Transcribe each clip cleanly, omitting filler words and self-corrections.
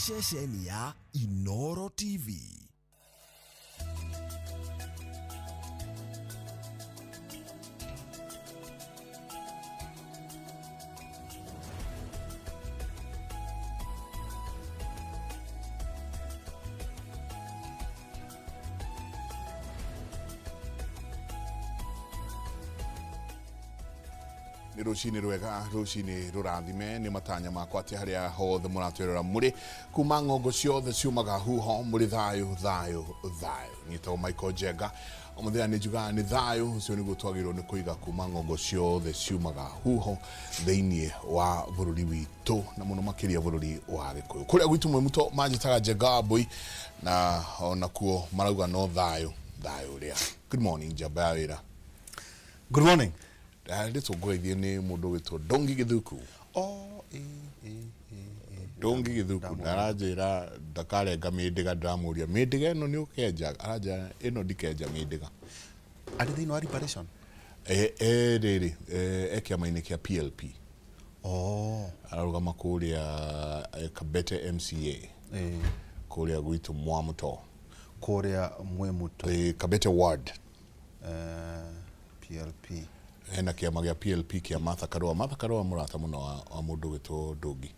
ceceni ya Inooro TV. Ni rucini rwega, rucini rurathime, ni matanya makwa ati haria hothe muratwirora muri kuma ngongo ciothe ciumaga huho muri thayu thayu thayu. Nyitagwo Michael Njenga, umuthia ni njugaga ni thayu ucio niguo twagirwo ni kuiga kuma ngongo ciothe ciumaga huho thiini wa bururi witu na muno makiria bururi wa Gikuyu. Kuria gwitu mwe muto manjitaga Njenga Mbui na ona kuo marauga no thayu thayu ria. Good morning Njamba ya wira. Good morning. Little gwethie ni mundu witwo Dongi Githuku. Dongi Githuku naranjira ndakarenga mindiga ndamuria mindiga ino ni ukenja aranja ino ndikenja mindiga Are they no reparation? Riri ekiama-ini kia PLP. Ararugama kuria Kabete MCA kuria gwitu Mwamuto Kuria Mwemuto Kabete Ward PLP hena kiama gia PLP kia Martha Karua murata muno wa mundu witwo Dongi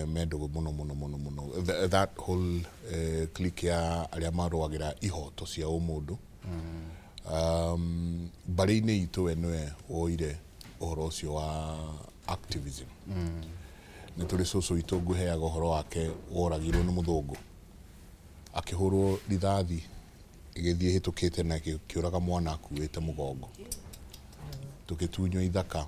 mendugu muno that whole clique ya aria marwagira ihoto cia umundu bari-ini itu enwe oire uhoro ucio wa activism ni turi cucu itu nguheaga uhoro wake woragirwo ni muthungu akihurwo rithathi igithie hitukite na kiuraga mwana akuite mugongo tukitunywa ithaka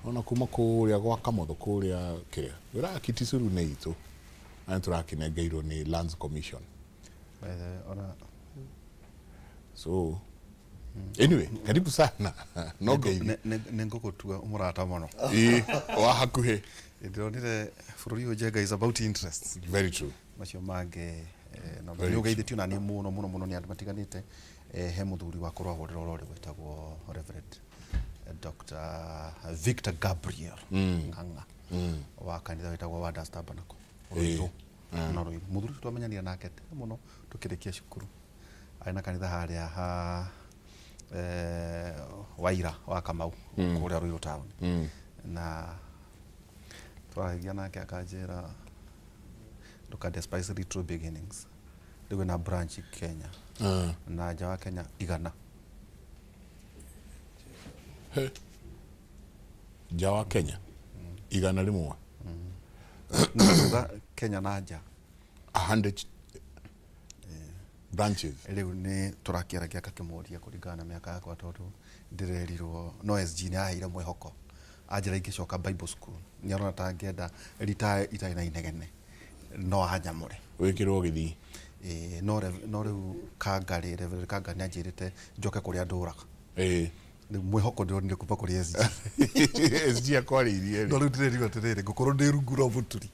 ona kuma kuria gwa Kamotho kuria kiria wira Kitisuru ne itu ani turakinengeirwo ni Lands Commission so anyway karibu sana no gei nengokutua umurata muno wa hakuhe ndironire bururi uyu Njenga is about interests. Very true. Macio mange na nyo geithitio na ni muno ni andu matiganite he muthuri wa kurwahurira urori wetagwo Reverend Dr. Victor Gabriel Nganga wa kanitha wetagwo Wonders Tabernacle Ruiru na Ruiru muthuri twamenyanira nake muno tukirikia cukuru aina kanitha haria ha Waira wa Kamau kuria Ruiru town na twagia nake akanjira look at the spice retro beginnings ndiwe na branch Kenya na nja wa Kenya igana Jawa Kenya igana rimwe na Kenya na nja 100 branches riu ni turakiragia kakimuria kuringana na miaka yakwa tondu ndirerirwo no SG ni aheire mwihoko ajira ingicoka Bible school ni arona ta ngenda retire itai na inegene no hanyamure wikirwo githii no riu Kangari Reverend Kangari anjirite njoke kuria nduraga mwihoko ndio kupa kuri SG SG akwaririe no riu tiriri gukorwo ndi rungura buturi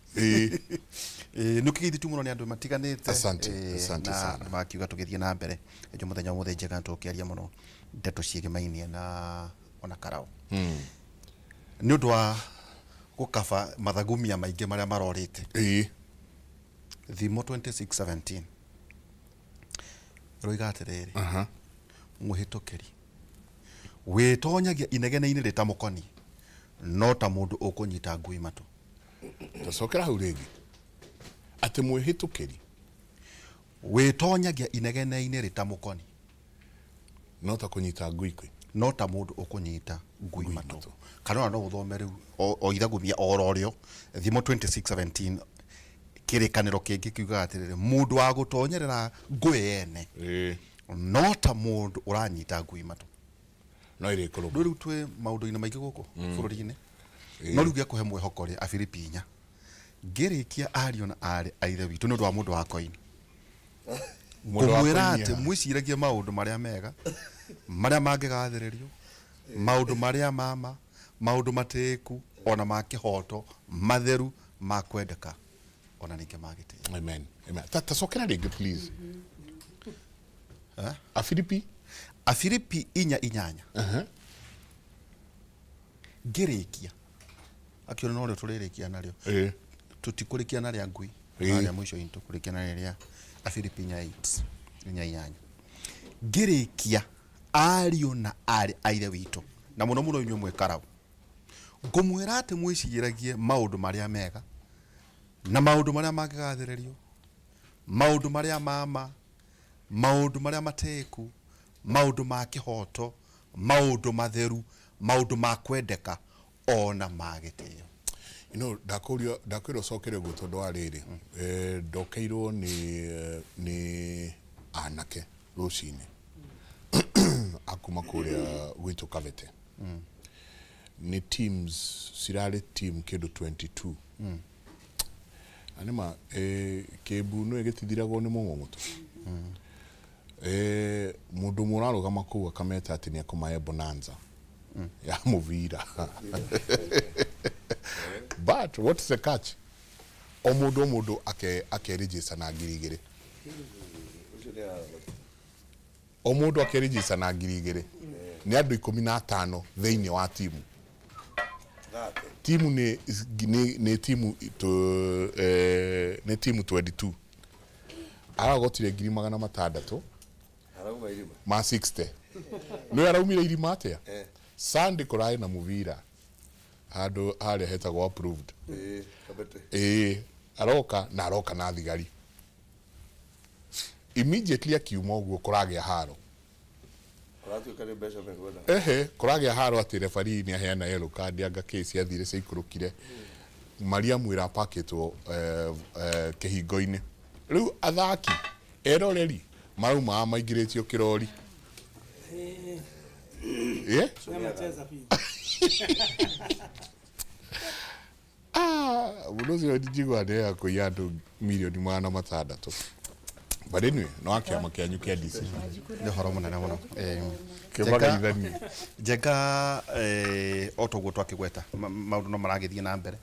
nukigithi muno ni andu matiganite asante sana makiuga tugithie na mbere ejo muthenya muthe Njenga tukiaria muno ndeto ciegimainie na ona karao ni undu wa gukaba mathagumia maingi maria marorite thimo 26:17 roiga atiriri muhitukiri witonyagia inegene-ini ritamukoni no ta mundu ukunyita ngui matu tacokera hau ringi ati mwihitukiri witonyagia inegene-ini ritamukoni no ta kunyita ngui kwi no ta mundu ukunyita ngui matu kana no uthome riu o ithagumia ororio thimo 26:17 kirikaniro kingi kiuga atiriri mundu wa gutonyerera ngui ene no ta mundu uranyita ngui matu no ire koro riu twe maundu-ini maingi guku bururi-ini no riu giakuhe mwihoko ri Afilipinya ngirikia ario na ari aithe witu ni undu wa mundu wa koini kumwira ati mwiciragie maundu maria mega maria mangigathiririo maundu maria mama maundu matiku ona makihoto matheru makwendeka ona ninge magite. Amen. Tacokera ringi please Afilipi 4:8 ngirikia akiona no rio turirikia nario tutikurikia na ria ngui na mwisho into kurikia na ria Afilipinya 8 inyanya ngirikia ario na ari aire wito na muno muno inyu mwekarau ngumwira ati mwicigiragie maundu maria mega na maundu maria mangigathererio maundu maria mama maundu maria mateku maundu ma kihoto maundu matheru maundu ma kwendeka ona magitio ndakwira cokere guto ndwariri ndokeirwo ni anake rucini akuma kuria gwitu Kavete ni teams sirare team kindu 22 anima kebu no egitithiragwo ni mungomuto mundu murarugama kuu akameta ati ni akumaye bonanza ya muvira but what's the catch omudo ake register na girigire omudo ake register na girigire ni andu 15 theini wa timu timu ni timu ni timu 22 aragotire ngiri 600 arauma irima ma 60 no araumire irima atia Sunday kurai na muvira hado hali hetagwo approved Kabete aroka na thigari immediately akiuma uguo kuragia haro aratuikare mbeca mengwenda kuragia haro ati referee ni aheana yellow card anga case athire cikurukire Maria mwira paketwo kihingo-ini riu athaki eroreri maruma maingĩrĩtio kĩrori muno cio njigua nĩ ya kũiya andũ milioni 600 but anyway no akĩama kĩanyu kĩa DC nĩ horo mũnene mũno kĩmagaithania Njenga otoguo twakĩgweta maũndũ no maragĩthiĩ na mbere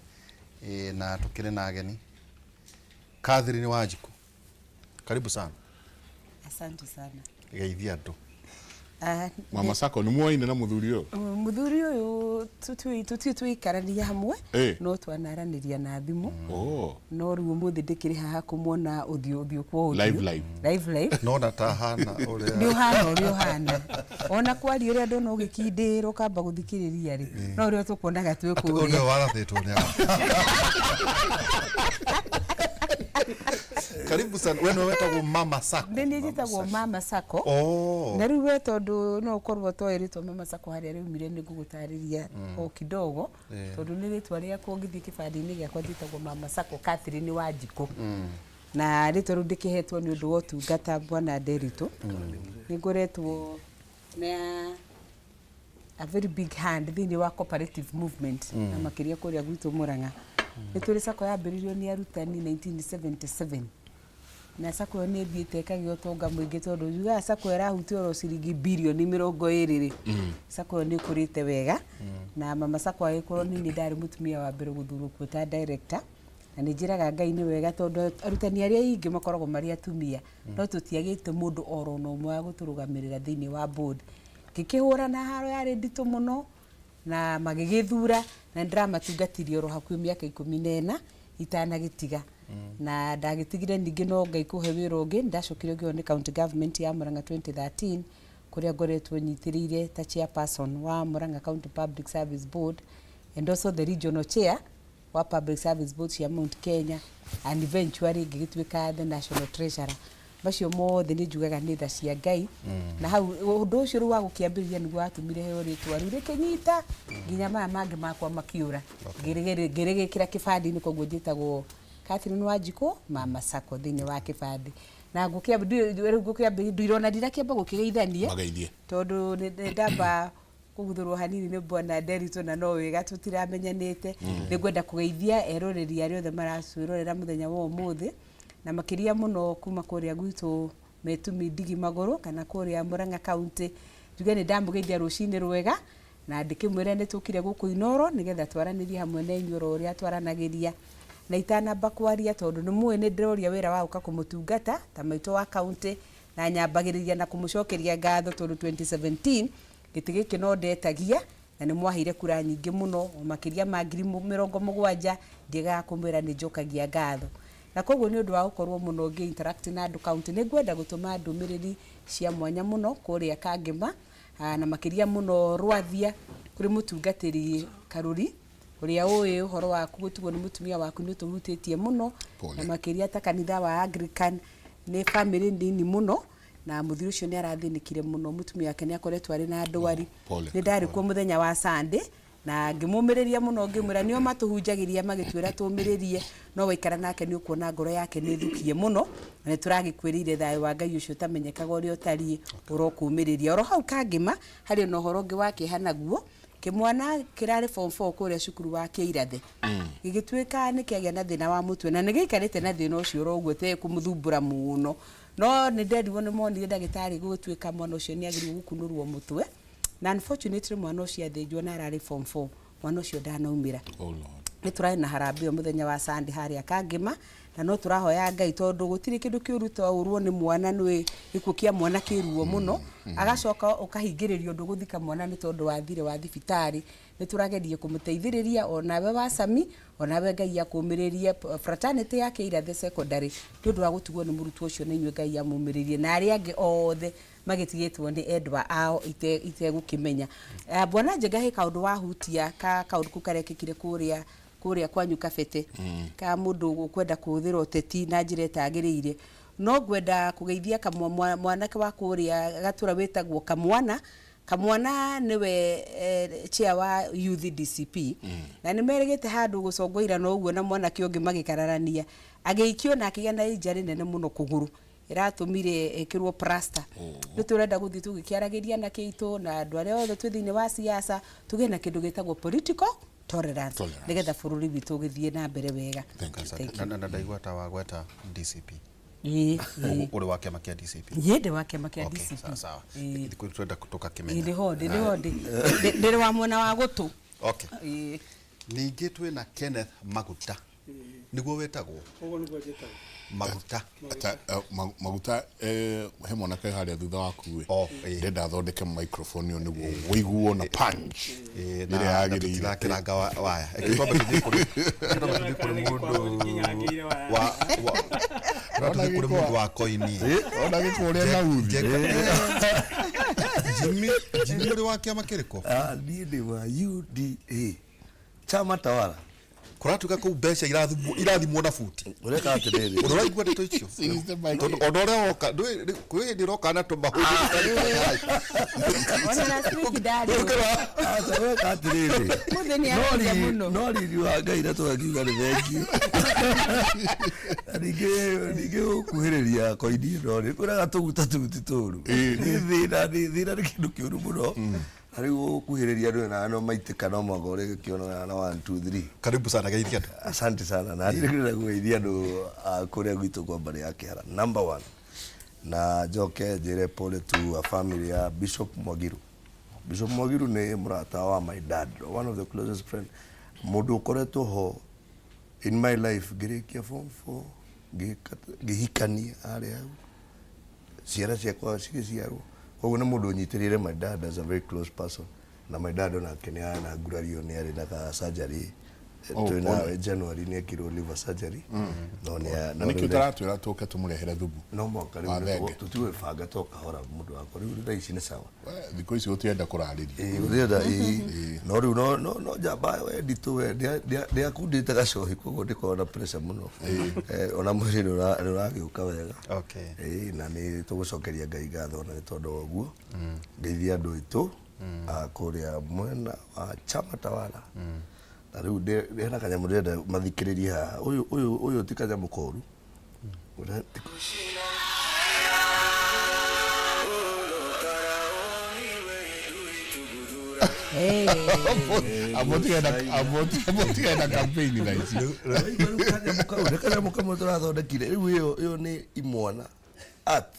na tukĩrĩ na ageni Catherine Wanjiku karibu sana. Asante sana. Geithia andũ. Mama Sako ni muoine na muthuri uyu? Muthuri uyu tuikarania hamwe no twanaraniria na thimu. No riu umuthi ndikiri haha kumwona uthio kwa uthio live no natahana uria ni uhana ona kwari uria ndona ugikindiro kamba guthikiriria ri no uria tukuonaga twikuria uria warathitwo ni Karibu sana. Wewe wetagwo Mama Sako. Ndini njitagwo Mama Sako. Na riu we tondu no ukorwo twiritwo Mama Sako haria riumire ni ngugutariria o kidogo tondu ni ritwa ria kungithie kibandi-ini giakwa njitagwo Mama Sako Catherine Wanjiku. Na ritwa riu ndikihetwo ni undu wa utungata Bwana Nderitu. Ni ngoretwo na a very big hand thini wa cooperative movement na makiria kuria gwitu Murang'a. Nituri Sako yambiririo ni arutani 1977. Na Sako ni biite kagi utonga mwingi tondu yuga Sako irahutio ro ciringi bilioni 20 Sako ni kurite wega na Mama Sako agikorwo ni ndari mutumia wa mbere guthurwo kwita director na ni njiraga Ngai ni wega tondu arutani aria ingi makoragwo mari atumia no tutiagite mundu oro no mwe wa guturugamirira thini wa board gikihura na haro yari ndito muno na magigithura na ndiramatungatirie ro hakuhi miaka 14 itanagitiga na ndagitigire ningi no Ngai kuhe wira ungi ndacokire ngio ni county government ya Murang'a 2013 kuria ngoretwo nyitirire ta chairperson wa Murang'a County Public Service Board and also the regional chair wa Public Service Board ya Mount Kenya and eventually ngigitwika the national treasurer bacio mothe ni njugaga ni tha cia Ngai na hau undu ucio ru wa gukiambiriria niguo atumire he ritwa riu rikinyita nginya maya mangi makwa makiura ngirigikira kibandi-ini koguo njitagwo Catherine Wanjiku Mama Sako thini wa kibandi na ngukiambiriria ndirona ndira kiamba gukigeithania tondu ndamba kuguthurwo hanini ni Bwana Nderitu na no wega tutiramenyanite ni gwenda kugeithia eroreri aria othe maracurorera muthenya wa umuthi na makiria muno kuma kuria gwitu metumi ndigi maguru kana kuria Murang'a County njuge ni ndamugeithia rucini rwega na ndikimwira ni tukire guku Inoro nigetha twaranirie hamwe na inyuro uria twaranagiria na itanamba kwaria tondu ni muwe ni ndiroria wira wa uka kumutungata ta maito wa county na nyambagiriria na kumucokeria ngatho tondu 2017 gitigiki no ndetagia na nĩ mwahire kura nyingĩ mũno makiria ma 70,000 ndiga kumwira nĩ njokagia ngatho na koguo nĩ ũndũ wa gũkorwo mũno ngĩ interact na andũ county nĩ ngwenda gũtũma ndũmĩrĩri cia mwanya mũno kũrĩa Kangema na makiria mũno Rwathia kuri mũtungatĩri Karuri uria ũĩ ũhoro waku gũtugwo nĩ mũtumia waku nĩ tũrutĩtie mũno na makiria ta kanitha wa Anglican nĩ family nini mũno na muthiri ucio nĩ arathĩnikire mũno mutumia wake nĩ akoretwo arĩ na ndwari nĩ ndarĩ kuo mũthenya wa Sunday na ngĩmũmĩrĩria mũno ngĩmwĩra nĩo matũhunjagĩria magĩtwĩra tũmĩrĩrie no waikara nake nĩ ũkuona ngoro yake nĩ thukie mũno na nĩ tũragĩkwĩrĩire thayũ wa Ngai ũcio tamenyekaga ũrĩa ũtariĩ ũrokumĩrĩria oro hau Kangema harĩ na ũhoro ũngĩ wakĩha naguo kĩmwana kĩrarĩ form 4 kũrĩa cukuru wa Kĩirathe gĩgĩtuĩka nĩ kĩagĩa na thĩna wa mũtwe na nĩ gĩikarĩte na thĩna ũcio ũroguo te kũmũthumbũra mũno no nĩ nderirwo nĩ monire ndagĩtarĩ gũtuĩka mwana ũcio nĩ agĩrĩirwo gũkunũrwo mũtwe na unfortunately mwana ũcio athĩnjwo na ararĩ form 4 mwana ũcio ndanaumĩra nĩ tũrarĩ na harambĩ mũthenya wa Sunday harĩa Kangema na no tũrahoya Ngai tondũ gũtirĩ kĩndũ kĩũru ta ũrwo nĩ mwana nĩ gĩkuũ kĩa mwana kĩruo mũno agacoka ũkahingĩrĩrio ũndũ gũthika mwana nĩ tondũ wa thire wa thibitarĩ nĩ tũrageria kũmũteithĩrĩria onawe wa Sami onawe Ngai akũmĩrĩrie fraternity ya Kĩirathe secondary nĩ ũndũ wa gũtugwo nĩ mũrutwo ũcio na inyuĩ Ngai amũmĩrĩrie na arĩa angĩ othe magitigĩtwo nĩ endwa ao itegũkĩmenya bwana Njenga he kaũndũ wahutia kaũndũ kukarekĩkire kũrĩa kwanyu Kabete ka mũndũ ũkwenda kũhũthĩra ũteti na njĩra ĩtagĩrĩire no ngwenda kũgeithia mwanake wa kũrĩa Gatura wĩtagwo Kamwana niwe chair wa youth DCP na nĩ merĩgĩte handũ gũcongoira no ũguo na mwanake ũngĩ magĩkararania agĩikio na akĩgĩa na injury nene mũno kũgũrũ ĩratũmire ĩkĩrwo plaster nĩ tũrenda gũthiĩ tũgĩkĩaragĩria na kĩitũ na andũ arĩa othe twĩ thĩinĩ wa siasa tũgĩe na kĩndũ gĩtagwo political tolerance nĩgetha bũrũri witũ ũgĩthiĩ na mbere wega na ndaigua ta wagweta DCP uri wa kĩama kĩa DCP yende wa kĩama kĩa DCP sawa ithikũ twenda kutoka kimenya ndĩrĩ wa mwena wa gũtũ okay ningĩ twĩ na Kenneth Maguta niguo wetagwo Maguta he mwanake harĩa thutha waku ndenda thondeke microphone yo niguo wĩiguo na punch ĩrĩa yagĩrĩire kiranga waya ĩkĩtomba kĩthĩ kũrĩ mũndũ wa koini ona gĩkũrĩa na uthi Jimmy uri wa kĩama kĩrĩkũ niĩ wa UDA chama tawala kuratuka ku mbeca irathimwo na futi ureka atiriri uraigua ndeto icio onore oka kwĩ ndiroka na tũmahũthũ ona na street dad ureka atiriri mũthenya ya mũno no riri wa Ngai na twakiuga nĩ thengi ningĩ ũkuhĩrĩria koini ĩno nĩ kũraga tũguta tuti tũru thĩna nĩ kĩndũ kĩũru mũno Hariu kuhiriria ndio na no maitĩka no magore gĩkĩona na 1 2 3 karibu sana geithia asante sana na ndirĩgĩrĩra gũgeithia andũ kũrĩa gwitũ kwa mbere ya Kĩara number 1 na njoke njĩre pole to a family ya Bishop Mwagiru nĩ mũrata wa my dad one of the closest friend mũndũ ũkoretwo ho in my life ngĩrĩkia form 4 ngĩhikania arĩa ciara ciakwa cigĩciarwo koguo nĩ mũndũ ũnyitĩrĩire my dad as a very close person na my dad onake nĩ ana ngurario nĩ arĩ na surgery twina January nĩ ekirwo liver surgery no nĩ tũratwĩra tũke tũmũrehere thubu no mwaka rĩu tũtiwe banga toka hora mũndũ wakwa rĩu thaa ici nĩ sawa thikũ ici ũtienda kũrarĩria ũrenda no rĩu no njamba we nditũ we ndĩakundĩte gacohi koguo ndĩkoragwo na pressure mũno ona mũciĩ nĩ ũragĩũka wega na nĩ tũgũcokeria Ngai ngatho na nĩ tondũ wa ũguo ngeithia andũ aitũ kũrĩa mwena wa chama tawala Riu ndĩrenda kanyamũ ndĩrenda mathikĩrĩrie haha ũyũ ti kanyamũ koru abotiga campaign na ici kanyamũ kamwe tũrathondekire rĩu ĩyo nĩ imwana at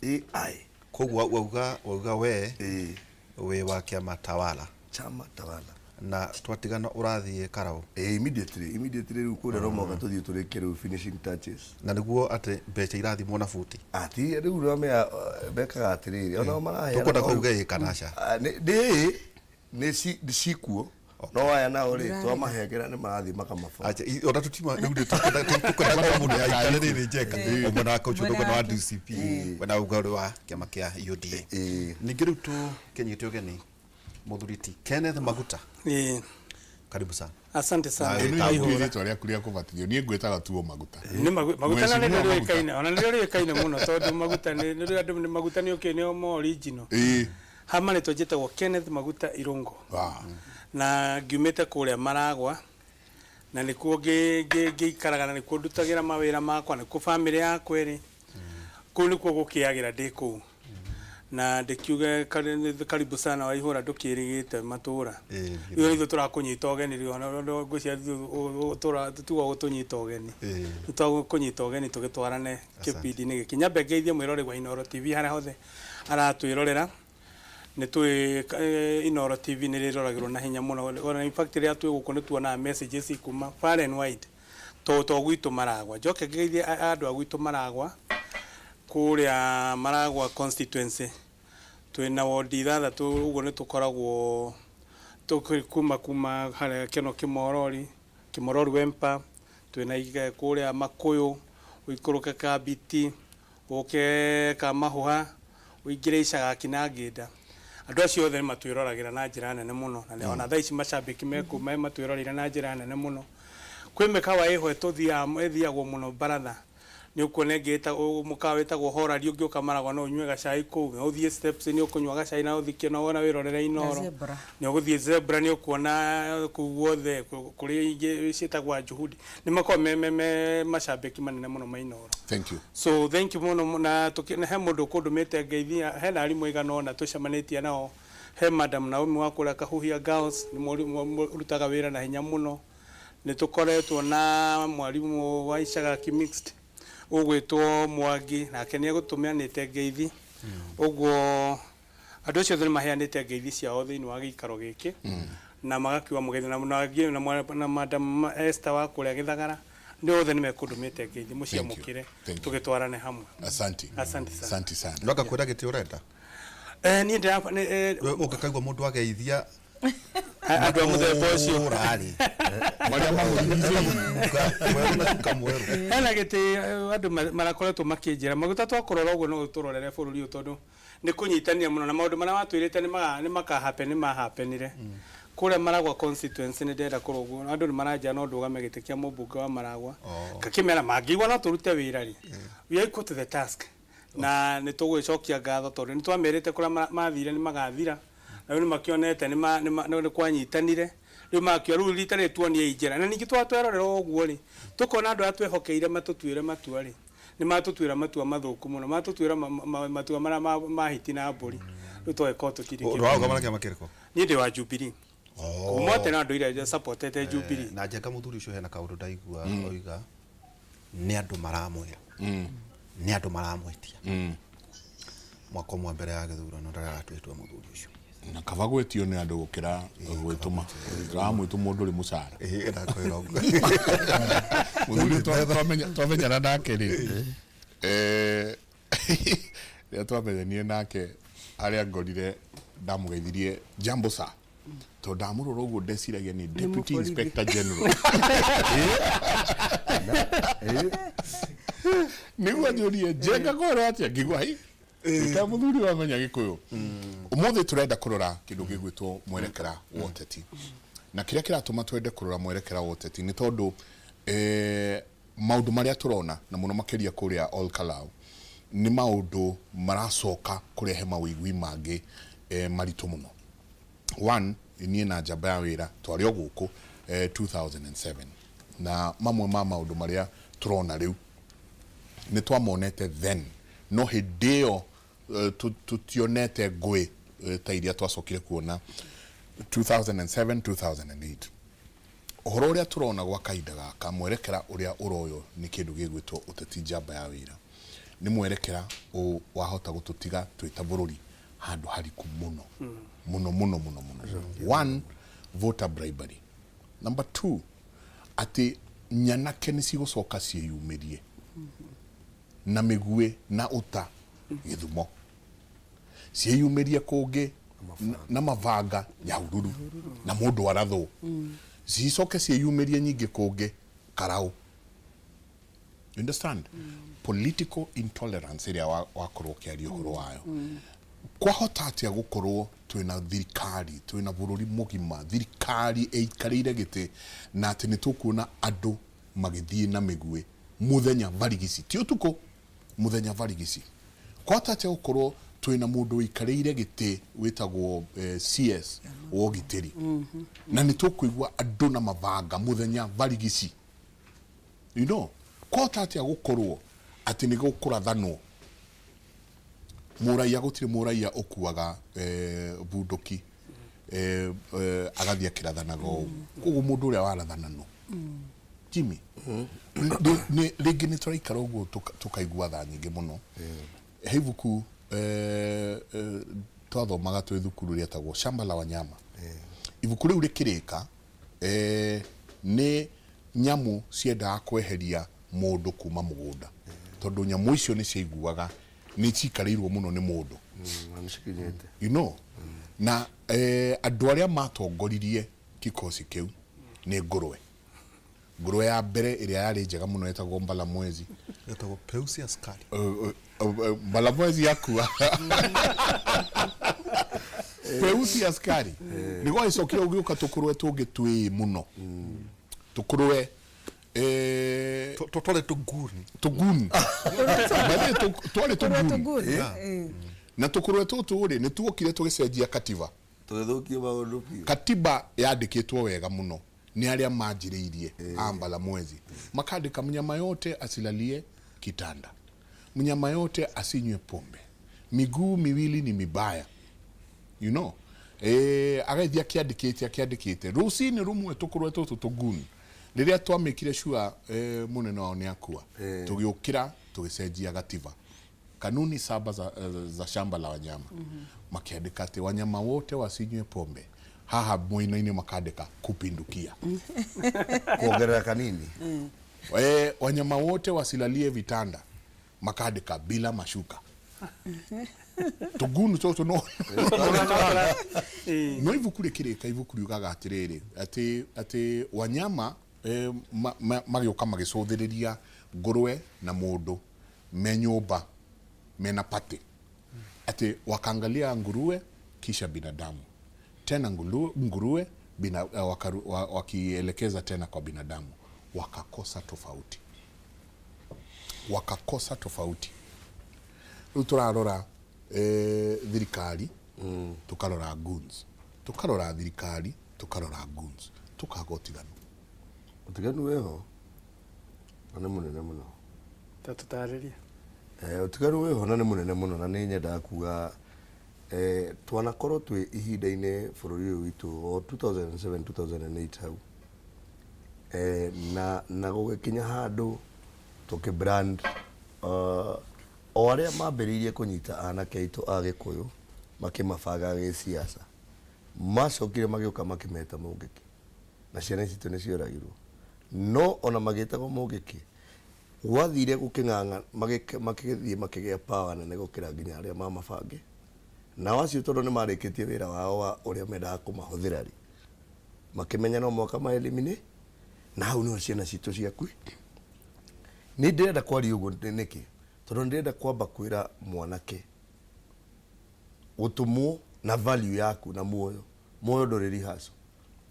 AI koguo wauga we wa kĩama tawala chama tawala na twatigana ũrathiĩ Karau immediately rĩu kũrĩa no moga tũthiĩ tũrĩke rĩu finishing touches na nĩguo atĩ mbeca irathimwo na futi ati rĩu no bekaga atĩrĩrĩ ona marahe tũkwenda kuuga kanasha nĩ cikuo no aya nao rĩ twamahengera nĩ marathiĩ makamabora. Acha ona tutima rĩu tukwenda mũndũ ya ikare rĩrĩ njeka ũmona coach ũndũ wa DCP wena ũgarũ wa kĩama kĩa UDA. Ningĩ rĩu tũkenyete ũgeni mũthuriti Kenneth Maguta. Karibu sana. Asante sana. Nĩ twaria kuria kubatithio niĩ ngwĩtaga tuo Maguta. Nĩ Maguta na nĩ rĩkaine ona nĩ rĩkaine mũno tondũ Maguta nĩ andũ nĩ Maguta nĩ okay nĩ mo original. Hama nĩ tũnjĩtagwo Kenneth Maguta Irungu. Na ngiumĩte kũrĩa Maragwa na nĩkuo ngĩikaraga na nĩkuo ndutagĩra mawĩra makwa nĩkuo family yakwa ĩrĩ kũu nĩkuo gũkĩagĩra ndĩ kũu na ndĩkiuge karibu sana waihũra ndũkĩrĩgĩte matũra iyo nĩthuo tũrakũnyita ũgeni rĩo ngwĩcia tuga gũtũnyita ũgeni nĩtwakũnyita ũgeni tũgĩtwarane kĩbindi-inĩ gĩkĩ nyambe ngeithie mwĩrori wa Inooro TV harĩa hothe aratwĩrorera nĩ twĩ Inooro TV nĩ rĩroragĩrwo na hinya mũno in fact rĩrĩa twĩ gũkũ nĩ tuonaga messages kuma far and wide to gwitũ Maragwa njoke ngeithie andũ a gwitũ Maragwa kũrĩa Maragwa constituency twĩna wodi ithathatũ ũguo nĩ tũkoragwo kuma harĩa kĩno Kĩmorori Wempa twĩna kũrĩa Makũyũ ũikũrũke Kabiti ũke Kamahũha ũingĩre Icagaki na Ngĩnda andũ acio othe matwĩroragĩra na njĩra nene mũno na ona thaa ici macambĩki mekuma matwĩroreire na njĩra nene mũno kwĩ mĩkawa ĩho ĩthiagwo mũno baratha nĩ ũkuona ngĩta mũkawa wĩtagwo Horari ũngĩũka Maragwa no ũnyue gacai kũu no ũthiĩ Steps nĩ ũkũnyua gacai na ũthikie no wona wĩrorere Inooro nĩ ũgũthiĩ Zebra nĩ ũkuona kũu guothe kũrĩa ingĩ ciĩtagwo Juhudi nĩ makoragwo macambĩki manene mũno ma Inooro. Thank you. So thank you mũno na he mũndũ ũkũndũmĩte ngeithia hena arimũ aigana ũna tũcemanĩtie nao he Madam Naomi wa kũrĩa Kahuhia Girls nĩ mũrutaga wĩra na hinya mũno nĩ tũkoretwo na mwarimũ wa Icagaki Mixed ũgwĩtwo Mwangi nake nĩ egũtũmeanĩte ngeithi ũguo andũ acio nĩ maheanĩte ngeithi ciao thĩinĩ wa gĩikaro gĩkĩ na magakiuga mũgethi na Madam Esther wa kũrĩa Gĩthagara nĩ othe nĩ mekũndũmĩte ngeithi mũciamũkĩre tũgĩtwarane hamwe. Asante sana. Ndoka kwĩra gĩtĩ ũrenda niĩ ũngĩkaigua mũndũ ageithia andũ a mũthemba ũcio ũrarĩ hena gĩtĩ andũ marakoretwo makĩnjĩra Maguta twakũrora ũguo no tũrorere bũrũri ũyũ tondũ nĩ kũnyitania mũno na maũndũ marĩa watwĩrĩte nĩ makahappen nĩ mahapenire kũrĩa Maragwa constituency nĩ ndĩrenda kũrũgwo andũ nĩ maranjĩra no ndũgame gĩtĩ kĩa mũmbunge wa Maragwa ngakĩmera mangĩigua no tũrute wĩra rĩ we are equal to the task na nĩ tũgwĩcokia ngatho tondũ nĩ twamerĩte kũrĩa mathire nĩ magathira na nĩ makĩonete nĩ kwanyitanire rĩu makĩoya rĩu rita rĩ tuonie njĩra na ningĩ twatwerorera ũguo rĩ tũkona andũ atwehokeire matũtuĩre matua rĩ nĩ matũtuĩra matua mathũku mũno matũtuĩra matua marĩa mahiti na mbũri rĩu twagĩkorwo tũtirĩ ũrauga kĩama kĩrĩkũ niĩ ndĩ wa Jubilee kuma tena andũ iria supportete Jubilee na njenga mũthuri ũcio hena kaũndũ ndaigua oiga nĩ andũ maramwĩra nĩ andũ maramwĩtia mwaka ũmwe mbere ya gĩthurano ndaratuĩtwo mũthuri ũcio na kaba gwĩtio nĩ andũ gũkĩra gwĩtũma tũramwĩtũ mũndũ ũrĩ mũcara mũthuri twamenyana nake rĩ rĩrĩa twamenyanie nake arĩa ngorire ndamũgeithirie Jambo Sir to ndamũrora ũguo ndeciragia nĩ Deputy Inspector General nĩguo njũrie njenga kũrora atĩa ngĩgua ta mũthuri wamenya Gĩkũyũ ũmũthĩ tũrenda kũrora kĩndũ gĩgwĩtwo mwerekera wa ũteti na kĩrĩa kĩratũma twende kũrora mwerekera wa ũteti nĩ tondũ maũndũ marĩa tũrona na mũno makĩria kũrĩa Olkalau nĩ maũndũ maracoka kũrehe mawĩigwi mangĩ maritũ mũno. One niĩ na njamba ya wĩra twarĩ o gũkũ 2007 na mamwe ma maũndũ marĩa tũrona rĩu nĩ twamonete then no hĩndĩ ĩyo tutionete ngũĩ ta iria twacokire kuona 2007-2008 ũhoro ũrĩa tũrona gwa kahinda gaka mwerekera ũrĩa ũroyo nĩ kĩndũ gĩgwĩtwo ũteti njamba ya wĩra nĩ mwerekera wahota gũtũtiga twĩta bũrũri handũ hariku mũno mũno mũno mũno mũno. One, voter bribery. Number two, atĩ nyanake nĩ cigũcoka ciĩyumĩrie na mĩguĩ na ũta Gĩthumo ciĩyumĩrie kũngĩ na mavanga nyahururu na mundu arathu cicoke ciĩyumĩrie nyingĩ kũngĩ karau. You understand? Political intolerance ĩrĩa wakorwo ũkĩaria ũhoro wayo. Kwahota atĩa gũkorwo twĩna thirikari, twĩna bũrũri mũgima, thirikari ĩikarĩire gĩtĩ na atĩ nĩ tũkuona andũ magĩthiĩ na mĩguĩ mũthenya varigici, ti ũtukũ, mũthenya varigici. Kwahota atĩa gũkorwo twĩna mũndũ ũikarĩire gĩtĩ wĩtagwo CS wa ũgitĩri na nĩ tũkũigua andũ na mabanga mũthenya varigici. You know, kwahota atĩa gũkorwo atĩ nĩ gũkũrathanwo mũraia, gũtirĩ mũraia ũkuaga bunduki agathia kĩrathanaga ũũ. Koguo mũndũ ũrĩa warathanano Jimmy, rĩngĩ nĩ tũraikara ũguo tũkaigua tha nyingĩ mũno. He ibuku twathomaga twĩ thukuru rĩetagwo Shamba la Wanyama. Ibuku rĩu rĩkĩrĩka nĩ nyamu ciendaga kweheria mũndũ kuma mũgũnda, tondũ nyamu icio nĩ ciaiguaga nĩ cikarĩirwo mũno nĩ mũndũ. You know, na andũ arĩa matongoririe kikosi kĩu nĩ ngũrwe. Ngũrwe ya mbere ĩrĩa yarĩ njega mũno yetagwo Mbalamwezi. Yetagwo Peusi Askari. Mbalamwezi yakua. Peusi Askari. Nĩguo ĩcokire ũgĩũka tũkũrwe tũngĩ twĩ mũno. Tũkũrwe twale tuguni. Tuguni. Twale tuguni. Na tũkũrwe tũtũ rĩ nĩ tuokire tũgĩcenjia katiba. Tũgĩthũkia maũndũ biũ. Katiba yandĩkĩtwo wega mũno ni arĩa manjĩrĩirie Mbalamwezi. Makandĩka mnyama yote asilalie kitanda, mnyama yote asinywe pombe, miguu miwili ni mibaya. You know, agaithia kiandĩkĩte rũcinĩ rumwe tũkũrwe tũtũ tũguni. Rĩrĩa twamĩkire sure mũnene wao nĩ akua, tũgĩũkĩra tũgĩcenjia gatiba, kanuni 7 za Shamba la Wanyama. Makiandĩka atĩ wanyama wote wasinywe pombe. Haha mwina-inĩ makandĩka kupindukia. Kuongerera kanini. Wanyama wote wasilalie vitanda. Makandĩka bila mashuka. Tugunu tũtũ no ibuku rĩkĩrĩka, ibuku riugaga atĩrĩrĩ atĩ wanyama magĩũka magĩcũthĩrĩria ngũrwe na mũndũ me nyũmba mena pati, atĩ wakaangalia nguruwe kisha binadamu, tena nguruwe wakielekeza tena kwa binadamu, wakakosa tofauti. Rĩu tũrarora thirikari, tukarora goons, tukarora thirikari, tukarora goons, tukaga ũtiganu. Ũtiganu weho na nĩ mũnene mũno. Tatũtarĩria. Ũtiganu weho na nĩ mũnene mũno, na nĩ nyendaga kuga twanakorwo twĩ ihinda-inĩ bũrũri ũyũ witũ o 2007 2008 hau, na gũgĩkinya handũ tũkĩbrand o arĩa mambĩrĩirie kũnyita anake aitũ a Gĩkũyũ makĩmabanga gĩsiasa, macokire magĩũka makĩmeta mũngĩki, na ciana citũ nĩ cioragirwo. No ona magĩtagwo mũngĩki, gwathire gũkĩng'ang'a makĩgĩthiĩ makĩgĩa power nene gũkĩra nginya arĩa mamabange, nao acio tondũ nĩ marĩkĩtie wĩra wao wa ũrĩa mendaga kũmahũthĩra rĩ, makĩmenya no mwaka maelimine, na hau nĩho ciana citũ ciakui. Nĩ ndĩrenda kwaria ũguo nĩkĩ? Tondũ ndĩrenda kwamba kwĩra mwanake gũtũmwo na value yaku na muoyo ndũrĩ rehearsal.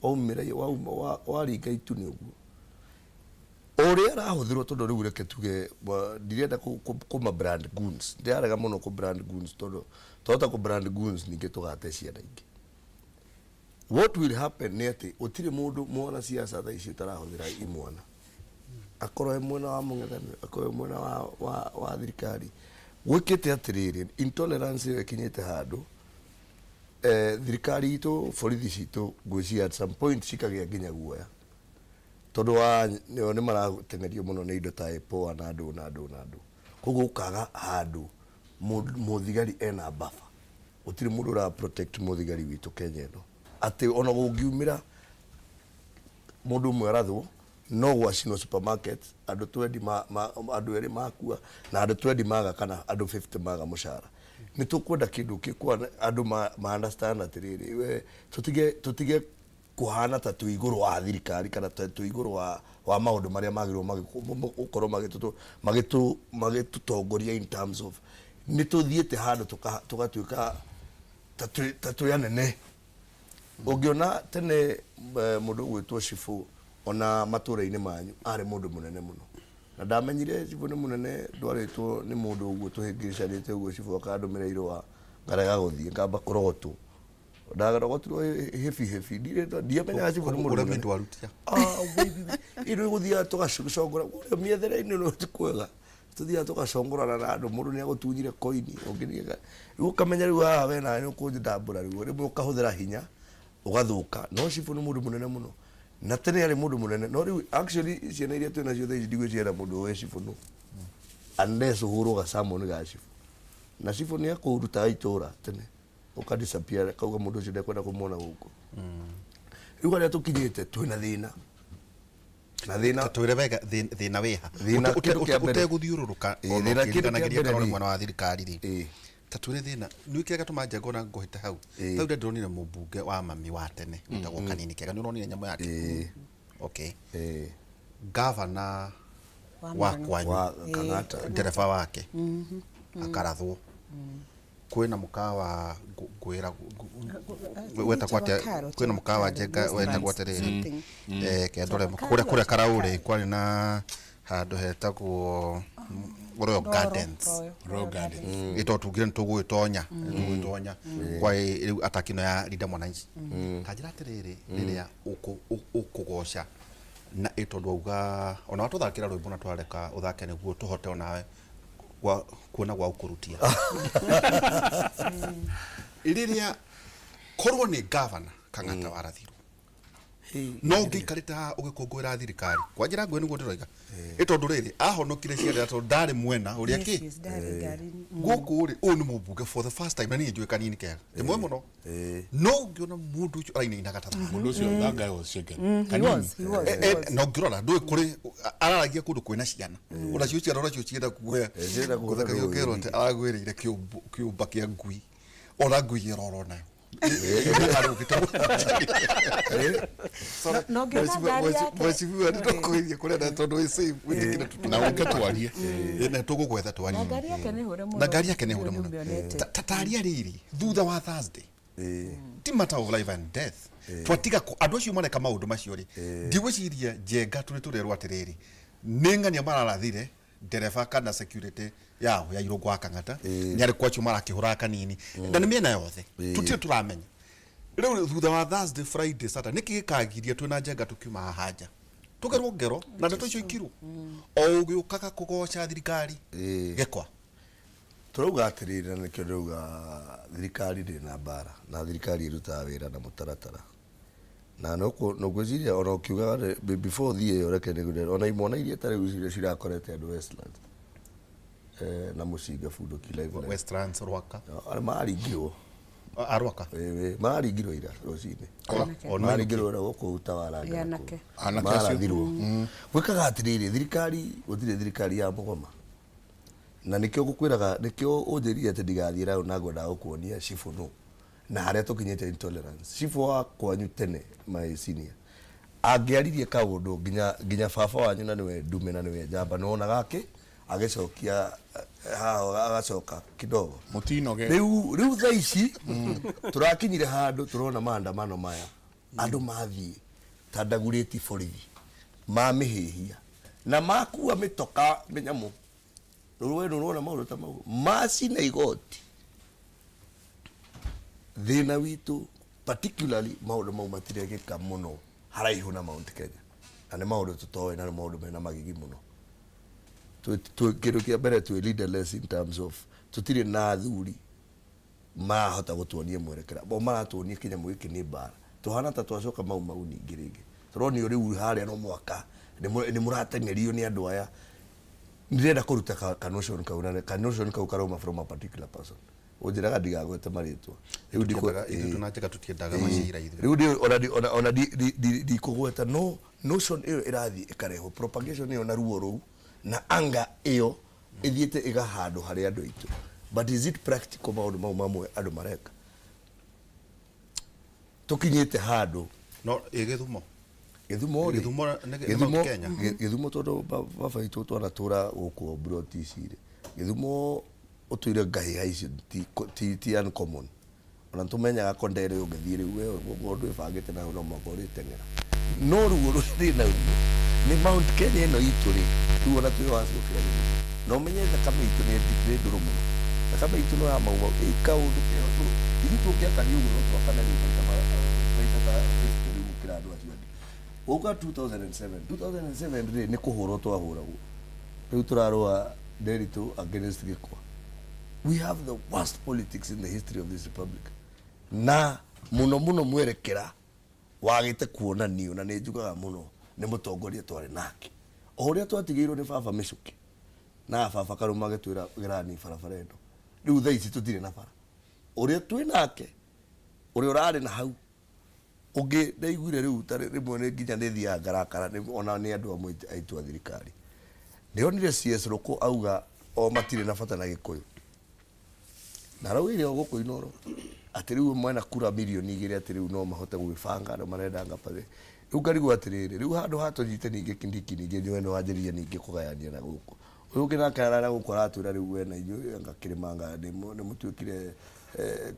Waumĩra waringa itu nĩ ũguo ũrĩa arahũthĩrwo, tondũ rĩu reke tuge ndirenda kũma brand goons, ndĩrarega mũno kũ brand goons, tondũ twahota kũ brand goons ningĩ tũgate ciana ingĩ. What will happen nĩ atĩ ũtirĩ mũndũ mwana siasa thaa ici ũtarahũthĩra imwana, akorwo mwena wa mũng'ethanĩro, akorwo mwena wa thirikari. Gwĩkĩte atĩrĩrĩ, intolerance ĩyo ĩkinyĩte handũ thirikari itũ, borithi citũ ngwĩciria at some point cikagĩa nginya guoya, tondũ nĩ marateng'erio mũno nĩ indo ta EPOA na andũ. Koguo ũkaga handũ mũthigari ena buffer, gũtirĩ mũndũ ũra protect mũthigari witũ Kenya ĩno, atĩ ona gũngiumĩra mũndũ ũmwe arathwo no gwacinwo supermarket, andũ 20 andũ erĩ makua na andũ 20 maga kana andũ 50 maga mũcara. ni tukwenda kindu kikwa andu ma understand atiriri we tutige kuhana ta tu iguru wa thirikari kana tu iguru wa maundu maria magirwo gukorwo magitutongoria in terms of ni tuthiete handu tugatuika tatu ya nene ungiona tene mundu gwitwo Shifu ona matura-ini manyu ari mundu munene muno na ndamenyire Shifu ni munene ndwaritwo ni mundu uguo tuhingicanite uguo Shifu akandumira irwa ngaraga guthie ngamba kurogotu ndagarogotwo hefi ndiamenya Shifu ni mundu munene warutia iro guthia tugacongora uria miethere-ini no tikwega tuthia tugacongorana na andu mundu ni agutunyire koini unginiga riu kamenya riu haha we na ni ukundambura riu riu ukahuthira hinya ugathuka no Shifu ni mundu munene muno na tene yari mundu munene no riu actually ciana iria twina cio thaici ndigwiciera mundu we Shifu no unless uhuru ga summon ga Shifu na Shifu ni akuruta itura tene ukadisappear kauga mundu ucio ndekwenda kumwona guku riu garia tukinyite twina thina na thina twire wega thina wiha uteguthiururuka thina kinanagiria karone mwana wa thirikari ri tatwire thina ni kega tumanja ngona ngohita hau tau ndonire mubunge wa mami wa tene utagwo kanini kega ni uronire nyamo yake okay governor wa kwanyu Kang'ata ndereba wake akarathwo kwina mukawa ngwira weta kwate kwina mukawa njenga weta kwatereri kendore kuria karaure kwari na handu hetagwo Royal Gardens ito tugire ntugwitonya kwa riu atakino ya Linda Mwananchi kajira atiriri riria ukugosha na ito ndwauga ona watu thakira rwimbo na twareka uthake niguo tuhote onawe kuona gwa ukurutia iriria korwo ni governor Kang'ata warathirwo no ngikarita ugikungwira thirikari kwa njira ngwe niguo ndiroiga itondu riri ahonokire ciana to ndari mwena uria ki guku ri u ni mubunge for the first time na ni njue kanini kega imwe muno no ngiona mundu ucio araina inaga ta mundu ucio that guy was shaken he was no ngirora ndui kuri araragia kundu kwina ciana ona cio ciana ona cio cienda kuoya guthaka kero te aragwirire kiumba kia ngui ona ngui iroro nayo no ngena ngari yake mwecibu ani tokuiria kuria na tondu isi witikire na uketwarie na tugugwetha twarie na ngari yake ni hure muno na ngari yake ni hure muno tataria riri thutha wa Thursday ti matter of life and death twatiga andu acio mareka maundu macio ri ndigwiciria njenga turerwo atiriri ningania mararathire ndereba kana security yao ya irongo wa Kang'ata nyari kwacho marakihura kanini na ni miena yothe tutio turamenya riu thutha wa Thursday Friday Saturday niki gikagiria twina njenga tukiuma haja tugerwo ngero na ndeto icio ikiru o ugiukaga kugoca thirikari gekwa turauga atiriri na nikio ndauga thirikari ndi na bara na thirikari iruta wira na mutaratara na no gwiciria ona ukiuga before thie oreke niguo ona imona iria tare gwiciria cirakorete andu Westlands na mucinga fundo kilive Westlands Rwaka maringirwo Arwaka maringirwo ira rocini maringirwo ra guku utawaranga yanake marathirwo gwikaga atiriri thirikari gutire thirikari ya mugoma na nikio gukwiraga nikio unjiria ati ndigathie rau na ngwenda gukuonia Shifu no na haria tukinyite intolerance Shifu wa kwanyu tene my senior angiaririe kaundu nginya baba wanyu na niwe ndume na niwe njamba nona gake agicokia agacoka kidogo mutinoge riu thaici turakinyire handu turona maandamano maya andu mathie tandaguriti borithi mamihihia na makua mitoka menyamu ruwe nurona maundu ta mau macina igoti thina witu particularly maundu mau matiregeka muno haraihu na Mount Kenya na ni maundu tutoe na maundu mena magigi muno kiru kia mbere tu leaderless in terms of tutire na athuri mahota gutuonia mwerekera bo maratuonia kinyamu giki ni bara tuhana ta twacoka mau ningi ringi turoni riu haria no mwaka ni muratengerio ni andu aya ndirenda kuruta kanotion kau karoma from a particular person ujiraga ndigagwete maritwa riu ndiko tunataka tutiendaga macira ithu riu ona di kugweta no notion iyo irathi ikareho propagation iyo na ruo ruu na anga iyo ithiete igahandu hari andu aitu but is it practical maundu mau mamwe andu mareka tukinyite handu no Githumo Githumo tondu baba itu twanatura guku Brotisi ri Githumo utuire ngai haici ti uncommon ona tumenyaga kondere ungithii riu we ndu ibangite na no makori tengera no ruo ruthi na ni Mount Kenya no itu ri tu ona tu wacukira no menyete kama itu ni nduru muno kama itu no ama ikaundu kio tu itu kiata ni ugo no twakana ni kama maita ta history mukira andu acio uka 2007 ri ni kuhuro twahuragwo riu turarua Nderitu against Gikwa. We have the worst politics in the history of this republic. Na muno mwerekera wagite kuonanio na ni njugaga muno ni mutongoria twari nake. Oria twatigiirwo ni baba Micuki na baba Karuma gitwira gerani barabara endo. Riu thaa ici tutire na bara. Oria twi nake uria urari na hau ungi ndaiguire riu tari rimwe ni nginya ni thia ngarakara ni ona ni andu amwe aitu a thirikari. Nionire CS Roko auga o matire na bata na Gikuyu na rawire guku inoro ati riu mwena kura milioni 2 ati riu no mahote gwibanga na marenda ngapathe riu ngarigu atiriri riu handu hatonyite ningi Kindiki ningi nyono wanjirie ningi kugayania na guku uyu ngina karara guku aratura riu we na inyu ngakirima ni mutwikire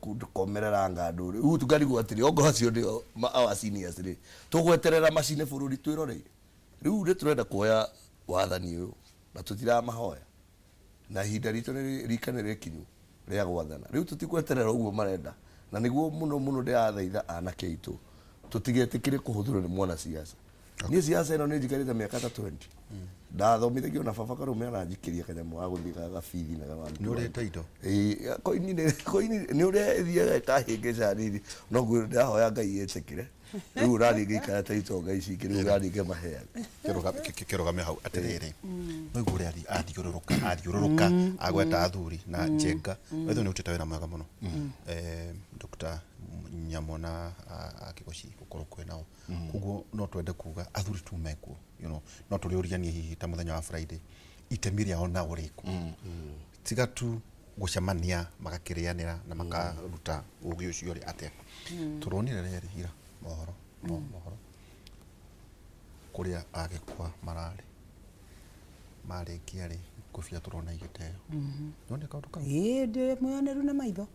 kukomerera ngandu riu ngarigu atiri ongo acio ndio our seniors ri tugweterera macine bururi twirore riu ri turenda kuoya wathani uyu na tutira mahoya na hinda ritu ni rikanire kinyu ria gwathana riu tutikweterera uguo marenda na niguo muno ndiathaitha anake itu tutigetikire kuhuthurwo ni mwana siasa ni siasa ino ni jikarite miaka ta 20 ndathomithagio na baba Karume aranjikiria kanyamu wa guthiga gabithi na gabantu ni urete indo koini ni urethiaga kahingica nini no guo ndahoya Ngai etekire riu uraringika ta itonga ici kiri uraringe mahea kirogame hau atiriri no igure athiururuka agweta athuri na Njenga wetho ni uteta wina mwega muno Dr. Nyamona akigoci gukoro kwenao kuguo no twende kuga athuri tu mekuo no turiurianie hihi ta muthenya wa Friday itemiria ona uriku tiga tu gucemania magakirianira na makaruta ugi ucio ri atia turonire reri hira mohoro kuria Agikwa marari kiari kufia turona igiteo none kaundu kau ndi muoneru na maitho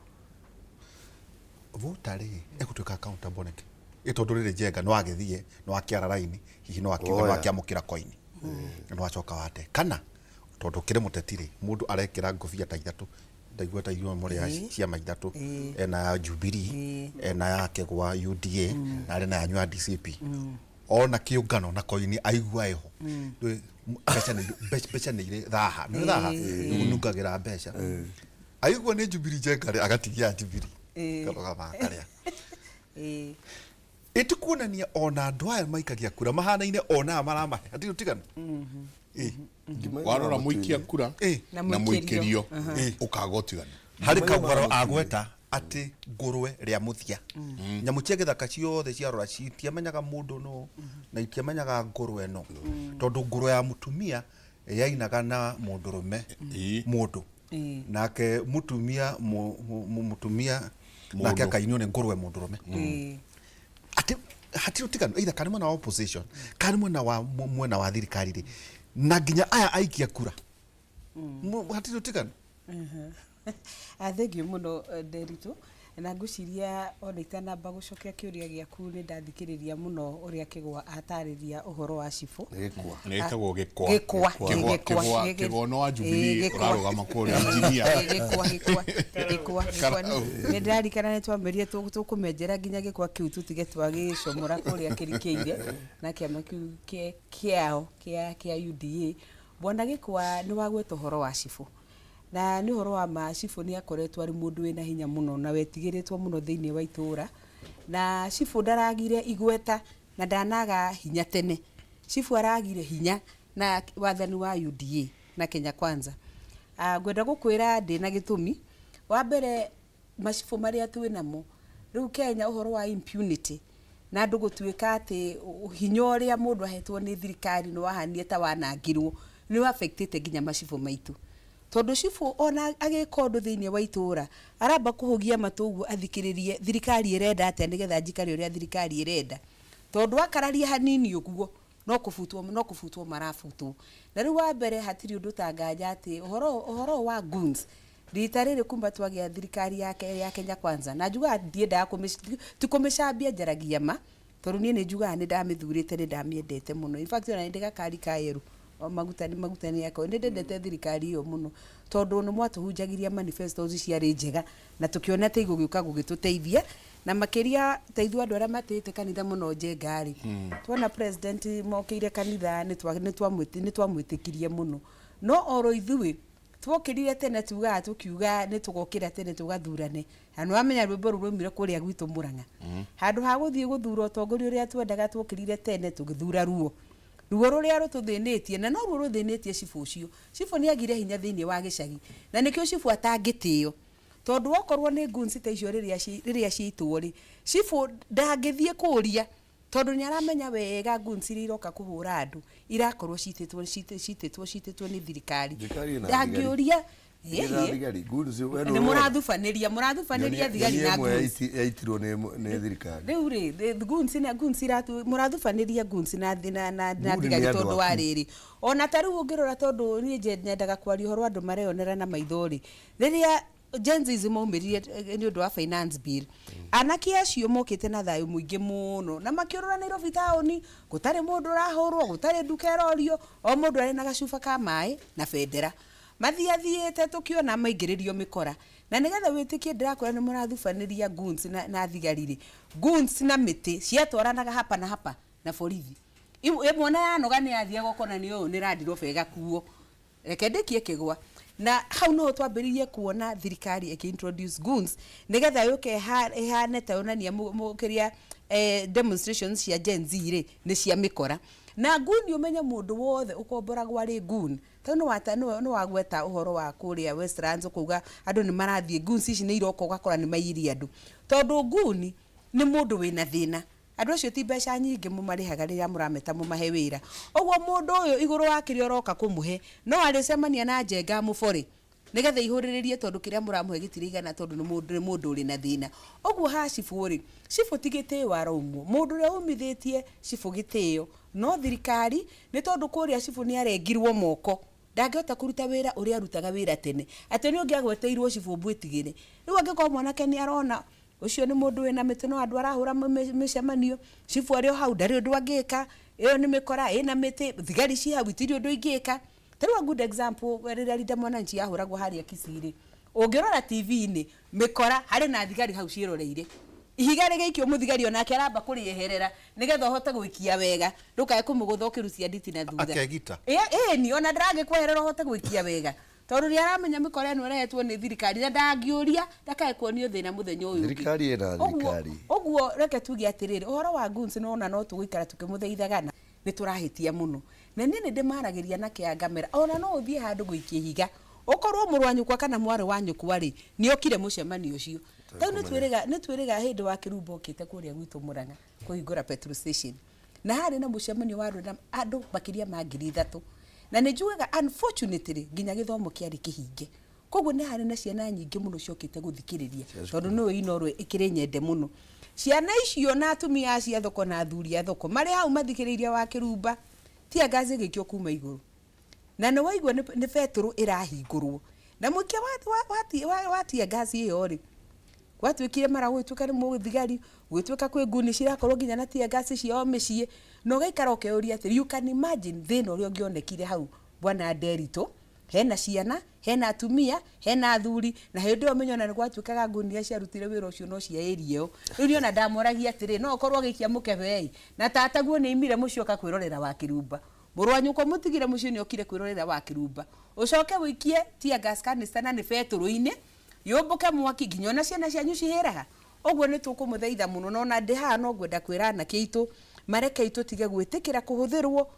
votari ekutuika accountable neke itondu riri Njenga no agithie no akiara raini hihi no akiuga no akiamukira koini no acoka wate kana tondu kire mutetiri mundu arekira ngofia ta ithatu ndaigua ta irio muri ya ciama ithatu ena ya Jubilee ena yake gwa UDA na ari na yanyu ya DCP ona kiungano na koini aigua eho becha ni ire thaha ni thaha nukagira becha aigua ni Jubilee Njenga agatigia Jubilee karoga makaria itukuonania ona andu aya maikagia kura mahana-ine ona maramahe atiri tiganu warora muikia kura na muikirio ukagotigana hari kaugaro agweta ati ngurwe ria muthia nyamu cia githaka ciothe ciarora citiamenyaga mundu no na itiamenyaga ngurwe no tondu ngurwe ya mutumia yainaga na mundurume mundu nake mutumia nake akainio ni ngurwe mundurume ati hatiro tigano either kana mwena wa opposition kana mwena wa thirikari ri na nginya aya aikia kura hatiro tigano athegio muno Nderitu na nguciria ona itanamba gucokia kiuria giaku ni ndathikiriria muno uria Kigwa atariria uhoro wa cifu netagwo Gikwa no wa Jubilee urarugama kuri engineer Gikwa ni ndarikana ni twamberie tukumenjera nginya Gikwa kiu tutige twagicomora kuria kirikiire na kiama kiu kiao kia UDA bwana Gikwa ni wagweta uhoro wa cifu na ni horo wa macifu ni akoretwo ari mundu wina hinya muno na wetigiritwo muno thiini wa itura na cifu ndaragire igweta na ndanaga hinya tene cifu aragire hinya na wathani wa UDA na Kenya Kwanza gwenda gukwira ndi na gitumi wa mbere macifu maria twinamo riu Kenya uhoro wa impunity na ndu gutuika ati hinya uria mundu ahetwo ni thirikari no wahanie ta wanangirwo ni affectite nginya macifu maitu tondu cifu ona agika undu thiini wa itura aramba kuhugia matugu athikiririe thirikari irenda atia nigetha njikari uria thirikari irenda tondu akararia hanini uguo no kufutwo marafutwo na riu wa mbere hatiri undu tanganja ati uhoro wa goons rita riri kumba twagia thirikari ya Kenya Kwanza na njuga ndienda tukumicambia njaragia ma tondu nie ni njuga ni ndamithurite ni ndamiendete muno in fact ona ndigakari kaeru magutani yako ni ndendete thirikari iyo muno tondu no mwatuhunjagiria manifestos ciari njega na tukiona ati igugiuka gugituteithia na makiria teithwa andu aria matete kanitha muno njengari tuona president mokire kanitha ni twamwitikirie muno no oro ithui twokirire tene tukiuga ni tugokira tene tugathurane anu amenya rwimbo rumire kuria gwitu Murang'a handu ha guthie guthura utongoria uria twendaga twokirire tene tugithura ruo ruria rututhinitie na no ruo ruthinitie cifu ucio cifu ni agire hinya thiini wa gicagi na nikio cifu atangitio tondu okorwo ni gunsi ta icio riria ciitwo ri cifu ndangithie kuria tondu ni aramenya wega gunsi iroka kuhura andu irakorwo cititwo ni thirikari ndangiuria ni murathufaniria thigari na gunsi yaitirwo ni thirikari riu ri gunsi ratu murathufaniria gunsi na thigari tondu wa riri ona tariu ungirora tondu ni nyendaga kwaria horo andu mareyonera na maithori riria Genzi maumirire ni undu wa finance bill anaki acio mokite na thayo muingi muno na makiurura Nairobi town gutari mundu rahurwo gutari nduka erorio o mundu ari na gacuba ka mai na bendera mathiathiete tukiona maingiririo mikora na nigetha witikie ndirakwira ni murathufaniria goons na thigari goons na miti ciatwaranaga hapa na borithi imwe na yanoga ni athia gokona ni uyu ni randirwo bega kuo reke ndikie kigwa na hau no twambiririe kuona thirikari ikintroduce goons nigetha yuke ihane ta onania mukiria demonstrations cia Gen Z ri ni cia mikora na goon umenya mundu wothe ukomboragwo ari goon no wagweta uhoro wa kuria Westlands kuga andu ni marathie goons ici ni iroko gakora ni mairi andu tondu goon ni mundu wina thina andu acio ti mbeca nyingi mumarihaga riria murameta mumahe wira ogwo mundu uyu iguru wakiri oroka kumuhe no aricemania na njenga mubori nigetha ihuriririe tondu kiria muramuhe gitirigana tondu ni mundu uri na thina ogwo ha ciburi cibu tigite waraumu mundu ria umithitie cibu gitio no thirikari ni tondu kuria cibu ni arengirwo moko ndangihota kuruta wira uria arutaga wira tene ati ni ungiagweteirwo cibu mbwitigire riu angikoo mwanake ni arona ucio ni mundu wina mitino andu arahura micemanio cifu ario hau ndari undu angika iyo ni mikora ina miti thigari ci hau itiri undu ingika tari a good example riria Linda Mwananchi yahuragwo haria Kisiri ungirora TV ni mikora hari na thigari hau ciroreire ihiga rigeikio muthigari onake aramba kurieherera nigetha hote gwikia wega ndukae kumugutha ukirucia nditi na thutha akegita ni ona ndrage kweherera hote gwikia wega tondu ri aramenya mikora eno rehetwo ni thirikari na ndangiuria ndakae kuonio thina muthenya uyu thirikari ena thirikari ogwo reke tugi atiriri uhoro wa goons no tugikara tukimutheithagana ni turahitia muno na ni ndimaragiria na kiangamera ona no uthie handu gwikie higa ukorwo murwanyukwa kana mwari wanyukwa ri ni okire mucemanio ucio tau ni twiriga hindi wa kirumbo kite kuria gwitu Murang'a kuhingura petrol station na hari na mucemanio wa andu makiria ma 3,000 na ni njugaga unfortunately ginya githomo kiari kihinge koguo ni hari na ciana nyingi muno ciokite guthikiriria tondu no inorwe ikire nyende muno ciana icio na atumia cia thoko na athuri a thoko mari hau mathikiriria wa kirumba tia gazi gikio kuma iguru na no waigwa ni petrol irahingurwo na mukia watia gazi iyo ri gwatwikire mara gwituka ni muthigari gwituka kwi nguni cirakorwo ginya na tia gazi cio micii no gaikara ukeuria ati you can imagine thina uria ungionekire hau bwana Derito hena ciana hena atumia hena athuri na hindi o menyona ni gwatwikaga nguni acia rutire wira ucio no cia erio riu ona ndamoragia atiri no korwo gikia mukebei na tataguo ni imire mucioka kwirorera wa kirumba murwanyuko mutigire mucio ni okire kwirorera wa kirumba ucoke wikie tia gas canister na ni petrol-ini yomboke mwaki ginya ona ciana cianyu cihiraga ogwo ni tukumutheitha muno no na ndiha no gwenda kwirana kiitu mareke itu tige gwitikira kuhuthirwo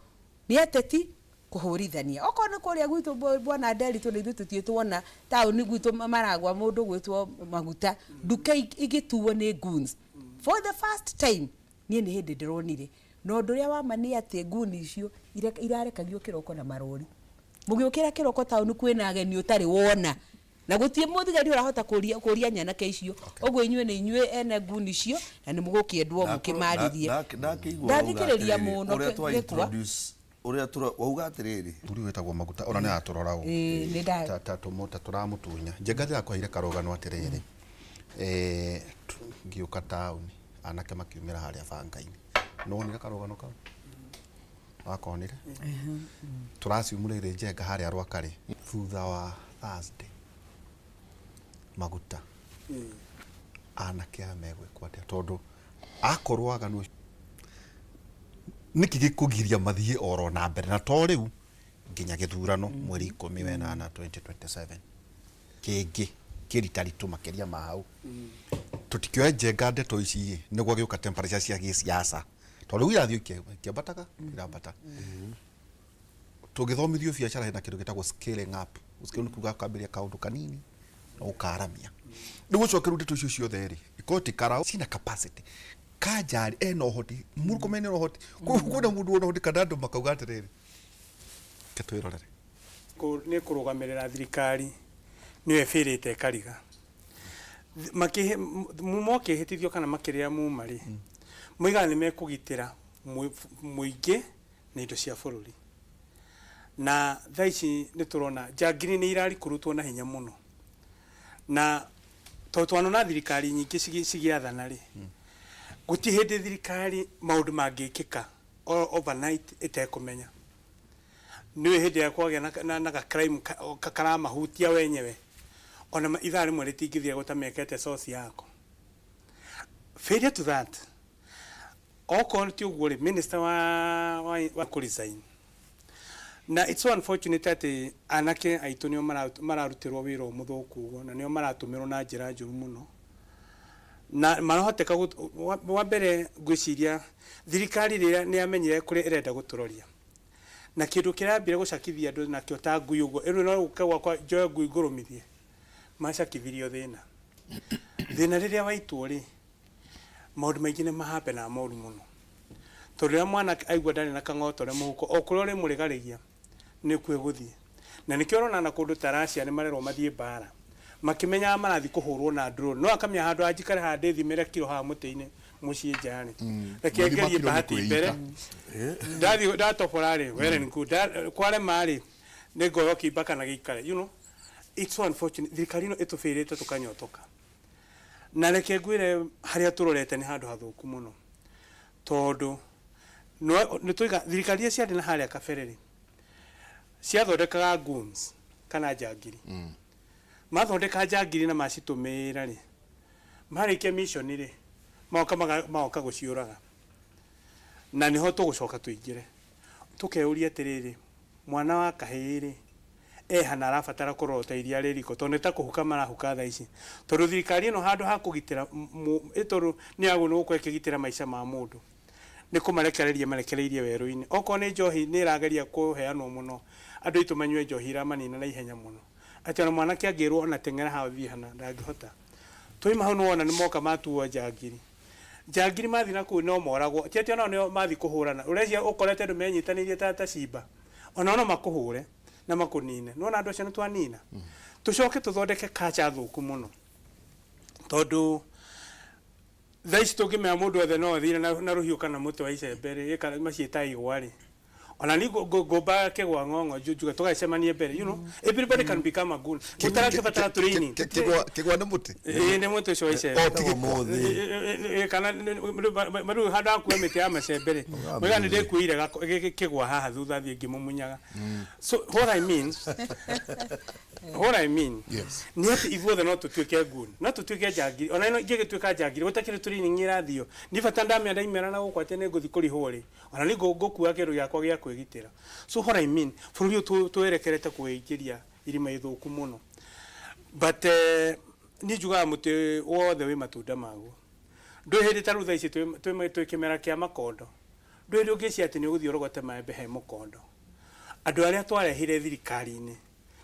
ni ateti kuhurithania okone kuria gwitu bwana Derito ni tutie tuona tauni gwitu maragwa mundu gwitwo maguta nduka igituo ni goons for the first time nie ni hindi ndironire no nduria wa mani ati goon icio irarekagio kiroko na marori mugiukira kiroko tauni kwina ageni utari wona na gutie muthigari urahota kuria nyana ke icio ogwo inyue ni inyue ene nguni cio na ni mugukiendwo mukimaririe ndathikiriria muno uria wauga atiriri turi wetagwo maguta ona ni aturora ni nda tumuta turamutunya njengathi yakwa ire karogano atiriri ngiuka tauni anake makiumira haria bangaini no ni karogano kau wakonire turaciumurire njenga haria rwakari thutha wa Thursday maguta anake amegwe kwatia tondu akorwo aganu niki gikugiria mathie oro na mbere na to riu nginya githurano mweri 18 2027 kingi kiritaritu makeria mahau tutikioe njenga ndeto ici niguo giuka temperature cia gisiasa to riu irathio kiambataga irambata tugithomithio biacara na kindu gitagwo scaling up usikiona kuga kambiria kaundu kanini no ukaramia riu coke ru ndeto icio ciothe ri ikoti karao sina capacity kajari eno hoti murko mene no hoti kuna mundu no hoti kanando makauga atiriri ketwirorere ko ne kurugamirira thirikari niwe firite kariga makihe mumoke hitithio kana makirira mumari muiga ni mekugitira muingi na indo cia bururi na thaici ni turona jagiri ni irari kurutwo na hinya muno na totwano na thirikari nyingi cigiathana ri guti hindi thirikari maundu mangikika overnight itekumenya niwe hindi ya kwagya na crime karama hutia wenyewe ona ithari mwe ritingithia gutamekete source yako failure to that oko nti ugure minister wa kuresign na it's so unfortunate that anake aitu nio mararutirwo wira muthuku na nio maratumirwo na njira njuru muno na marahoteka wa mbere gwiciria thirikari rira ni amenyire kuri irenda guturoria na kindu kirambire gucakithia andu na kio ta ngui ugo ero no ukagwa kwa joy ngui ngurumithie macakithirio thina riria waitu ri maundu maingi ni mahape na maundu muno toriria mwana aigua ndari na kangoto re muhuko okurore murigarigia ni kweguthie na nikio rona na kundu taracia ni marerwo mathie bara makimenya marathi kuhurwo na drone no akamya handu ajikare hande thimere kilo ha mutini mucie jani rekengerie bahati mbere ndathi ndatopolare were nku kware mari ni goyo kibaka na gikare you know it's so unfortunate thirikari no etufirite tukanyotoka na reke ngwire haria turorete ni handu hathuku muno tondu no nituiga thirikari cia ndina haria kabereri cia thondekaga goons kana jagiri mathondeka jagiri na macitumira ri marikia mission ri maoka guciuraga na niho tugucoka tuingire tukeuria atiriri mwana wa kahiri hana arabatara kurota iria ririko toneta kuhuka marahuka thaa ici tondu thirikari ino handu ha kugitira itoru ni agu no kwekigitira maisha ma mundu ni kumarekereria marekereirie weru-ini oko ni njohi ni irageria kuheanwo muno andu itu manywe njohi ra manina na ihenya muno ati ona mwana kiagirwo ona tengera ha thii hana ndangihota tui mahau no ona ni moka matuo jagiri mathi na ku no moragwo ti ati ona no mathi kuhurana urecia ukorete andu menyitanirie ta ciba ona no makuhure na makunine no na andu acio twanina tucoke tuthondeke kacha thuku muno tondu thaici tungimea mundu othe no thire na ruhiu kana muti wa icembere ikara macieta igwari ona ni gomba kegwa ngongo jujuga tugacemanie mbere you know everybody can become a goon utara batara training kegwa na muti ni muti ucio wa icembere kana maru handa ku mete ya macembere wega ni ndekuire kegwa haha thutha thie ngimumunyaga so what I mean yes ni ati ithuothe no tutuike goon no tutuike jagiri ona ino ingigituika jagiri gutakire training irathio ni bata ndamya ndaimera na gukwate ne nguthi kurihwo ri ona ni ngukua kiru yakwa gia kwigitira so what I mean buri tuerekerete kuingiria irima ithuku muno but ni juga muti wothe wi matunda maguo ndu hindi ta rutha ici twi kimera kia makondo ndu hindi ungici ati ni uguthio rogote maembe he mukondo andu aria twarehire thirikari-ini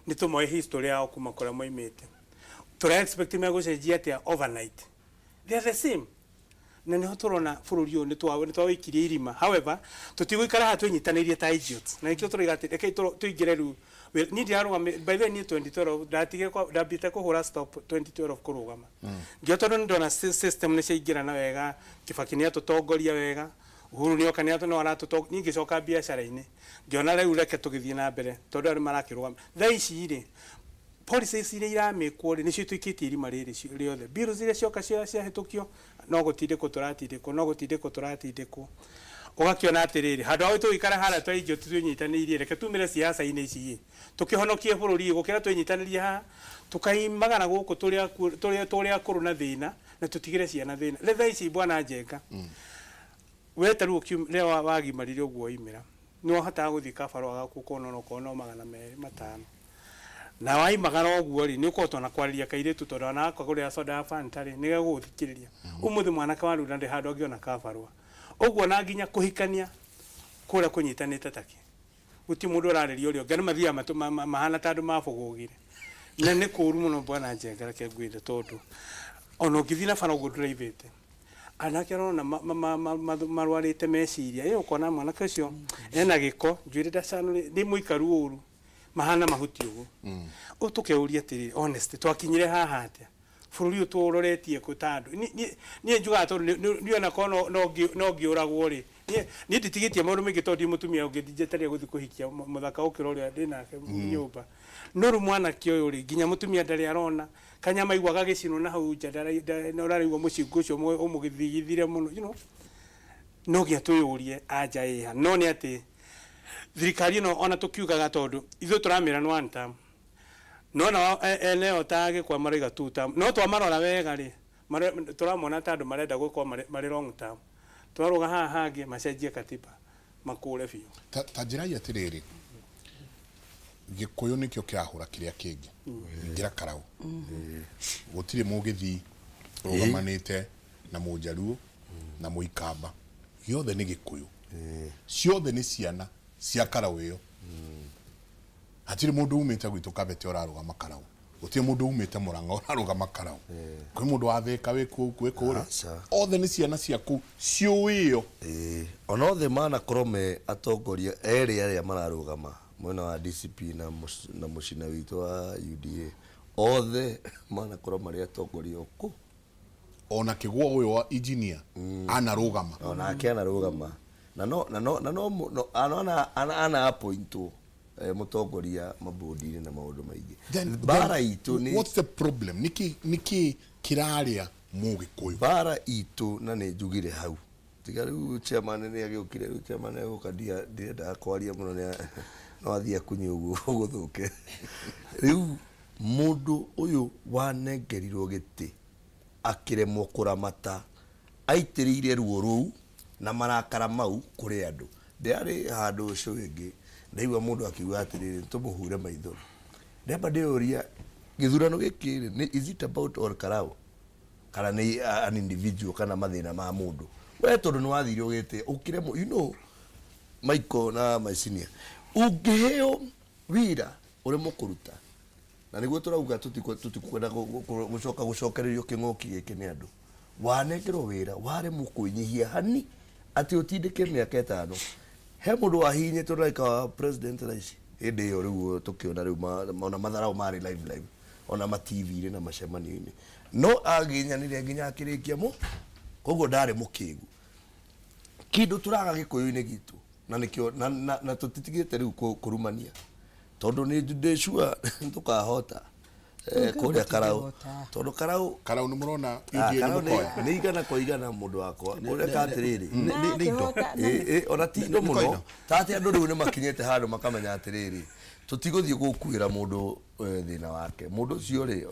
ni tumoe history yao kuma kora moimete tura expect me gucenjia atia overnight they are the same na nä ho tå rona bå rå ri å nä twawikirie irima however tå tigåikara ha twinyitanä ta idiots na nä kä o tå rä gatä rekei tå ingä re rä u niä ndirarå by the niä 2012 ndambite kå hå ra stop 2012 kå rå gama ngä tondå nä ndona system nä ciaingä rana wega Kibaki nä atå tongoria wega Uhuru nä oka nä atå no aratå ningä coka biacara-inä ngĩona rĩu reke tũgĩthiĩ na mbere tondũ arĩ marakĩrũgama thaa ici rĩ policies iria iramĩkwo rĩ nĩcio tũikĩtie irima rĩrĩ rĩothe bills iria cioka ciahĩtũkio no gũtindĩkwo tũratindĩkwo ũgakĩona atĩrĩrĩ handũ ha tũgĩikara harĩa twaingĩ twĩnyitanĩirie reke tumĩre ciaca-inĩ ici tũkĩhonokie bũrũri gũkĩra twĩnyitanĩrie haha tũkaimagana gũkũ tũrĩa akũrũ na thĩna na tũtigĩre ciana thĩna rĩ thaa ici bwana Njenga we tarĩ rĩrĩa wagimarire ũguo oimĩra nĩ wahotaga gũthiĩ kabarũa gaku kona magana merĩ matano na waimagara ũguo rĩ nĩ ũkũhota na kwarĩria kairĩtu tondũ ona akagũrĩra soda ya Fanta rĩ nĩ gegũgũthikĩrĩria ũmũthĩ mwanake wa rĩu na ndĩ handũ angĩona kabarũa ũguo na nginya kũhikania kũrĩa kũnyitanĩte taki gũtirĩ mũndũ ũrarĩria ũrĩa ũngĩ nĩ mathiaga mahana ta andũ mabũgũgire na nĩ kũũru mũno bwana Njenga reke ngwĩre tondũ ona ũngĩthiĩ na bara ũguo ndũraithĩte anake arona marwarĩte meciria ĩyo ũkona mwanake ũcio ena gĩko njuĩrĩ ndacanũrĩ nĩ mũikaru ũru mahana mahuti ũguo ũtũkeuria atĩrĩrĩ honest twakinyire haha atĩa bũrũri ũyũ tũũroretie kũ ta andũ niĩ njugaga tondũ nĩona korwo no ngĩũragwo rĩ niĩ nditigĩtie maũndũ maingĩ tondũ ndĩ mũtumia ũngĩnjeteria gũthiĩ kũhikia mũthaka ũkĩra ũrĩa ndĩ nake nyũmba no rĩu mwanake ũyũ rĩ nginya mũtumia ndarĩ arona kanyama igwaga gĩcinwo na hau nja ũraraigua mũcingo ũcio ũmũgĩthigithire mũno no nginya twĩyũrie anja ĩha no nĩ atĩ thirikari ĩno ona tũkiugaga tondũ ithuĩ tũramĩra nĩ one term no na eneo tagĩkwa maraiga two term no twamarora wega rĩ tũramona ta andũ marenda gũkorwo marĩ long term twarũga haha hangĩ macenjie katiba makũre biũ ta njĩra atĩrĩrĩ Gĩkũyũ nĩkĩo kĩrahũra kĩrĩa kĩngĩ ngira Karaũ gũtirĩ mũgĩthii rũgamanĩte na Mũnjaruo na Mũikamba gĩothe nĩ Gĩkũyũ ciothe nĩ ciana cia Karaũ ĩyo hatirĩ mũndũ umĩte gwitũ Kabete ũrarũgama Karaũ gũtirĩ mũndũ umĩte Mũrang'a ũrarũgama Karaũ kwĩ mũndũ wa Thĩka wĩ kũrĩ othe nĩ ciana ciaku ciũĩ ĩyo ona othe manakorwo me atongoria erĩ arĩa mararũgama mwena wa DCP na mũcina witũ wa UDA othe manakorwo marĩ atongoria ũkũ ona Kĩgwa ũyũ wa engineer anarũgama onake anarũgama na no ana appointwo mũtongoria mabũndi-inĩ na maũndũ maingĩ bara itũ nĩ what's the problem niki kĩrarĩa Mũgĩkũyũ bara itũ na nĩ njugire hau tiga rĩu chairman nĩ agĩũkire rĩu chairman egũkadia ndirenda kwaria mũno no athiĩ akunye ũguo gũthũke rĩu mũndũ ũyũ wanengerirwo gĩtĩ akĩremwo kũramata aitĩrĩire ruo rũu na marakara mau kũrĩ andũ ndarĩ handũ ũcio wĩngĩ ndaigua mũndũ akiuga atĩrĩrĩ tũmũhure maithori ndamba ndĩũria gĩthurano gĩkĩ nĩ is it about all Karaũ kana nĩ an individual kana mathĩna ma mũndũ we tondũ nĩ wathire ũgĩte ũkĩremwo you know Michael na Maicinia ũngĩheo wĩra ũremwo kũruta na nĩguo tũrauga tũtikwenda gũcokererio kĩng'ũki gĩkĩ nĩ andũ wanengerwo wĩra waremwo kwĩnyihia hani atĩ ũtindĩke mĩaka 5 he mũndũ wahihinyĩtwo like president thaa ici hĩndĩ ĩyo rĩu tũkĩona rĩu ona matharaũ marĩ live ona ma-TV-inĩ na macemanio-inĩ no agĩnyanire nginya akĩrĩkia koguo ndarĩ mũkĩgu kĩndũ tũraga Gĩkũyũ-inĩ gitũ na nĩkĩo na tũtitigĩte rĩu kũrumania tondũ nĩ ndĩcua tũkahota kũrĩa Karaũ tondũ Karaũ nĩ mũrona nĩ igana kwa igana mũndũ wakwa ũreka atĩrĩrĩ nĩ indo ona ti indo mũno ta atĩ andũ rĩu nĩ makinyĩte handũ makamenya atĩrĩrĩ tũtigũthiĩ gũkuĩra mũndũ thĩna wake mũndũ ũcio rĩ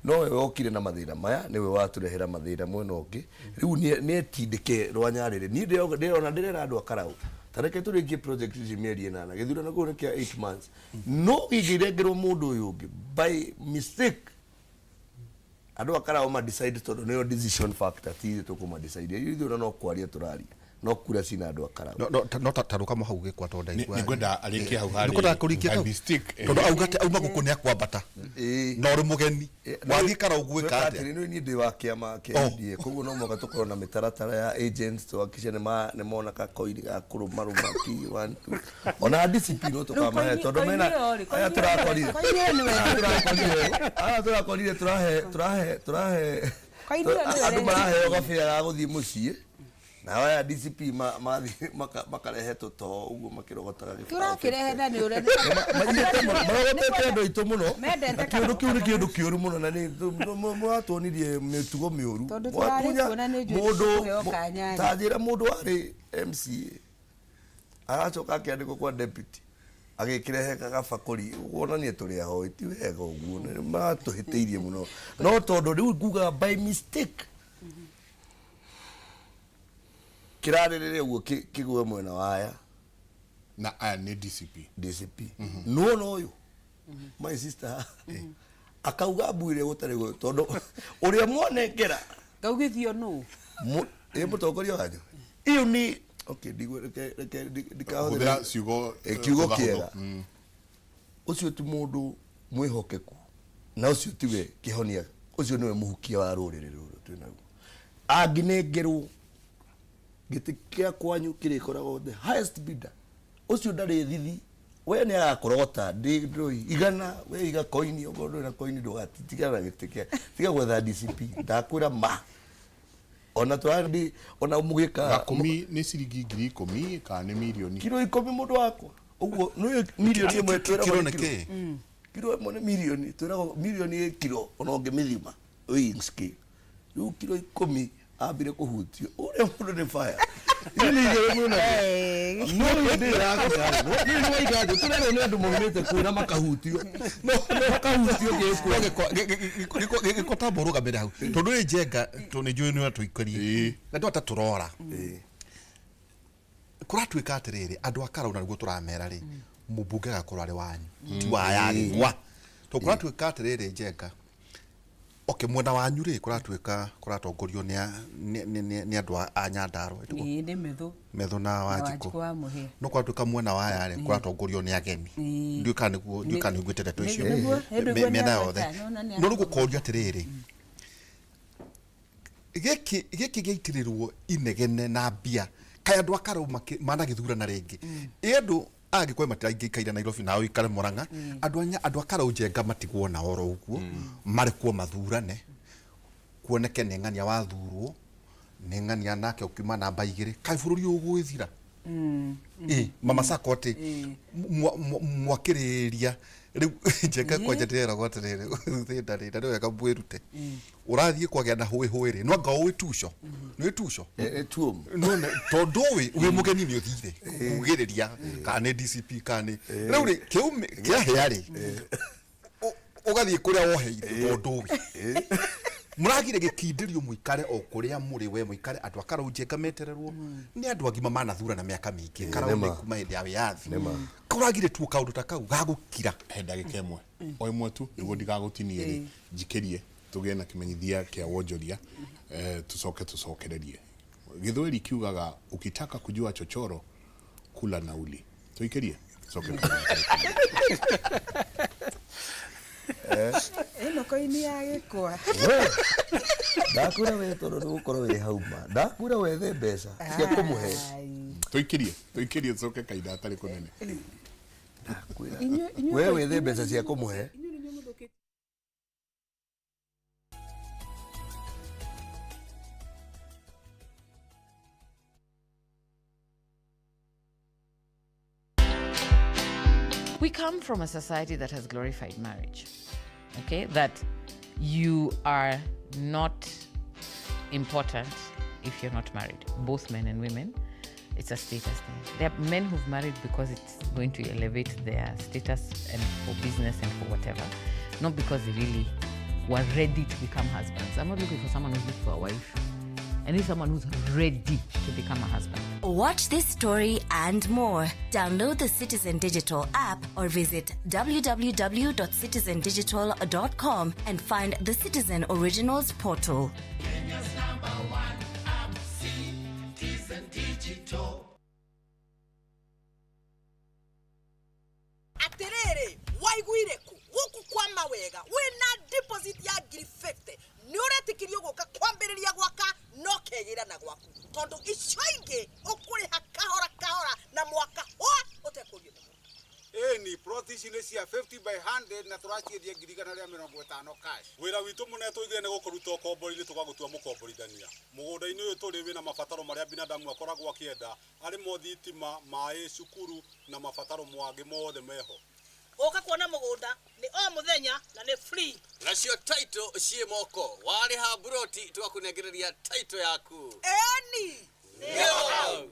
nowe wokire na mathĩna maya nĩwe watũrehera mathĩna mwena ũngĩ rĩu nĩ etindĩke rwanyarĩrĩ niĩ ndĩrona ndĩrera andũ a Karaũ tareke tũrĩkie project ici mĩeri 8 gĩthurano kĩu nĩ kĩa 8 months no ingĩrengerwo mũndũ ũyũ ũngĩ by mistake andũ a Karaũ ma decide tondũ nĩyo decision factor ti tũkũma decide ithuĩ no kwaria tũraria no kura cina andũ akara no taruka mo hau gĩkwa to ndaigua nĩngwenda arĩkie hau harĩ nĩngwenda kũrikia hau tondũ augate auma gũkũ nĩ akwambata na ũrĩ mũgeni wathiĩ kara ũgwĩka atĩa nĩ niĩ ndĩ wa kĩama kĩa NDA koguo no mũhaka tũkorwo na mĩtaratara ya agents tũhakikishe nĩ mona kakoiri ga kũrũmarũma ki ona DCP no tũkamahe tondũ mena aya tũrakorire tũrahe andũ maraheo gabĩra ga gũthiĩ mũciĩ na aya DCP makarehe tũto ũguo makĩrogotaga tũrakĩrehe na nĩ ũrĩa marogotete andũ aitũ mũno kĩũndũ kĩu nĩ kĩũndũ kĩũru mũno na nĩ mũratwonirie mĩtugo mĩũru tanjĩra mũndũ warĩ MCA agacoka akĩandĩkwo kwa deputy agĩkĩrehe gabakũri wonanie tũrĩ ahoi ti wega ũguo matũhĩtĩirie mũno no tondũ rĩu nguga by mistake kirarĩrĩre ũguo kĩgwe mwena waya na aya nĩ DCP no ũyũ my sister akauga mbuire gũtarĩ gwe tondũ ũrĩa mwonengera ngaugithio nũ mũtongoria wanyu iyo nĩ okay ndikahũthĩra kiugo kĩega ũcio ti mũndũ mwĩhokeku na ũcio tiwe kĩhonia ũcio nĩwe mũhukia wa rũrĩrĩ rũrũ twĩnaguo angĩnengerwo gĩtĩ kĩa kwanyu kĩrĩkoragwo the highest bidder ũcio ndarĩ thithi we nĩ agakorogota ndĩroi igana we iga koini ũgondũ na koini ndũgatitigana gĩtĩ kĩa tiga gwetha DCP ndakwĩra ma ona twandi ona mũgĩka gakũmi nĩ ciringi 10,000 kana nĩ milioni kilo 10 mũndũ wakwa ũguo nĩ milioni ĩmwe twĩra kilo nĩ kĩ kilo ĩmwe nĩ milioni twĩra milioni kilo ona ũngĩmĩthima weighing scale rĩu kilo 10 ambire kũhutio ũrĩa mũndũ nĩ fire nĩ mũno no ndĩ yakora nĩ waiga tũrero nĩ andũ moimĩte kwĩra makahutio no makahutio gĩko tambo rũgamĩre hau tondũ nĩ njenga nĩ njũĩ nĩ tũikarie na twata tũrora kũratuĩka atĩrĩrĩ andũ a Karaũ naguo tũramera rĩ mũmbunge agakorwo arĩ wanyu ti waya gĩkwa to kũratuĩka atĩrĩrĩ njenga okay mwena wanyu rĩ kũratongorio nĩ andũ a Nyandarua nĩ metho na Wanjikũ no kwatuĩka mwena waya rĩ kũratongorio nĩ ageni nduĩka nĩguo ndeto icio mĩena yothe no nĩgũkoria atĩrĩrĩ gĩkĩ gĩaitĩrĩrwo inegene na mbia kaĩ andũ a Karaũ managĩthurana rĩngĩ andũ agĩkwe matiraingĩkaire Nairobi nao ikare Murang'a andũ a Karaũ njenga matigwo na oro ũguo marĩkuo mathurane kuoneke nĩ ng'ania wathurwo nĩ ng'ania nake ũkiuma namba 2 kaĩ bũrũri ũgwĩthira mama Sakoti mwakĩrĩria rĩu njenga kwanjatĩra gwaterere thĩndarĩ ndarĩ wega mwĩrute ũrathiĩ kwagĩa na hũĩ no anga ũĩ tuco nĩ tuco no tondũ wĩ mũgeni nĩ ũthire kugĩrĩria kana DCP kana rĩu rĩ kĩahĩa rĩ ũgathiĩ kũrĩa woheire tondũ muragire gĩkindĩrio mũikare o kũrĩa mũrĩ we mũikare andũ a Karaũ njenga metererwo nĩ andũ agima manathura na mĩaka mĩingĩ Karaũ nĩ kuma hĩndĩ ya wĩyathi kũragire tu kaũndũ ta kau gagũkira ndagĩka ĩmwe o ĩmwe tu nĩguo ndigagũtinie njikĩrie tũgĩe na kĩmenyithia kĩa wonjoria tucokererie gĩthweri kiugaga ukitaka kujua chochoro kula nauli tuikĩrie ĩno koini ya gĩkwa ndakura we tondũ nĩgũkorwo wĩ hauma ndakura wethe mbeca cia kũmũhe tuikĩrie coke kaida atarĩ kũnene we wethe mbeca cia kũmũhe We come from a society that has glorified marriage, okay? That you are not important if you're not married, both men and women. It's a status thing. There are men who've married because it's going to elevate their status and for business and for whatever, not because they really were ready to become husbands. I'm not looking for someone who's looking for a wife. I need someone who's ready to become a husband. Watch this story and more. Download the Citizen Digital app or visit www.citizendigital.com and find the Citizen Originals portal. Kenya's #1 app, Citizen Digital. atiriri waiguire ku guku kwa mawega wina deposit ya 50 ni uretikirio guka kwambiriria gwaka no kegira na gwaku tondu icio ingi ukuriha kahora na mwaka utekurio ni protisi ni cia 50 by 100 na turaciendia ngirigana ria 50 cash wira witu muneto igire ne gukuruta ukombori tugagutua mukomborithania mugunda-ini uyu turi wina mabataro maria binadamu akoragwo akienda ari mo thitima mai cukuru na mabataro mwangi mothe meho uka kuona mugunda ni o muthenya na ni free nacio title cie moko wari ha buroti tugakunegereria title yaku eni yo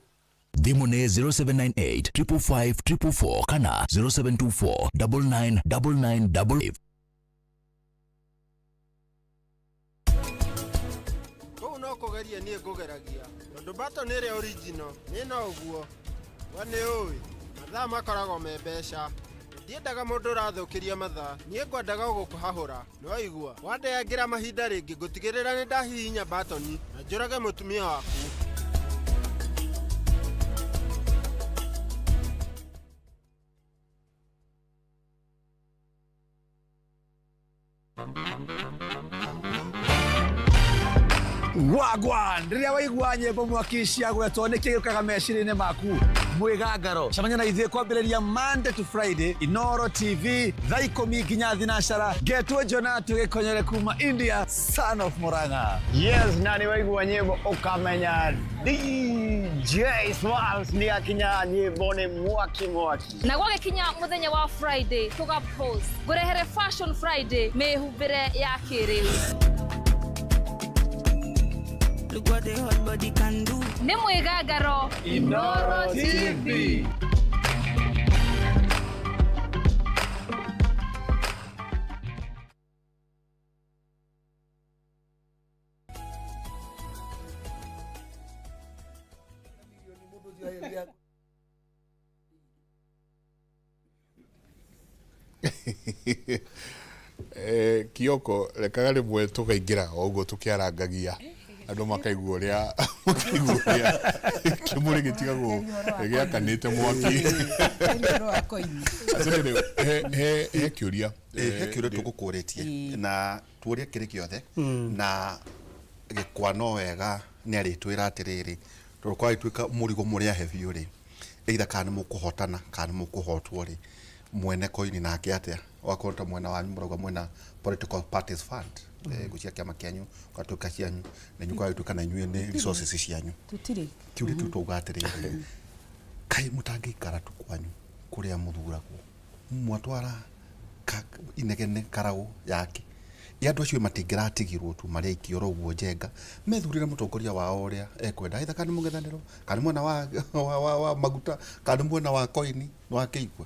Thimu nĩ 0798 555 444 kana 0724 999988. Kou no kũgeria niĩ ngũgeragia tondũ mbato nĩ ĩrĩa original nĩ no ũguo wa nĩ ũĩ mathaa makoragwo me mbeca ndiendaga mũndũ ũrathũkĩria mathaa niĩ ngwendaga gũkũhahũra no igua wandeangĩra mahinda rĩngĩ ngũtigĩrĩra nĩ ndahihinya batoni na njũrage mũtumia waku. Wagwan riria waigua nyimbo mwaki ciagwetwo nĩ kĩgĩũkaga meciria-inĩ maku mwĩgangaro cemania na ithuĩ kwambĩrĩria Monday to Friday Inoro TV thaa 10 nginya thinacara Getwo Jonah tũgĩkonyere kuma India son of Murang'a. Yes, na nĩ waigua nyimbo ũkamenya DJ Smalls nĩ akinya nyimbo nĩ mwaki na gwagĩkinya mũthenya wa Friday tũgapost ngũrehere Fashion Friday mĩhumbĩre ya kĩrĩu. Look what the hot body can do. Nĩ mwĩgangaro Inoro TV. Kioko rekaga rimwe tukaingira oguo tukiarangagia andu makaigua uria kimuri gitigagwo giakanite mwaki he kiuria tugukuritie na tuuria kiri kiothe na gikwano wega ni aritwira atiriri tukwa ituika murigo muria heavy uri either kana mukuhotana kana mukuhotwo ri mwene koini nake atia wakonta mwena wa murauga mwena political parties fund gucia kiama kianyu kwatuka cianyu na nyuka ituka na inyuĩ nĩ resources cianyu tutire kiuri tu tugatirire kai mutangikara tu kwanyu kuria muthuragwo mwatwara inegene karago yake yandu acio matingiratigirwo tu maria ikioro uguo njenga methurire mutongoria wao uria ekwenda either kana mungethaniro kana mwena wa maguta kana mwena wa koini wa keigwa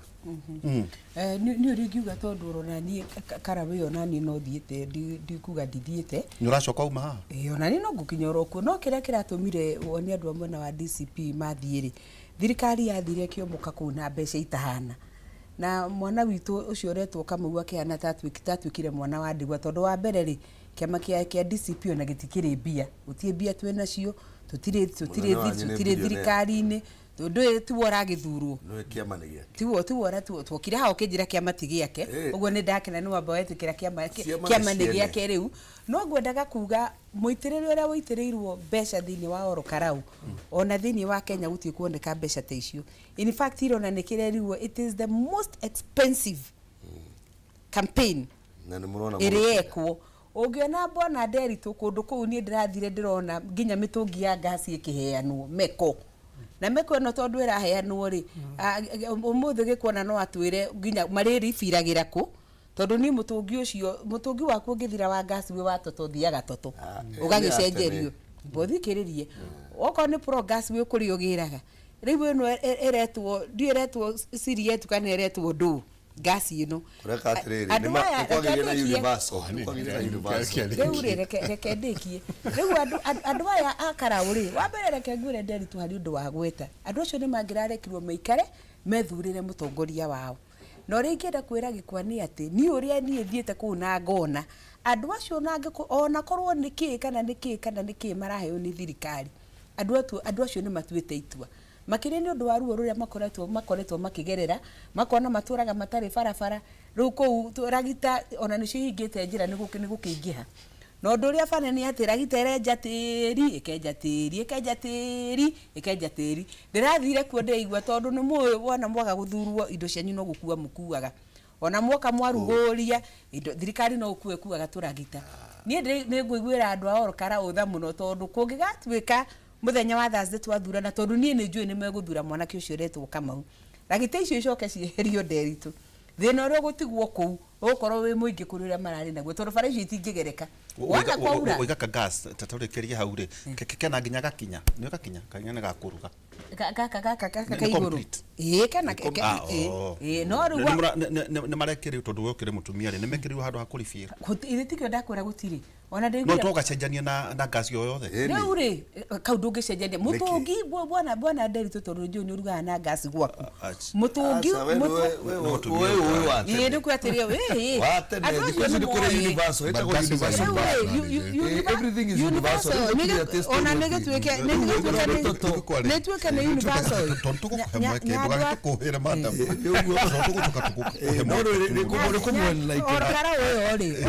ni uri ngiuga tondu urona ni karabe ona ni no thiete ndikuga ndithiete ni uracoka uma ha ona ni no ngukinyora kuo no kiria kiratumire woni andu mwena wa DCP mathiiri thirikari yathire kiomuka kuna mbeca itahana na mwana witu ucio retwo kamugwa kiana tatwikire mwana wa ndigwa tondu wa mbere ri kiama kia DCP ona gitikire mbia utie mbia twena cio tutire thirikari-ini tondu tu waragithurwo no kiama ni giake tu wara twokire hao kinjira kiama tigiake uguo ni ndakena ni wamba wetikira kiama ni giake riu no ngwendaga kuga muitiriri uria witirirwo mbeca thiini wa oro karau ona thiini wa Kenya gutie kuoneka mbeca ta icio in fact irona nikirerirwo it is the most expensive campaign na ni murona iriekwo ungiona bona Nderitu kundu kuu ni ndirathire ndirona nginya mitungi ya gasi ikiheanwo meko na meko no tondu iraheanwo ri umuthi gikuona no atwire nginya mariri ibiragira ku tondu ni mutungi ucio mutungi waku ngithira wa gasi we watoto thiaga toto ugagicenjerio bothikiririe oko ni pro gas we kuri ugiraga riu eno eretwo ndiretwo sirietu kana eretwo ndu gasi ino kureka atiriri ni makwagire na universal riu reke ndikie riu andu aya akarauri wa mbere reke ngure Nderitu hari undu wa gweta andu acio ni mangirarekirwo meikare methurire mutongoria wao no ringienda kwira gikwani ati ni uria ni thiete ku na ngona andu acio ona korwo niki kana niki maraheo ni thirikari andu acio ni matuite itua makire ni undu wa ruo ruria makoretwo makigerera makona maturaga matari barabara riu kou ragita ona nicio hingite njira ni gukiingiha no undu uria bane ni ati ragita irenja tiri ikenja tiri ndirathire kuo ndeigua tondu ni muwi wona mwaga guthurwo indo cianyu no gukua mukuaga ona mwoka mwaruguria indo thirikari no kuaga turagita ni ngwiguira andu a Olkara utha muno tondu kungigatuika muthenya wa Thursday twathurana tondu nie ni njui ni meguthura mwanake ucio retwo Kamau ragita icio icoke cieherio nderitu thina uria gutigwo kou ukorwo wi muingi kuriria marari naguo tondu bara icio itingigereka wana kwaura uigaka gas taturikiria hau ri kena nginya gakinya ni gakinya kanya gakuruga kaka iguru kana no ruwa ni marekiri tondu gukire mutumia ri ni mekiriwa handu hakuribira itikio ndakwira gutiri ona ndengira no togacenjania na gas yo yothe riu ri kaundu ngicenjania mutungi bwana nderitu tondu nju ni urugaga na gas gwaku mutungi we ndio kwatiria we everything is universal ona negetweke ne universal kuhira mata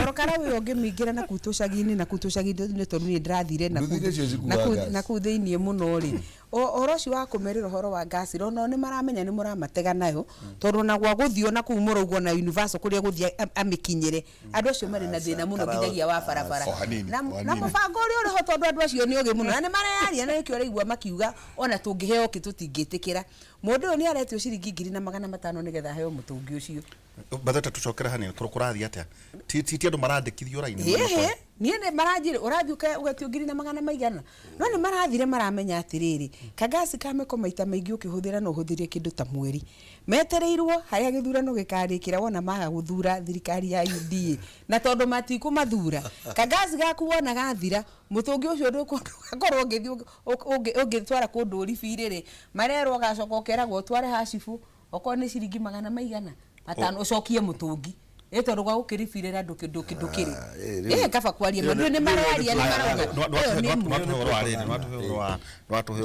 Olkara we ngimingira na kutushagini ni tondu ni ndirathire na ku thiini muno ri oroci wa kumerira horo wa gas no ni maramenya ni muramatega nayo tondu na gwa guthio na ku murugo na universal kuria guthia amikinyire andu acio mari na thina muno nginyagia wa barabara na mubango uri ho tondu andu acio ni ugi muno na ni marayaria na ikio raigua makiuga ona tungiheo kitingitikira mundu ni aretio ciringi 2,500 nigetha heo mutungi ucio bathata tucokera hani turukurathi atia ti andu marandikithio raini nie ne maranjire urathiuka ugatio 2,500 no ni marathire maramenya atiriri kagasi kameko maita maingi ukihuthira no huthirie kindu ta mweri metereirwo haria githurano gikarikira wona maga guthura thirikari ya UDA na tondu matiku mathura kagasi gaku wona gathira mutungi ucio ndukorwo ungitwara kundu ribirire marerwo gacoka keragwo tware hacifu oko ni ciringi 500 atano ucokie mutungi tondu gwa ukiribirira ndukiri kaba kwaria mandu ni mararia ni marauga watuhe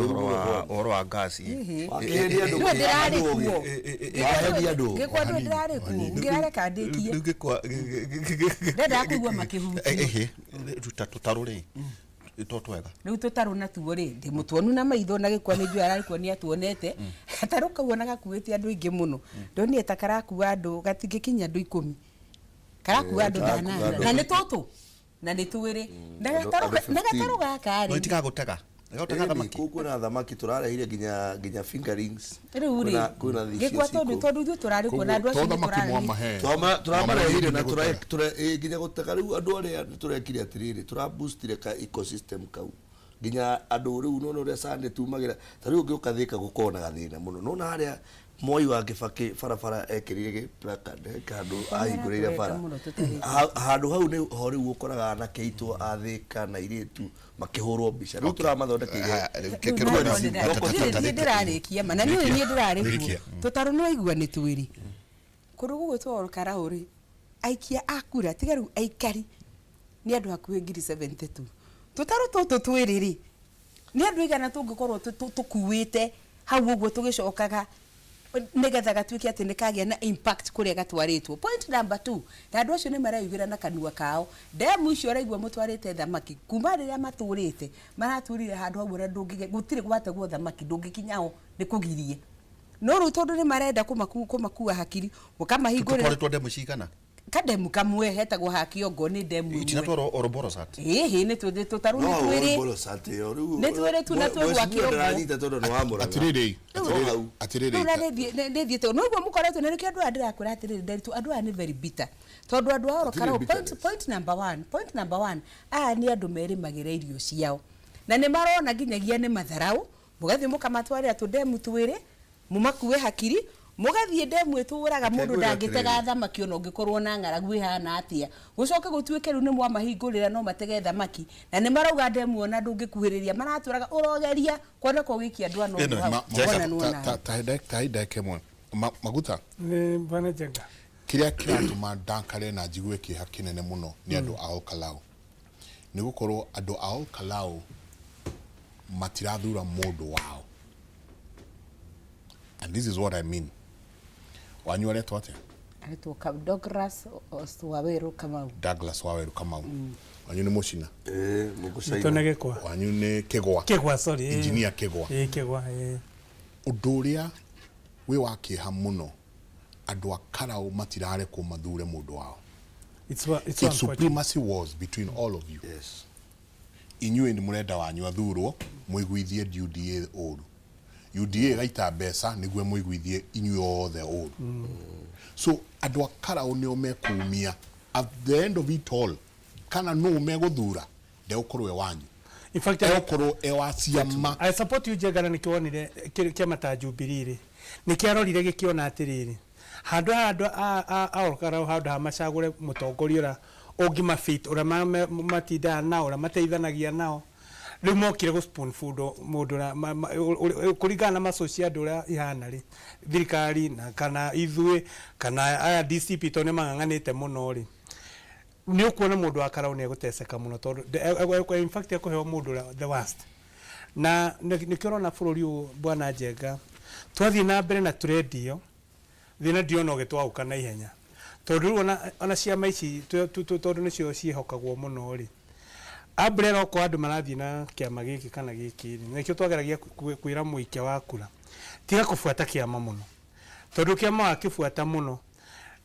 oro wa gasi ngikwadu ndirari kuo ngirare kandikie ndenda kuigua makihuti tutaruri twega riu tutaru na tuo ri ndi mutuonu na maitho na gikwa ni njua arari kuonia tuonete gataruka wona gakuite andu ingi muno ndoni takaraku andu gatingikinya andu 10 karakuwa andu na ni tutu na ni tuwiri ndagataru gaka ri ndigagutega gutega thamaki kuna thamaki turarehire nginya fingerings kuna gikwa tondu thu turari kuna andu acio turamarehire na nginya gutega riu andu aria turekire atiriri turaboostire ka ecosystem kau nginya andu riu no uria Sunday tumagira tariu ngiuka thika gukona gathina muno no na haria Moi wa Kibaki barabara ekirire placard kandu ahingurire bara handu hau ni hori ukoraga na keitwo athika na iritu makihurwo mbica riu turamathondekeire ndirarikia mana ni ndirarikia tutaru no igua ni twiri kurugu gwitwo Olkara uri aikia akura tigaru aikari ni andu hakuhi 72 tutaru tutu twiriri ni andu igana tungikorwo tukuite hau uguo tugicokaga nigetha gatuike ati nikagia na impact kuria gatwaritwo point number 2 na andu acio ni maraiguira na kanua kao demu icio raigua mutwarite thamaki kuma riria maturite maraturire handu hau na ndungige gutire gwategwo thamaki ndungikinyao ni kugirie no ru tondu ni marenda kumakua hakiri ukamahingurira twaritwo demu cigana kademu kamwe hetagwo hakiongo ni demu itinatwaro Oroborosat ni tutaru ni twiri Oroborosat ni twiri tu na twe gwakiongo ndanyita tondu no amura atiriri ndithie to no igua mukoretwo ni kio andu andirakwira atiriri nderitu andu ani very bitter tondu andu a Olkara point number 1 ni andu meri magire irio ciao na ni marona nginyagia ni matharau mugathi mukamatwarira tu demu twiri mumakue hakiri mugathie demu eturaga mundu ndangitega thamaki ono ngikorwo na ng'aragu ihana atia gucoke gutuike riu ni mwamahingurira no matege thamaki na ni marauga demu ona ndungikuhiriria maraturaga urogeria kwona ko wiki andu ano taida kemwe maguta ni bana jenga kiria kiratuma dankare na jigue kiha kinene muno ni andu a Olkara ni gukorwo andu a Olkara matirathura mundu wao And this is what I mean. Wanyu aletwa atia? Aletwa Douglas Waweru Kamau. Douglas Waweru Kamau. Wanyu ni Mucina? Mugucaina. Itonege kwa. Wanyu ni Kegwa. Kegwa, sorry. Engineer Kegwa. Kegwa, Uduria we wakiha muno andu akarau matirare ko mathure mundu wao. The supremacy was between all of you. Yes. Inyuĩ nĩ mũrenda wanyu athurwo mwĩguithie UDA ũru. UDA gaita mbeca nĩguo mwĩguithie inyuĩ othe ũru. So andũ akarau nĩo mekumia at the end of it all kana no megũthura ndegũkorwo wanyu. In fact, I support you Jegana nikiwonire kiama ta Jubilee nikiarorire gikiona atiriri handu aorkara handu hamacagure mutongoria ura ongima fit ura matinda nao ura mateithanagia nao riu mokire go spoon food mundu kurigana ma social dura ihana ri thirikari na kana ithuĩ kana aya DCP to ne manganganite muno ri ni ukuona mundu akarau ne guteseka muno tondu in fact yakuheo mundu the worst na nikirona bururi bwana Njenga twathii na mbere na turendio thina ndio no gitwauka na ihenya tondu ona ciama ici tondu nicio ciehokagwo muno ri abrero ko andu marathii na kiama giki kana giki nikio twageragia kwira muike wa kura tiga kufuata kiama muno tondu kiama akifuata muno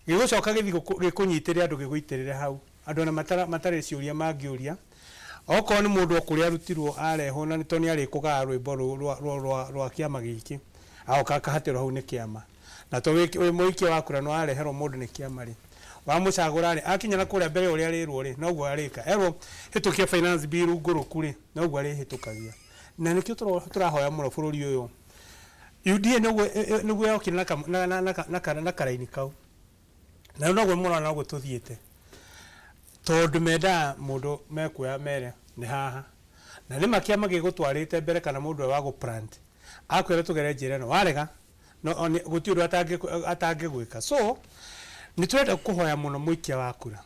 gigucoka gikunyitire andu giguitirire hau andu na matare ciuria mangiuria oko ni mundu okuri arutirwo areho na nitoni ari kugaa rwimbo rwa kiama giki aoka kahatiro hau ni kiama na to muiki wa kura no areherwo mundu ni kiama ri wa mucagura ri akinya na kuria mbere uria rirwo ri no gwa arika erwo hitukia finance bill nguru kuri no gwa ri hitukagia na nikio turahoya muno bururi uyu UDA niguo yokire na karaini kau na no gwe muno na gututhiite tondu menda mundu mekuya mere ni haha na rima kiama gigutwarite mbere kana mundu wa go plant akwira tugere njire no warega no guti undu atange gwika so ni turenda kuhoya muno muikia wa kura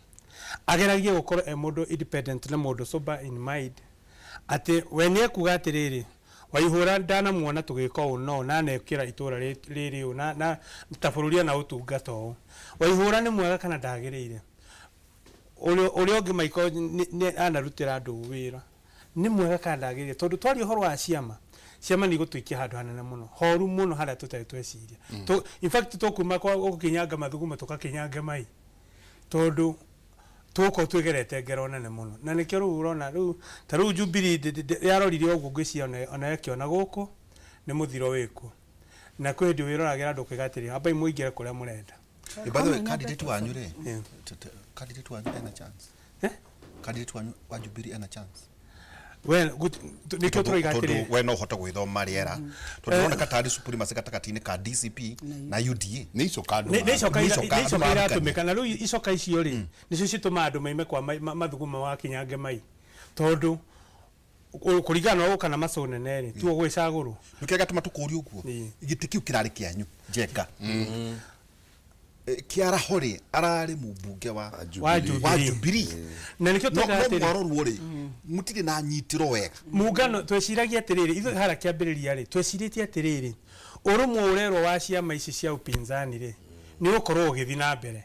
ageragie gukorwo mundu independent na mundu sober in mind ati wenye kuga atiriri waihura ndana muona tugika no na nekira itura riri na tafururia na utungata o waihura ni mwega kana ndagirire uri ongi maiko ni anarutira andu wira ni mwega kana ndagirire tondu twari uhoro wa ciama ni gutuikia handu hanene muno horu muno haria tutari tweciria in fact tukuma kwa kinyanga mathugumo tukakinyanga mai tondu tuko twegerete ngero nene muno na nikio ru urona ru taru Jubilee yarorire ogwo ngwiciria ona yakiona guku ni muthiro wiku na kwendi wiroragira andu kigatiri abai muingire kuria murenda. By the way, candidate wanyu re candidate wanyu ena chance candidate wanyu wa Jubilee ena chance well good nikio turigatiri we no hota gwithoma riera tondu katari supremacy gatakatini ka DCP na UDA ni icoka iratumika na riu icoka icio ri nicio cituma andu maime kwa mathuguma wa kinyange mai tondu kurigana no kana maconene ri tuo gwicaguru nikio gatuma tukuri uguo igiti kiu kirari kianyu Njenga kiara hori arari mubunge wa Jubilee na nikio tugatiri no mwarorwo ri mutire na nyitiro wega mungano tweciragia atiriri ithu hara kiambiriria ri tweciritie atiriri urumwe urero wa ciama ici cia upinzani ri ni ukorwo ugithi na mbere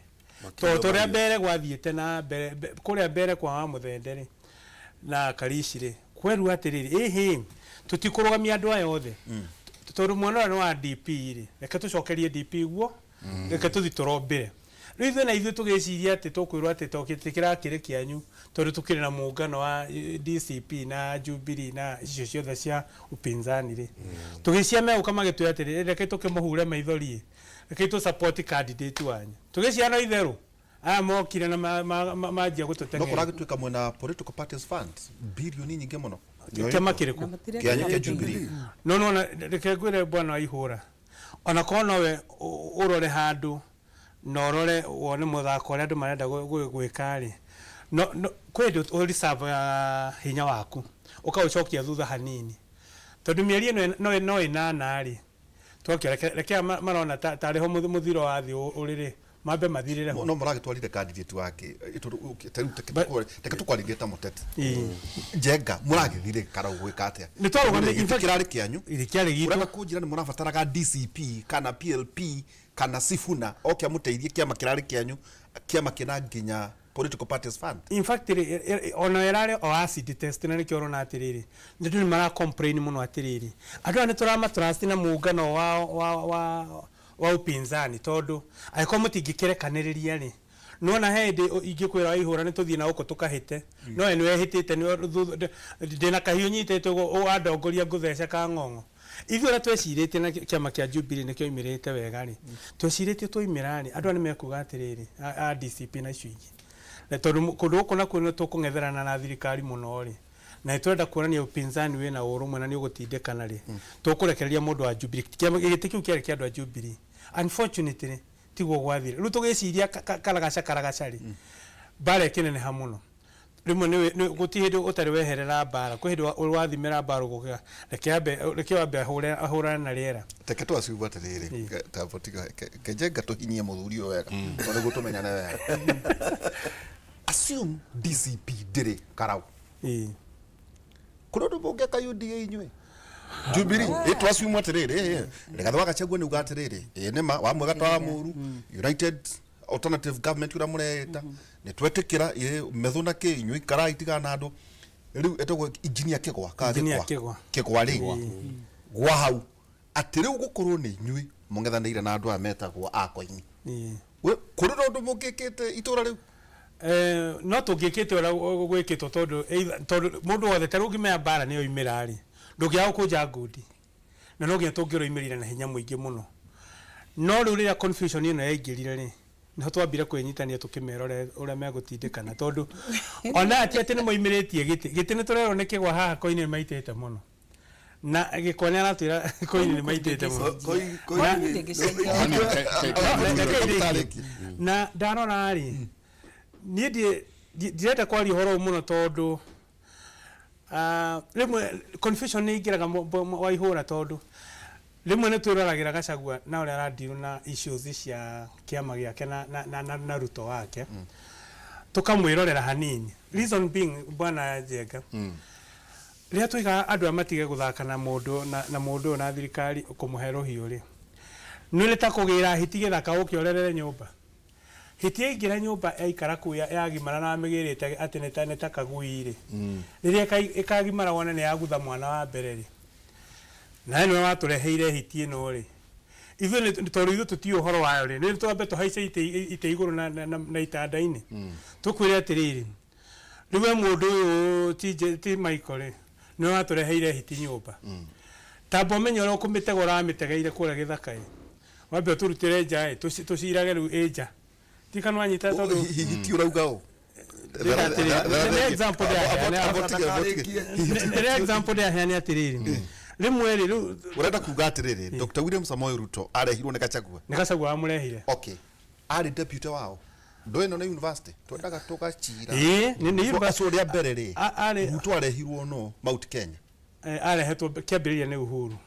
to ria mbere gwathiete na mbere kuria mbere kwa muthende ri na Karici ri kweru atiriri ehe tutikurugamia andu aya othe tondu mwana wa DP ri reke tucokerie DP guo reke tuthi turombire riu na ithu tugiciria ati tukwirwo ati tokitikira kire kianyu tondu tukire na muungano wa DCP na Jubilee na icio ciothe cia upinzani ri tugiciria me ukama gitwe ati reke tukimuhure maithori reke tu support candidate wanyu tugiciria no itheru mokire na majia gututengera no kuragituika mwena political parties funds bilioni nyingi muno kiama kiriku kianyu kia Jubilee no reke gwire bwana waihura ona kono we urore handu no rore wone muthako ria andu marenda gwikari no kwendi uri serve hinya waku ukaucokia thutha hanini tondu mieri no inana ri twakira reke marona tariho muthiro wa thi uriri mambe mathirire ho no maragitwarire candidate wake teketũkwarĩrie ta mũteti Njenga mũragĩthire karau gwĩka atĩa nĩ twarũgamĩte kĩrarĩ kĩanyu kĩarĩ gitũ ũrenda kũnjĩra nĩ mũrabataraga DCP kana PLP kana Sifuna oke amũteithie kĩama kĩrarĩ kĩanyu kĩama kĩna nginya political parties fund. In fact, ona erare o acid test na nikyo rona atiriri. Ndio ni mara complain muno atiriri. Andu ane turama trust na muungano wa upinzani tondu aiko mutingikire kaniriria ni. Nona hende ingikwira ihura ni tuthie na uko tukahite. No eno ehitite ni ndina kahiu nyitete o adongoria ngutheca ka ngongo. Ithu ra twecirite na kiama kia Jubilee nikyo imirite wega ri. Twecirite twoimirani andu ane mekuga atiriri a DCP na icungi. Na tondu kundu guku nakuo ni tukung'etherana na thirikari muno ri na twenda kuonania upinzani wina urumwe na ni ugutindikana ri tukurekereria mundu wa Jubilee giti kiu kiari kia andu a Jubilee unfortunately tiguo gwathire riu tugiciria karagaca ri bare kinene ha muno rimwe ni guti hindu utari weherera bara kwi hindu wathimira bara gukiga reke wambe ahurana na riera teke twaciugwa atiriri tabotika Njenga tuhinyie muthuri uyu wega tondu gutumenyana wega assume DCP ndiri karau kuno ndubunge ka UDA inywe Jubilee twasumwa atiriri regatho Gachagua ni uga atiriri nima wa mwega twa muru United Alternative Government ura mureta ni twetikira methuna ke inywe karai tigana andu riu etogwo engineer kigwa ri gwa hau atiriu gukorwo ni inywe mungethanire na andu ametagwo akoini we kuri rondu mungikite itura riu no tungikite ora gwikitwo tondu mundu wothe taru ngimea bara ni oimirari ndugiaga kunja ngudi na no ngia tungiroimirira na hinya muingi muno no riu ria confusion ino yaingirire ri no twambire kwinyitania tukimerore uria megutindikana tondu ona ati ni moimiritie giti ni turero ni kigwa haha koini maitete muno na gikone aratwira koini ni maitete muno na ndarora ri ni direta kwari horo muno tondu rimwe confusion ni ingiraga wa ihura tondu rimwe ni twiragira Gachagua na uria aradiru na issues cia kiama giake na Ruto wake tukamwirorera hanini reason being bwana Njenga ria twiga andu amatige guthaka na mundu na thirikari kumuhero hiuri ni leta kugira hitige thaka ukiorerere nyumba hitie ingira nyumba yaikara kuya yagimara na amigirite ati neta kaguire riria ikagimara wona ni yagutha mwana wa mbere ri na eno watureheire hitie no ri ithu ni tondu ithu tuti uhoro wayo ri ni twambe tuhaice ite iguru na itanda-ini tukwire atiriri riwe mundu uyu ti Michael ri ni watureheire hiti nyumba tambo menyora ukumitegora amitegeire kure githaka wambe turutire nja tucirage riu eja tikano anyita tondu hiti urauga o example ya hani atiriri rimwe ri urenda kuga atiriri Dr. William Samoei Ruto arehirwo ni Gachagua amurehire okay ari deputy wao ndoino na university twendaga tugacira ni university uria mbere ri Ruto arehirwo no Mount Kenya arehetwo kiambiriria ni Uhuru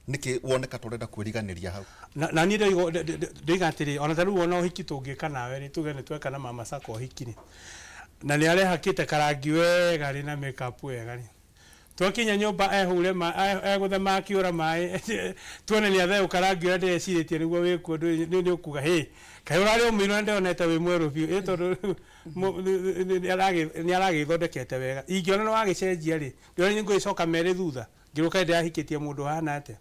niki woneka turenda kwiriganiria hau na ni ndiga atiri ona taru wona uhiki tungika nawe ri tuge ni tweka na Mama Sacco uhiki na ni arehakite karangi wega ri na makeup wega ri twakinya nyumba ehure eguthe makiura mai tuone ni athe ukarangi ura ndeciritie niguo wikuo ni ukuga he kai urari umino ndonete wi mweru biu tondu ni aragithondekete wega ingiona no wagicenjia ri ndio ni nguicoka mere thutha ngiruka ndahikitie mundu hana ate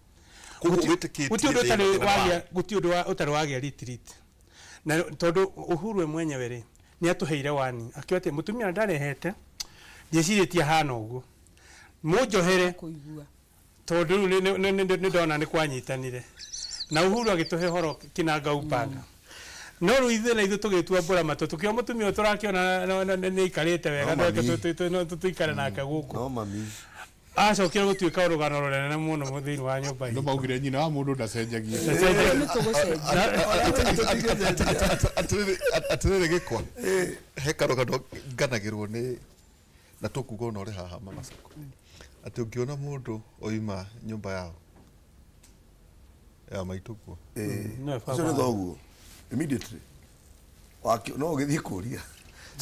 guti undu utari wagia retreat na tondu Uhuru mwenyewe ri ni atuheire wani akiwate mutumia ndarehete ndiciritie hana uguo mujohere tondu ni ndona ni kwanyitanire na Uhuru agituhe horo kinanga upanga no ruithe na ithu tugitua mbura mato tukio mutumia turakiona ni ikarite wega no tuikare nake guku no mami acokire gutuika urugano runene muno muthini wa nyumba ndo maugire nyina wa mundu ndacenjagia atiriri gikwa he karugano nganagirwo ni na tukuga no ri haha Mama Sacco ati ungiona mundu oima nyumba yao ya maituko so ni thoguo immediately no githii kuria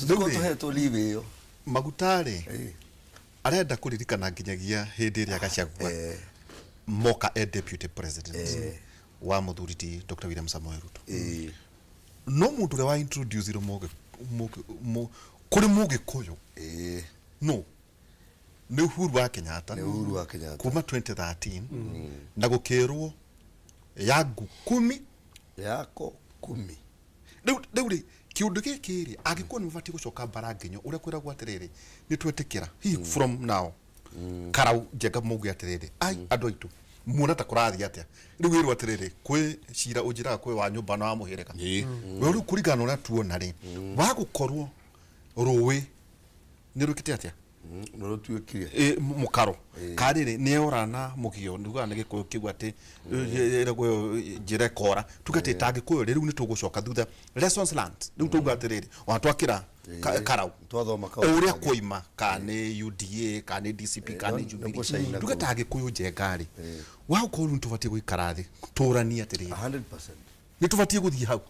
tuko tuhetwo live iyo Magutari arenda kuririkana nginyagia hindi iria Gachagua moka deputy president wa muthuri ti Dr. William Samoei Ruto no mundu ria wa introduce kuri Mugikuyu no ni Uhuru wa Kenyatta kuma 2013 na gukirwo yangu 10 yako 10 Deuri kiundu gikiri agikuwa ni mubati gucoka Baranginyo uria kwiragwo atiriri ni twetikira from now Karau Njenga mugi atiriri ai andu aitu muona ta kurathi atia riu wirwo atiriri kwi cira ujira kwi wa nyumba na muhirika we ru kurigana uria tuona ri wa gukorwo ruwi ni rukite atia no tuikire mukaro karire ni orana mugio nduga na gikuyu kigu ati iragwo njira kora tugate tagikuyu riu ni tugucoka thutha lessons learned riu tuga atiriri watwakira Karau twathoma uria kuima kane UDA kane DCP kane Jubilee tuga tagikuyu njengari wa ukoru ntubati guikara thi turania atiriri 100% ni tubati guthii hau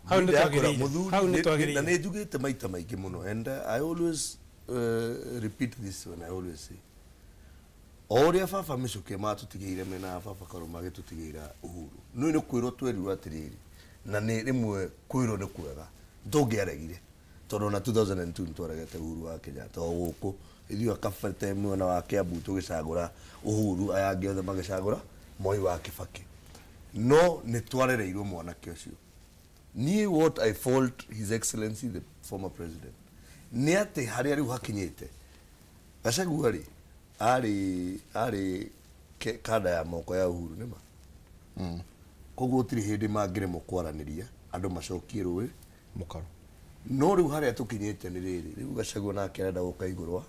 ni twagirire na ni njugite maita maingi muno and I always repeat this when I always say oria baba micuke matutigeire mena baba Karuma gitutigeira Uhuru no ni kwiro twerirwo atiriri na ni rimwe kwiro ni kwega ndongiaregire tondu na 2002 twaregete Uhuru wa Kenyatta guku ithuĩ akabete mwena wa Kiambu tugicagura Uhuru aya angĩ othe magicagura Moi wa Kibaki no ni twarereirwo mwanake ucio ni what I fault His Excellency the former president ni ati haria riu hakinyite Gachagua ri ari kada ya moko ya Uhuru nima koguo tiri hindi mangire mukwaraniria andu macokie ruwi mukaro no riu haria tukinyite ni riri riu Gachagua nake arenda guka iguru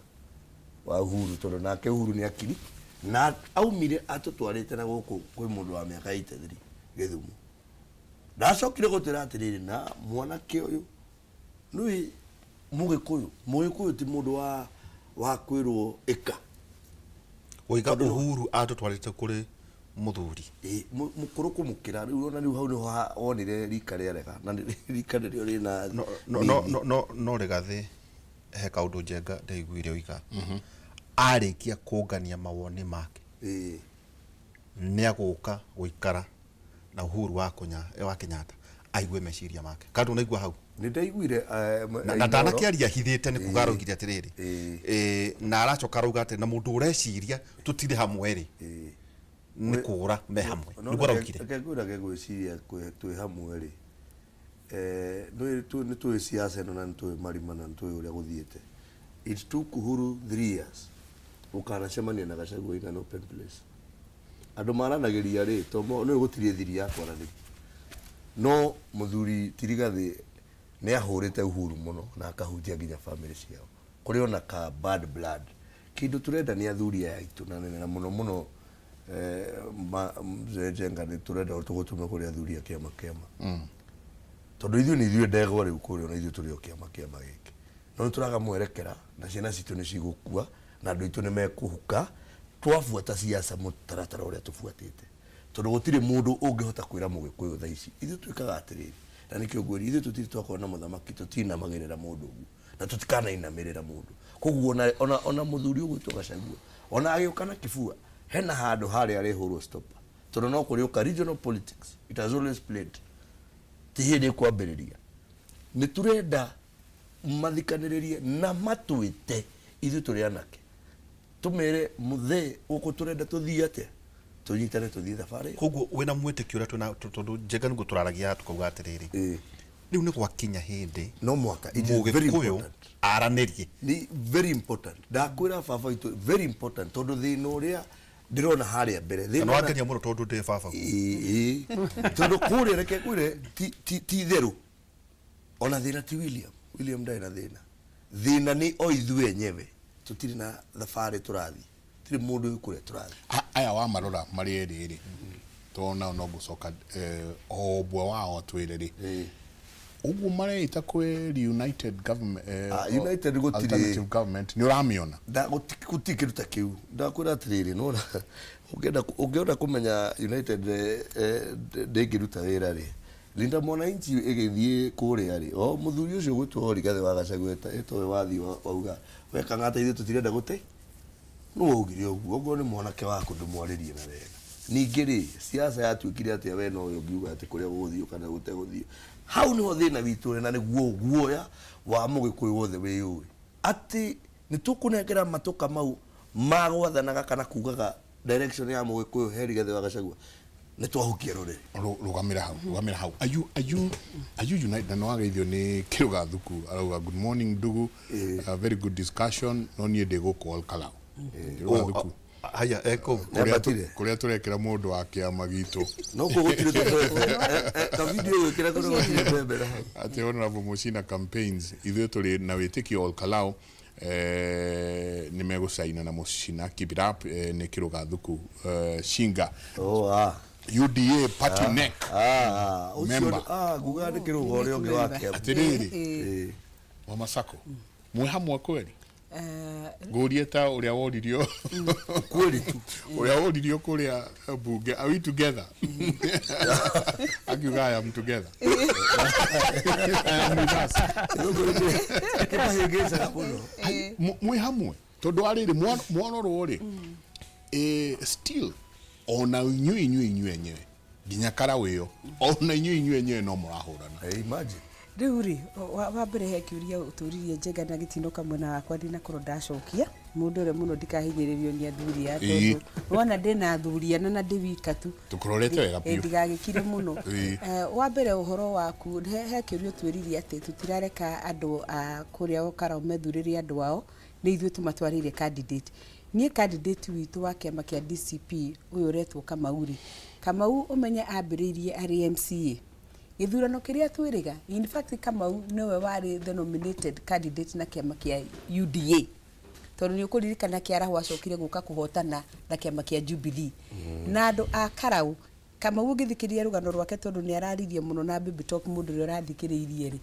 wa Uhuru tondu nake Uhuru ni akiri na aumire atutwarite na guku kwi mundu wa miaka 83 Githumu ndacokire gutira atiriri na mwanake uyu nui Mugikuyu ti mundu wa kwirwo ika oiga Uhuru atutwarite kuri muthuri mukuru kumukira riu ona riu hau ni wonire rika rĩarega na rika rĩrĩo rĩna no Rigathi he kaundu Njenga ndaiguire oiga arikia kungania mawoni make ni aguka guikara na Uhuru wa Kenyatta aigue meciria make kandu naigua hau ni ndaiguire na ndanakiaria hithite ni kugarugire atiriri na aracoka rauga ati na mundu ureciria tutire hamwe ri ni kura me hamwe ni gwarugire akegura gegwiciria twi hamwe ri ni twi siasa no na twi marima na twi uria guthiete it took Uhuru 3 years ukana cemania na Gachagua in an open place andu maranagiria ri to no gutirie thiri ya kwarani no muthuri Tirigathi ni ahurite Uhuru muno na akahunjia nginya family ciao kuri ona ka bad blood kindu turenda ni athuri aitu na nene na muno Njenga ni turenda tugutume kuri athuri akiama tondu ithuĩ ni ithuĩ ndegwa riu kuri ona ithuĩ turi kiama giki no turaga mwerekera na ciana citu ni cigukua na andu itu ni mekuhuka twafuata siasa mutaratara uria tufuatite tondu gutire mundu ungihota kwira Mugikuyu tha ici ithuĩ twikaga atiriri na nikio ngwiri ithuĩ tutiri twakona muthamaki tutinamagirira mundu na tutikana inamirira mundu koguo ona muthuri ugwitwo Gachagua ona agiukana kifua hena handu haria arihurwo stopper tondu no kuri uka regional politics it has always played tihindi kwambiriria ni turenda mathikaniririe na matwite ithuĩ turi anake tumere muthe uko turenda tuthii atia tunyitane tuthii thabari koguo wina mwitikio uria twina tondu Njenga nugu turaragia tukauga atiriri riu ni gwakinya hindi no mwaka it is very important aranirie ni very important ndakwira baba itu very important tondu thina uria ndirona haria mbere no angenia muno tondu ndi baba tondu kuria reke kwire ti theru ona thina ti William ndai na thina ni o ithuĩ enyewe tutiri na thabari turathi tiri mundu ukure turathi aya wa marora mari eri tona no gucoka obwa wao twiriri ugu mareita kwe united government united gutire alternative government ni uramiona da gutikiruta kiu ndakwira atiriri no ungienda kumenya united ndingiruta wira ri Linda Mwananchi igithie kuria ri o muthuri ucio gwitwo Rigathi wa Gachagua etowe wathi wauga weka ngata ithu tutirenda gute no ugire uguo ni mwanake wako ndumwaririe na wega ningi ri siasa yatuikire atia we no ngiuga ati kuria guthio kana gute guthio hau ni ho thina witu na niguo guoya wa mugikuyu wothe wiyui ati ni tukunengera matuka mau magwathanaga kana kugaga direction ya mugikuyu he Rigathi wa Gachagua ne twahukia rore rugamira hau are you united na wageithio ni Kiruga Thuku arauga good morning Ndugu very good discussion no nie de go call Kalau Kiruga Thuku haya eko kuria turekera mundu wa kiama gitu no kugutire ta video wikira kuno gutire twembera ati honorable Muchina campaigns ithuĩ turi na witikio all Kalau ni megucaina na Muchina keep it up ni Kiruga Thuku Shinga UDA party neck member guga ni Kiruga uri ungi wake atiriri wa Masako mwe hamwe kweli Guria ta uria woririo kweli tu uria woririo kuria bunge are we together akiuga I am together mwe hamwe tondu ariri mwono rori still ona inyu enyewe ginya kara wiyo ona inyu enyewe no murahurana imagine Riuri wa mbere he kiuria uturirie Njenga na gitino kamwe na wakwa ndina koro ndacokia mundu ure muno ndikahinyiririo ni athuri ya tondu wona ndina athuri na ndi wika tu tukurorete wega piu ndigagikire muno wa mbere uhoro waku he kiuria uturirie ati tutirareka andu a kuria okara umethuririe andu ao ni ithuĩ tumatwarire candidate nie candidate witu wa kiama kia DCP uyu uretwo Kamau umenye ambiririe ari MCA githurano kiria twiriga in fact Kamau niwe wari the nominated candidate na kiama kia UDA tondu ni ukuririkana Kiaraho acokire guka kuhotana na kiama kia Jubilee na andu a Karau Kamau githikiria rugano rwake tondu ni araririe muno na Baby Talk mundu uri rathikiriirie ri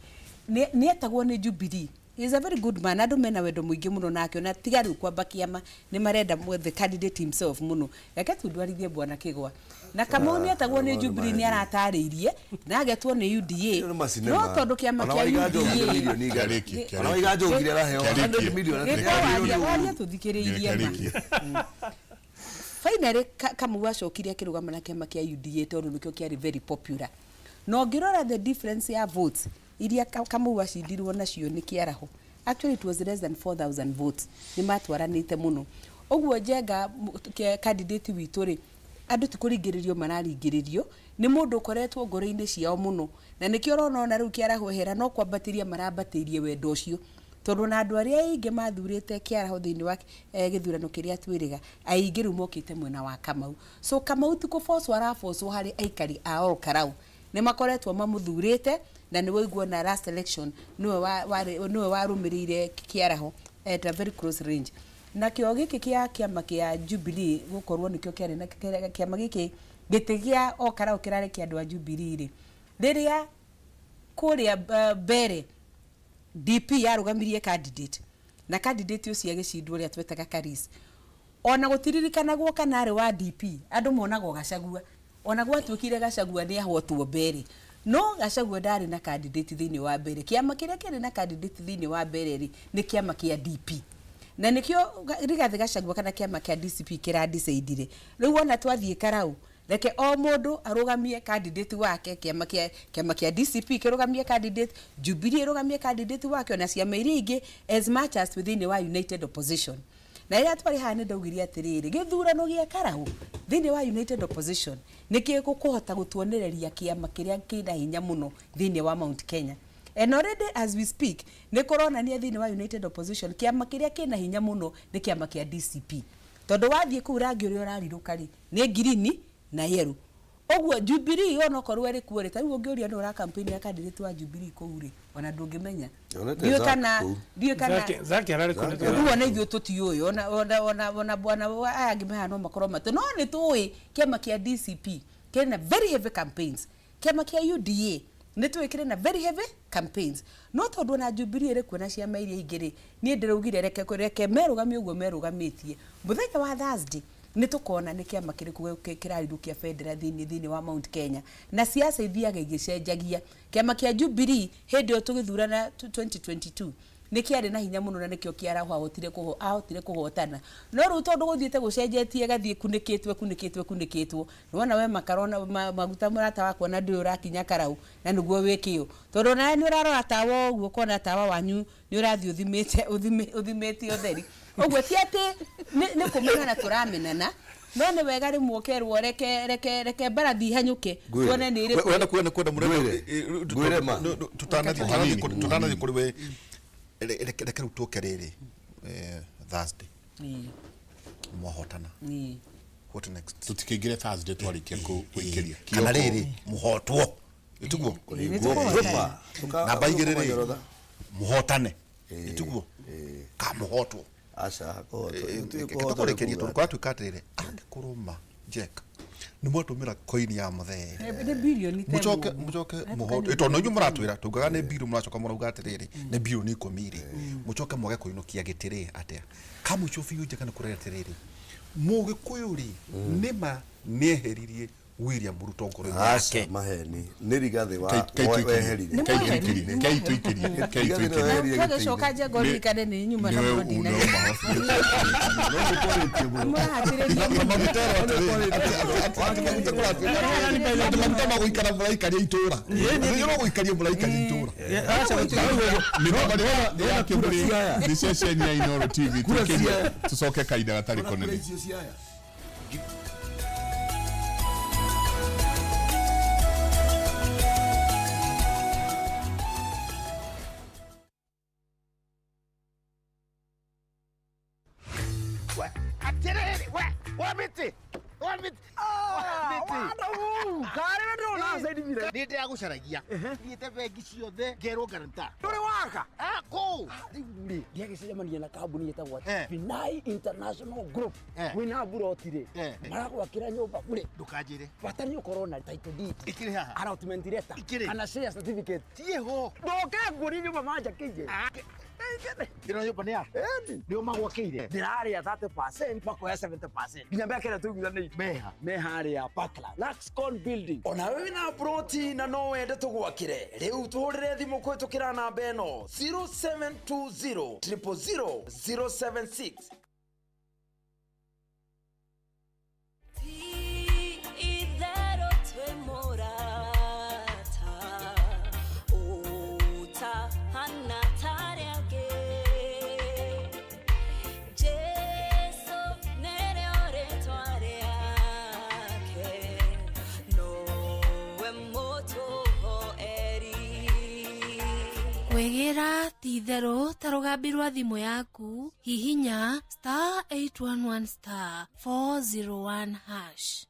ni etagwo ni Jubilee. He is a very good man. Adu mena wedo muingi muno nake na tigari kwamba kiama ni marenda the candidate himself muno yake tudwarithie bwana Kigwa na kama ni atagwo ni Jubilee ni aratariirie na agetwo ni UDA no tondu kiama kia UDA ni gariki ona igajogire raheo 100 million wali tuthikiriirie ma finally Kamau acokire akirugama na kiama kia UDA tondu nikio kiari very popular no ngirora the difference ya votes iria Kamau acindirwo nacio ni Kiaraho actually it was less than 4,000 votes ni matwaranite muno oguo Njenga candidate witu ri andu tikuringiririo mararingiririo ni mundu ukoretwo ngoro-ini ciao muno na nikio rona riu Kiaraho hera no kwambatiria marambatirie wendo ucio tondu na andu aria aingi mathurite Kiaraho thiini wa githurano kiria twiriga aingi riu mokite mwena wa Kamau so Kamau tiko force ara force hari aikari ao Karau ni makoretwo mamuthurite na ni woiguo na last election niwe warumirire Kiaraho at a very close range na kio giki kia kiama kia Jubilee gukorwo nikio kiari na kiama giki gitigia o Karau kirare kia andu a Jubilee ri riria kuria bere DP yarugamirie candidate na candidate ucio agicindwo ria twetaga Karis ona gutiririkana gwo kanare wa DP andu monago Gachagua ona gwatwikire Gachagua ni ahotwo bere no Gachagua ndari na candidate thiini wa bere kiama kiria kiri na candidate thiini wa bere ri ni kiama kia DP na nikio Rigathi Gachagua kana kiama kia DCP kira decide riu ona twathie Karau reke o mundu arugamie candidate wake kiama kia DCP kirugamie candidate Jubilee rugamie candidate wake ona ciama iria ingi as much as within the united opposition na ira twari hane ndaugiria atiriri githurano gia Karau thiini wa united opposition niki gukuhota gutuonereria kiama kiria kina hinya muno thiini wa Mount Kenya and already as we speak ni kuronania thiini wa united opposition kiama kiria kina hinya muno ni kiama kia DCP tondu wathie ku rangi uria urariruka ri ni green na yellow oguo Jubilee ona korwo ri kuore ta ungiuria no ra campaign ya candidate wa Jubilee kuuri ona ndungimenya dio kana zake arari kuneta ruo na ithio tutioyo ona bwana aya ngimeha no makorwo mate no ni tui kiama kia DCP kena very heavy campaigns kiama kia UDA ni twikire na very heavy campaigns no tondu na Jubilee ri kuona ciama iria ingiri ni ndiraugire reke merugamie uguo merugamitie muthenya wa Thursday nä tå kona nä kä ama kä rä kå kä rariru kä a bendera thä wa Mount Kenya na ciaca ithiaga igä cenjagia kä ama kä a Jubilee hä ndä ä yo tå gä thurana 2022 nä kä arä na hinya må no na nä kä o kä arahwo ahotire kå hotana no rä u tondå gå thiä te gå cenjetie gathiä kunä kä two nä we makarona maguta må rata wakwa na ndä å rakinya karau na nä guo wä kä o tondå nawe nä å rarora tawa å guo kona tawa wanyu nä å rathiä å thimä te å theri å guo ti atä nä kå menana tå ramenana no nä wega rä mwokerwo reke mbarathi hanyå ke tuone nä rä kwenda må tutanathiä kå rä we reke rä u tå ke rä rä Thursday mwahotana what next tutikiingire Thursday twarikia kuikiria kana rä rä muhotwo ituguo namba igä rä muhotane ituguo ka muhotwo aca tå rä kä ria tondå kwatuä ka atä rä rä angä kå rå ma njeka nä mwatå mä ra koini ya må må coke må hoto tondå inyuä må ratwä ra taugaga nä mbirå må racoka må rauga atä rä rä nä mbirå nä ikå mi rä må coke mwage kå inå kia gä tä rä atä kamå ico biå njeka nä kå rä atä rä rä må gä kå yå rä nä ma nä eheririe William Ruto ngoro yake maheni nä rigathä weherire coka je gori kane nä nyuma na må ndina gå ikara må raikaria itå ra gå ikaria må raikaria itå ra nä ceceni ya Inoro TV tå coke kainda gatarä konene nä ya gå caragia thiä te bengi ciothe ngerwo garanta ndå rä waka kå rä ndiagä cemania na kambuni ätagwo Binai International Group wina buroti rä maragwakä ra nyå mba kå rä ndå kanjä re bata nä å korwo na title deed ikä rä haha allotment letter kana share certificate tiä ho ndoke ngå nyå mba manjakä ire ndä nyå mba nä yako nä å magwakä ire ndä rarä a 30% makoya 70% nginya mbekere tå iguthanä me harä a Parkland Laxcon Building ona we wina broti na no wende tå gwakä re rä u tå hå rä re thimå kwä tå kä ra namba ä no 0720 000 076 Wegera titherå ta rũgambi rwa thimũ yaku hihinya *811*401#.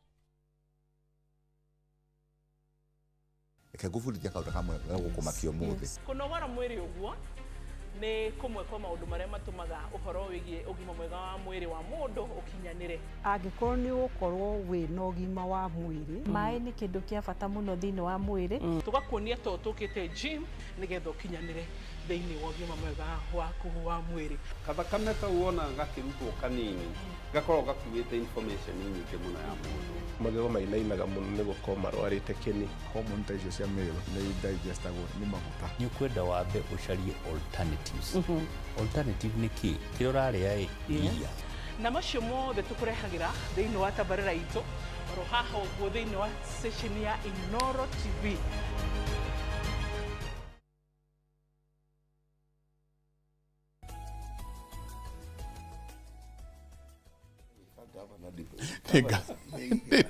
Reke ngũbundithia kaũndũ kamwe ga gũkũmakia ũmũthĩ. Kũnogora mwĩrĩ ũguo nĩ kũmwe kwa maũndũ marĩa matũmaga ũhoro wĩgiĩ ũgima mwega wa mwĩrĩ wa mũndũ ũkinyanĩre. Angĩkorwo nĩ ũkorwo wĩna ũgima wa mwĩrĩ, maĩ nĩ kĩndũ kĩa bata mũno thĩinĩ wa mwĩrĩ. Tũgakuonia to tũkĩte gym nĩgetha ũkinyanĩre thĩinĩ wa ũgima mwega waku wa mwĩrĩ. Kathakame kau wona gakĩrutwo kanini gakorwo gakuĩte information nyingĩ mũno ya mũndũ. Magego mainainaga mũno nĩ gũkorwo marwarĩte kĩni. Hormone ta icio cia mĩrĩ nĩ digestagwo nĩ maguta. Nĩ ũkwenda wambe ũcarie alternatives. Alternative nĩ kĩ? Kĩrĩa ũrarĩa iria. Na macio mothe tũkũrehagĩra thĩinĩ wa tabarĩra itũ oro haha ũguo thĩinĩ wa station ya Inoro TV.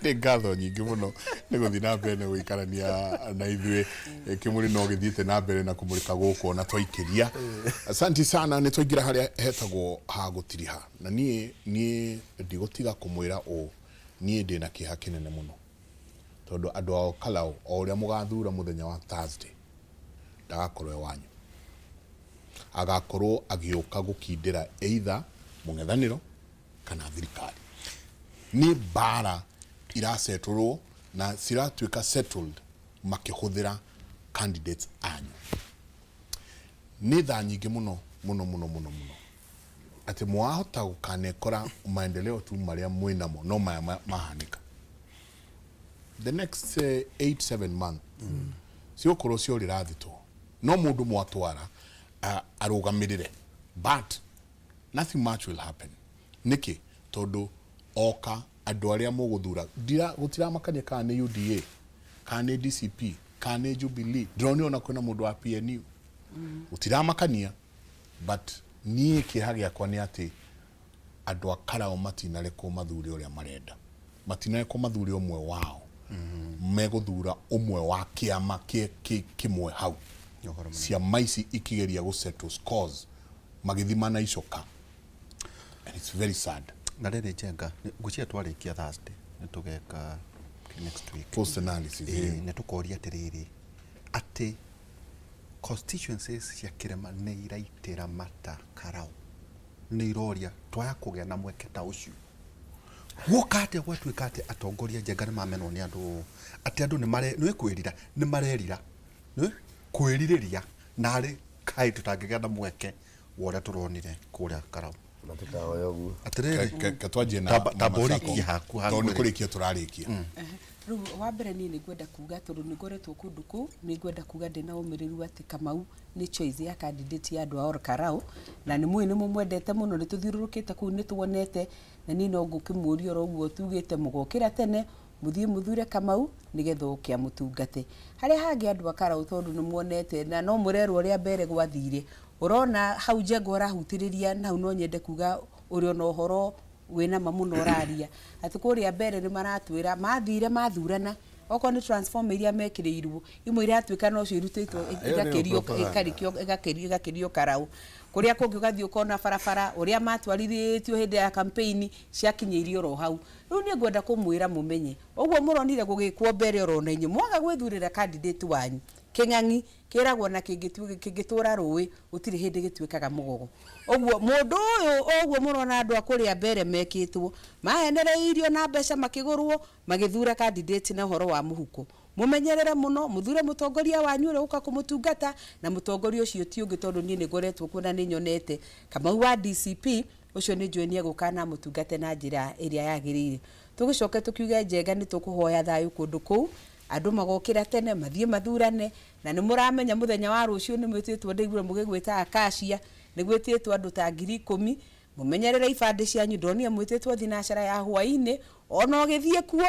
nä ngatho nyingä må no nä gå thiä na mbere nä gå ikarania na ithuä kä må rä no gä thiä na mbere na kå må rä ka gå kå na twaikä ria asanti sana nä twaingä ra harä a hetagwo ha gå tiriha na niä ndigå tiga kå mwä ra å niä ndä na kä ha kä nene må no tondå andå ao kalau o å rä a må gathura må thenya wa Thursday ndagakorwo e wanyu agakorwo agä å ka gå kindä ra either må ngethanä ro kana thirikari ni bara irasettlwo na ciratuika settled makihuthira candidates anyu ni tha nyingi muno ati mwahota gukanekora maendeleo tu maria mwinamo no mahanika the next 8-7 months sio korosio rirathito no mundu mwatwara arugamirire but nothing much will happen niki tondu oka andu aria muguthura gutira makania kana ni UDA kana ni DCP kana ni Jubilee drone ona kuna mundu wa PNU gutira makania but nie kiha giakwa ni ati andu akara matinare ko mathuri uria marenda matinare ko mathuri umwe wao meguthura umwe wa kiama kimwe hau cia maici ikigeria go settle scores magithimana icoka and it's very sad na rere jenga gucia twarikia Thursday nitugeka next week post analysis ne tukoria tiriri ati constituencies cia kirema ne iraitira mata karau ne iroria twaya kugea na mweke ta ucio wokate gwatwikate atongoria jenga ne mamenwo ni andu ati andu ne kwirira ne marerira ne kwiririria nari kai tutangigea na mweke wora turonire kuria karau na tutaoya guo atiriri katwaje na taborikia haku ndo kurikia turarikia Riu wa mbere ni ngwenda kuga tondu ni ngoretwo kundu ku ni ngwenda kuga ndina umiriru ati Kamau ni choice ya candidate ya andu a Karau na ni mwe ni mumwendete muno ni tuthirurukite ku ni tuonete na ni no ngukimuria ro uguo tugite mugokira tene muthie muthure Kamau nigetha ukia mutungate hari hangi andu a Karau tondu ni muonete na no murerwo ria mbere gwathire urona hau jengo rahutiriria na no nyende kuga uri no horo wena mamuno raria ati kuria mbere ni maratwira mathire mathurana oko ni transform iria mekirirwo imwe iria atwika no cio irutitwo igakerio Karau kuria kungi ugathio kona farafara uria matwarithitio hindi ya campaign ciakinyeirio ro hau riu ni ngwenda kumwira mumenye uguo muronire gugikwo mbere orona inyu mwaga gwithurira candidate wanyu king'ang'i kiragwo na kingitura ruwi utiri hindi gitwikaga mugogo uguo mundu uyu uguo murona andu akuria mbere mekitwo mahenereirio na mbeca makigurwo magithura candidate na horo wa muhuko mumenyerere muno muthure mutongoria wanyu uri uka kumutungata na mutongoria ucio ti ungi tondu ni ngoretwo kuna ni nyonete Kamau wa DCP ucio ni njweni gukana mutungate na njira iria yagirire tugicoke tukiuge Njenga ni tukuhoya thayu kundu kuu andu magokira tene mathie mathurane na ni muramenya muthenya wa rucio ni mwititwo ndeigure mugigwita Akacia ni gwititwo andu ta 10,000 mumenyerere ibande cianyu ndonia mwititwo thinashara ya hwaini ona githie kuo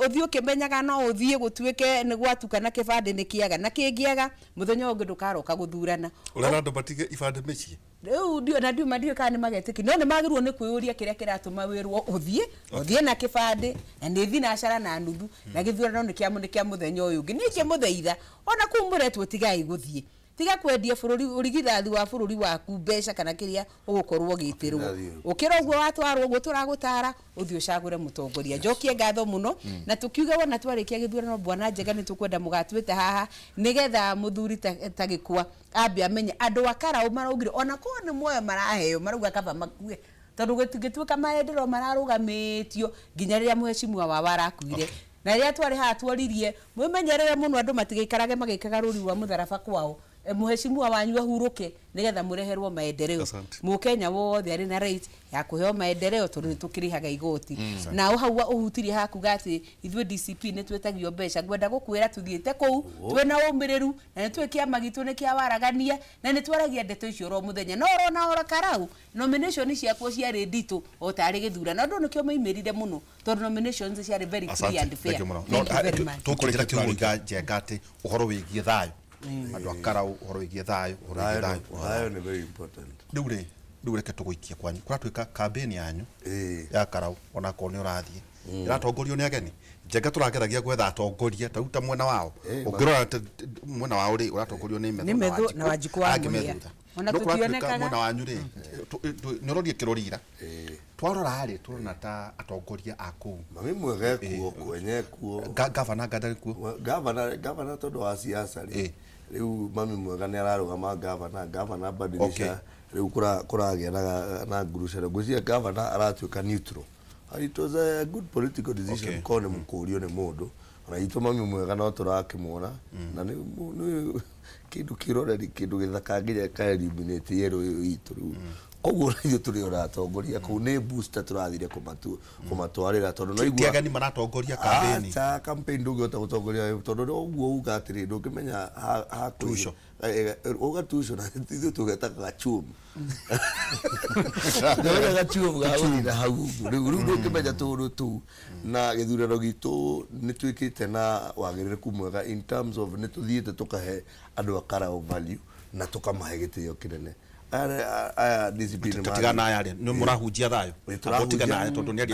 uthie ukimenyaga no uthie gutwike ni gwatukana kibande ni kiaga na kingiaga muthenya ungi ndukaroka guthurana urara ndo batige ibande meci riu ndio na ndio madio kana magetiki no ni magirwo ni kwiyuria kiria kiratuma wirwo uthie na kibande na ni thinashara na nuthu na githurano ni kia muthenya uyu ngi ni mutheitha ona kumuretwo tigai guthie tiga kwendia bururi urigithathi wa bururi waku mbeca kana kiria ugukorwo gitirwo ukira uguo watwarwo uguo turagutara uthio cagure mutongoria njokie ngatho muno na tukiuga wona twarikia githurano bwana Njenga ni tukwenda mugatwite haha nigetha muthuri ta gikwa ambe amenye andu a Karau maraugire ona ko ni moyo maraheo maruga kaba makue tondu gitwika maendeleo mararugamitio nginya riria muheshimiwa wa warakuire na riria twari ha tworirie mwimenyerere muno andu matigikarage magikaga ruri wa mutharaba kwao muheshimiwa wanyu ahuruke nigetha mureherwo maendeleo mukenya wothe ari na right ya kuheo maendeleo tondu tukirihaga igoti na hau uhutirie haku gati ithwe DCP ni twetagio mbeca ngwenda gukwira tuthiete kuu twena umiriru na ni twekia magitu ni kia waragania na ni twaragia ndeto icio ro muthenya no rona ora Karau nomination ciakwo ciari nditu o tari githura na ndu nikio maimirire muno tondu nominations ciari very free and fair tukurikira kimuga Njenga ati uhoro wigie thayo andu a Karau uhoro wigie thayo thayo ni very important riu reke tuguikia kwanyu kuratwika campaign yanyu ya Karau ona ko ni urathie iratongorio ni ageni Njenga turageragia gwetha atongoria taruta mwena wao ungirora mwena wao ri uratongorio ni metho na Wanjiku wa Muria ona tutionekaga mwena wanyu ri nirorie kirorira twarora ri turona ta atongoria aku mami mwega kuo kwenye kuo gavana gadari kuo gavana todo wa siasa ri riu mami mwega ni ararugama gavana badilisha riu kuragia na ngurucero gucia gavana aratuika neutral. It was a good political decision kone mukurio ni mundu na ito mami mwega no turakimwona na ni kindu kirore kindu githaka nginya ka eliminate yero itu koguo ithuĩ tũrĩ ũratongoria kũu nĩ booster tũrathire kũmatwarĩra tondũ no igua tiagani maratongoria campaign campaign ndũngĩhota gũtongoria tondũ ũguo uga atĩrĩ ndũngĩmenya hatusho uga tusho na ithuĩ tũgetaga gachumu ndĩrega gachumu gagũthira hau rĩu ndũngĩmenya tũndũ tu na gĩthurano gitũ nĩ twĩkĩte na wagĩrĩrĩku mwega in terms of nĩ tũthiĩte tũkahe andũ a Karau value na tũkamahe gĩtĩo kĩnene aya discipline tutigana aya nĩ mũrahunjia thayo tutigana aya tondũ nĩ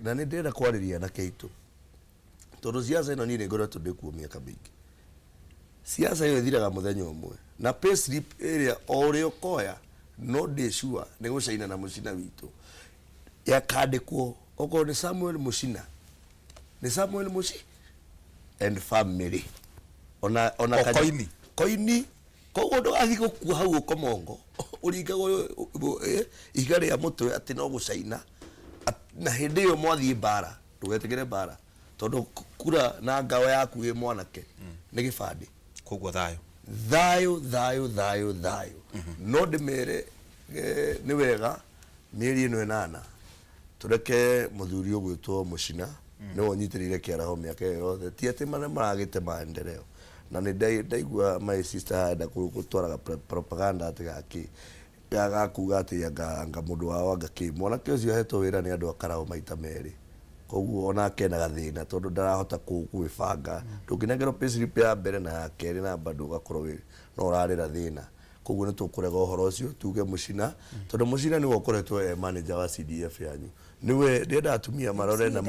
na nĩ ndĩrenda kwarĩria na Keitũ tondũ siasa ĩno niĩ ngoretwo ndĩkuo mĩaka mĩingĩ siasa ĩyo ĩthiraga mũthenya ũmwe na payslip ĩrĩa o ũrĩa ũkoya no ndĩcua nĩ gũcaina na mũcina witũ yakandĩkwo okorwo nĩ Samuel Mũcina nĩ Samuel Mũci and family ona koini koguo ndũgathiĩ gũkua hau ũkomongo ũringagwo ihiga rĩa mũtwe atĩ no gũcaina na hĩndĩ ĩyo mwathiĩ mbara ndũgetĩkĩre mbara tondũ kura na ngao yaku ĩ mwanake nĩ gĩbandĩ koguo thayũ no ndĩmere nĩ wega mĩeri ĩno 8 tũreke mũthuri ũgwĩtwo Mũcina nĩwe ũnyitĩrĩire kĩaraho mĩaka ĩyo yothe ti atĩ maragĩte maendeleo na nĩ ndaigua my sister henda gũtwaraga propaganda atĩ gakuga atĩ anga mũndũ wao anga kĩ mwanake ũcio ahetwo wĩra nĩ andũ a Karau maita merĩ koguo onake na gathĩna tondũ ndarahota gwĩbanga ndũngĩnengerwo payslip ya mbere na ya kerĩ na bado ũgakorwo no ũrarĩra thĩna koguo nĩ tũkũrega ũhoro ũcio tuge Mũcina tondũ Mũcina nĩwe ũkoretwo manager wa CDF yanyu niwe ndĩrenda atumia marore na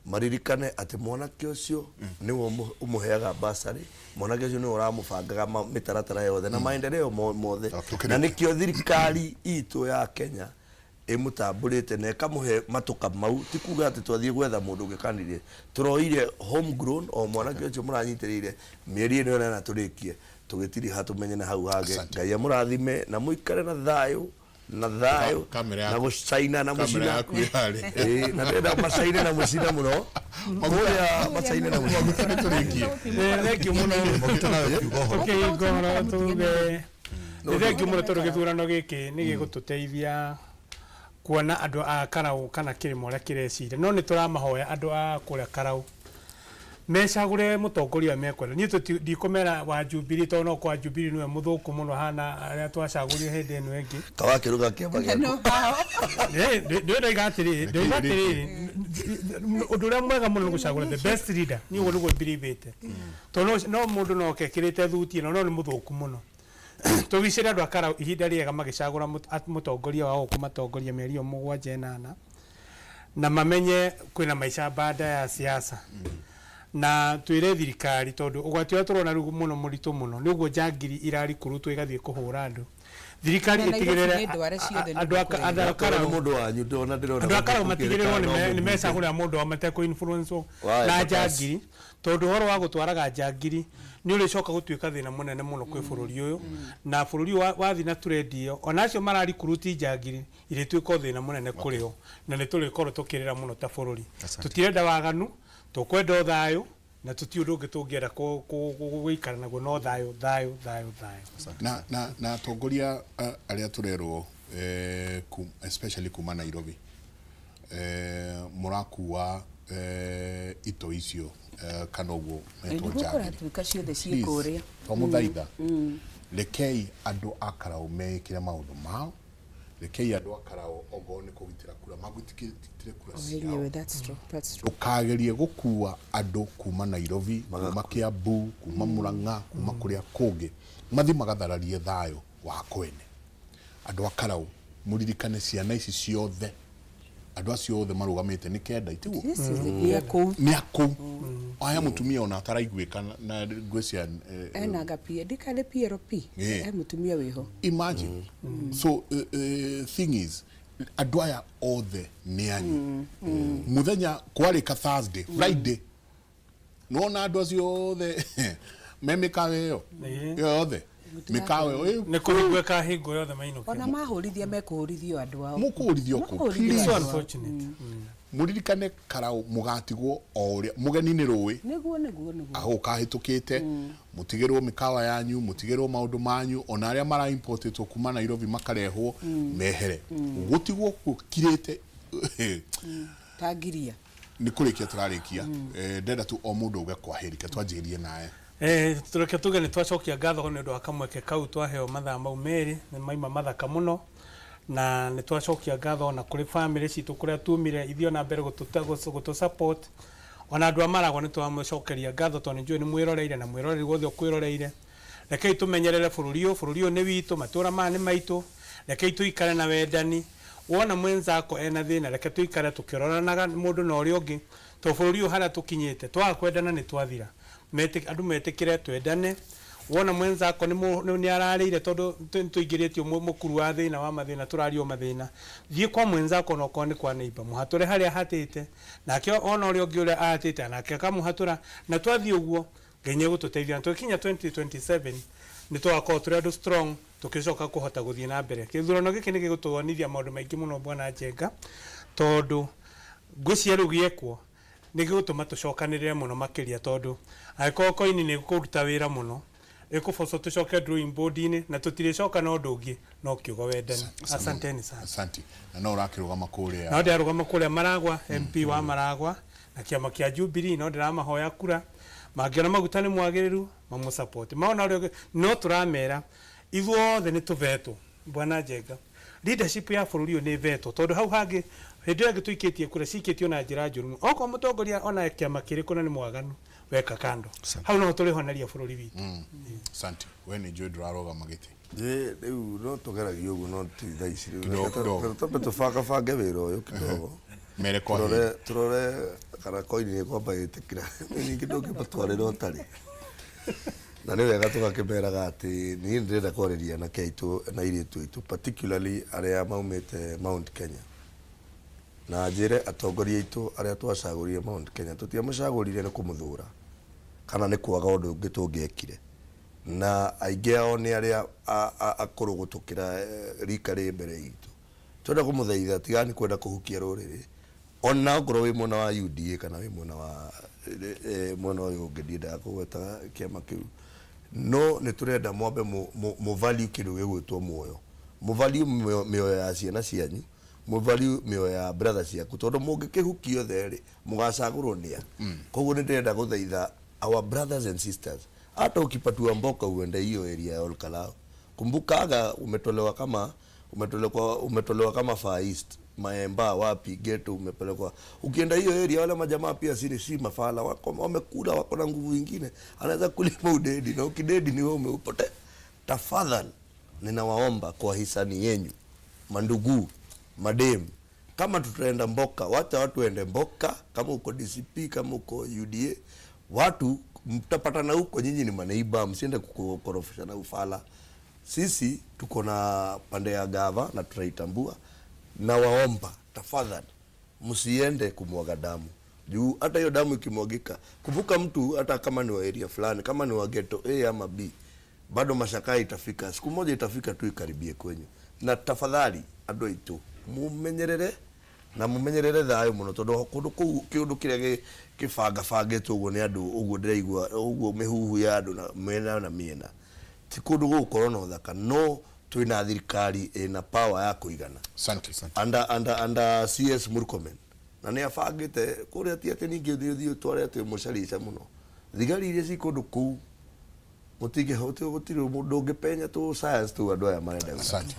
maririkane atĩ mwanake ũcio nĩwe ũmũheaga basarĩ mwanake ũcio nĩwe ũramũbangaga mĩtaratara yothe na maendeleo mothe na nĩkĩo thirikari itũ ya Kenya ĩmũtambũrĩte na ĩkamũhe matuka mau ti kuga atĩ twathiĩ gwetha mũndũ ũngĩkanire tũroire homegrown o mwanake ũcio mũranyitĩrĩire mĩeri ĩno na tũrĩkie tũgĩtiri hatũmenye na hau hage Ngai amũrathime na mũikare na thayũ na gũcaina na Mũcina na ndĩrenda macaine na Mũcina mũno kũrĩa macaine na Mũcina tũrĩkie thengiũ mũno ũkĩngora tuge thengiũ mũno tondũ gĩthurano gĩkĩ nĩ gĩgũtũteithia kuona andũ a Karau kana kĩrĩmo ũrĩa kĩreciria no nĩ tũramahoya andũ a kũrĩa Karau mecagũre mũtongoria mekwenda niĩ ndikũmera wa Jubilee tondũ no kwa Jubilee nĩwe mũthũku mũno hana arĩa twacagũrire hĩndĩ ĩno ĩngĩ kawakĩruga kĩama gĩaku ndoiga atĩrĩrĩ ũndũ ũrĩa mwega mũno nĩ gũcagũra the best leader niĩ ũguo nĩguo mbiribĩte tondũ no mũndũ no kekĩrĩte thuti ĩno no nĩ mũthũku mũno tũgicĩre andũ a Karau ihinda rĩega magĩcagũra mũtongoria wao kũmatongoria mĩeri ĩyo 7-8 na mamenye kwĩna maica baada ya siasa na twĩre thirikari tondũ ũgwati ũrĩa tũrona rĩu mũno mũritũ mũno nĩ ũguo njangiri irarikurutwo igathiĩ kũhũra andũ thirikari ĩtigĩrĩre andũ a Karau matigĩrĩrwo nĩ mecagũrĩra mũndũ wao matekũ influence na njangiri tondũ ũhoro wa gũtwaraga njangiri nĩ ũrĩcoka gũtuĩka thĩna mũnene mũno kwĩ bũrũri ũyũ na bũrũri wathi na turendio ona acio mararikuruti njangiri irĩtuĩka thĩna mũnene kũrĩo na nĩ tũrĩkorwo tũkĩrĩra mũno ta bũrũri tũtirenda waganu tũkwenda thayũ na tũti ũndũ ũngĩ tũngĩenda gũikara naguo no thayũ na atongoria arĩa tũrerwo especially kuma Nairobi mũrakuwa ito icio kana ũguo metwo njangiri tomũthaitha rekei andũ a Karau mekĩre maũndũ mao rekei andũ a Karau ogo nĩ kũgitĩra kura magũtikĩtire kura ciao ũkagerie gũkuwa andũ kuma Nairobi kuma Kiambu kuma Murang'a kuma kũrĩa kũngĩ mathi magathararie thayũ wa kwene andũ a Karau mũririkane ciana ici ciothe andũ acio othe marũgamĩte nĩ kenda itiguo nĩ akũ aya mũtumia ona ataraiguĩka na ngwĩcia ena ngapie ndikale PLP mũtumia wĩho imagine so thing is andũ aya othe nĩ anyu mũthenya kwarĩka Thursday Friday nona andũ acio othe memĩkawe ĩyo yothe mikawe nĩ kũrigweka hingo yothe mainũke ona mahũrithia mekũhũrithio andũ ao mũkũhũrithio kũ so unfortunate muririkane Karau mugatigwo oria mugeni ni rui niguo aho kahitukite mutigirwo mikawa yanyu mutigirwo maundu manyu ona aria mara imported kuma Nairobi makarehwo mehere gutigwo kukirite tagiria ni kurikia turarikia ndenda tu o mundu uge kwahirika twanjirie nae tureke tuge ni twacokia ngatho ni undu wa kamweke kau twaheo mathaa mau meri ni maima mathaka muno na ni twacokia ngatho na kuri family citu kuria tumire ithio na mbere gutu support ona andu amaragwo ni twamcokeria ngatho tondu njui ni mwiroreire na mwiroreri wothe ukwiroreire rekei tumenyerere bururi ni witu matura ma ni maitu rekei tuikare na wendani wona mwenzako ena thina reke tuikare tukiroranaga mundu na uria ungi to bururi hara tukinyite twakwendana ni twathira andu metikire twendane wona mwenzako ni ararire tondu tuingiritio mukuru wa thina wa mathina turario mathina thie kwa mwenzako no kone kwa neighbor muhature haria hatite nake ona uria ungi uria atite nake akamuhatura na twathie uguo ngenye gututeithia tukinya 2027 ni twakorwo turi andu strong tukicoka kuhota guthie na mbere kithurano giki ni gigutuonithia maundu maingi muno bwana Njenga tondu ngwiciria riu giekwo ni gigutuma tucokanirire muno makiria tondu agiko koini ni gukuruta wira muno ikufoso tucoke drawing board ini na tutiricoka no ndungi no kiugo wendani asanteni sana asante na no rakirugama kuria no ndirugama kuria Maragwa MP wa Maragwa na kiama kia Jubilee no ndiramahoya kura magiona maguta ni mwagiriru mamu support maona urio no turamera ithuothe ni tuveto bwana Njenga leadership ya bururi ni veto tondu hau hangi hindi ĩrĩa tuikitie kura cikitio na njira njuru oko mutongoria ona kiama kiriku na ni mwaganu weka kando hau no turihoneria bururi witu asante we ni njui nduraroga magiti riu no tugeragia uguo no titha ici riu tobe tubanga wira uyu kidogo mere kwa turore kana koini ni kwamba itikira ningi ndungibatwarira utari na ni wega tugakimeraga ati ni ndirenda kwariria na keitu na iritu itu particularly aria maumite Mount Kenya na njire atongoria itu aria twacagurire Mount Kenya tutiamacagurire ni kumuthura kana ni kwaga undu ungi tungiekire na aingi ao ni aria akuru gutukira rika ri mbere itu twenda kumuthaitha tigani kwenda kuhukia ruriri ona ngoro wi mwena wa UDA kana wi mwena wa mwena wa ungi ndienda kugweta kiama kiu no ni turenda mwambe mu value kindu gigwitwo muoyo mu value mioyo ya ciana cianyu mu value mioyo ya brothers yaku tondu mungikihukio theri mugacagurwo nia koguo ni ndenda guthaitha our brothers and sisters hata ukipatua mboka uende hiyo area ya Olkalau kumbukaga umetolewa kama Far East Maemba wapi geto umepelekwa ukienda hiyo area wale majamaa pia si mafala wako wamekula wako na nguvu nyingine anaweza kulima udedi na ukidedi ni wewe umeupote tafadhali ninawaomba kwa hisani yenu mandugu madem kama tutaenda mboka wacha watu waende mboka kama uko DCP kama uko UDA watu mtapatana huko nyinyi ni maneiba msiende kukorofisha na ufala sisi tuko na pande ya gava na tunaitambua na waomba tafadhali msiende kumwaga damu juu hata hiyo damu ikimwagika kumbuka mtu hata kama ni wa area fulani kama ni wa ghetto A ama B bado mashaka itafika siku moja itafika tu ikaribie kwenyu na tafadhali andu itu mumenyerere thayo muno tondu kundu kiundu kiria gibangabangitwo uguo ni andu uguo ndiraigua uguo mihuhu ya andu na miena ti kundu gukorwo na uthaka no twina thirikari ina power ya kuigana asante anda CS Murkomen na ni afangite kuria ti ati ningi thio twarete mucarica muno thigari iria ci kundu kuu mutige hote gutire mundu ngipenya tu science tu andu aya marenda asante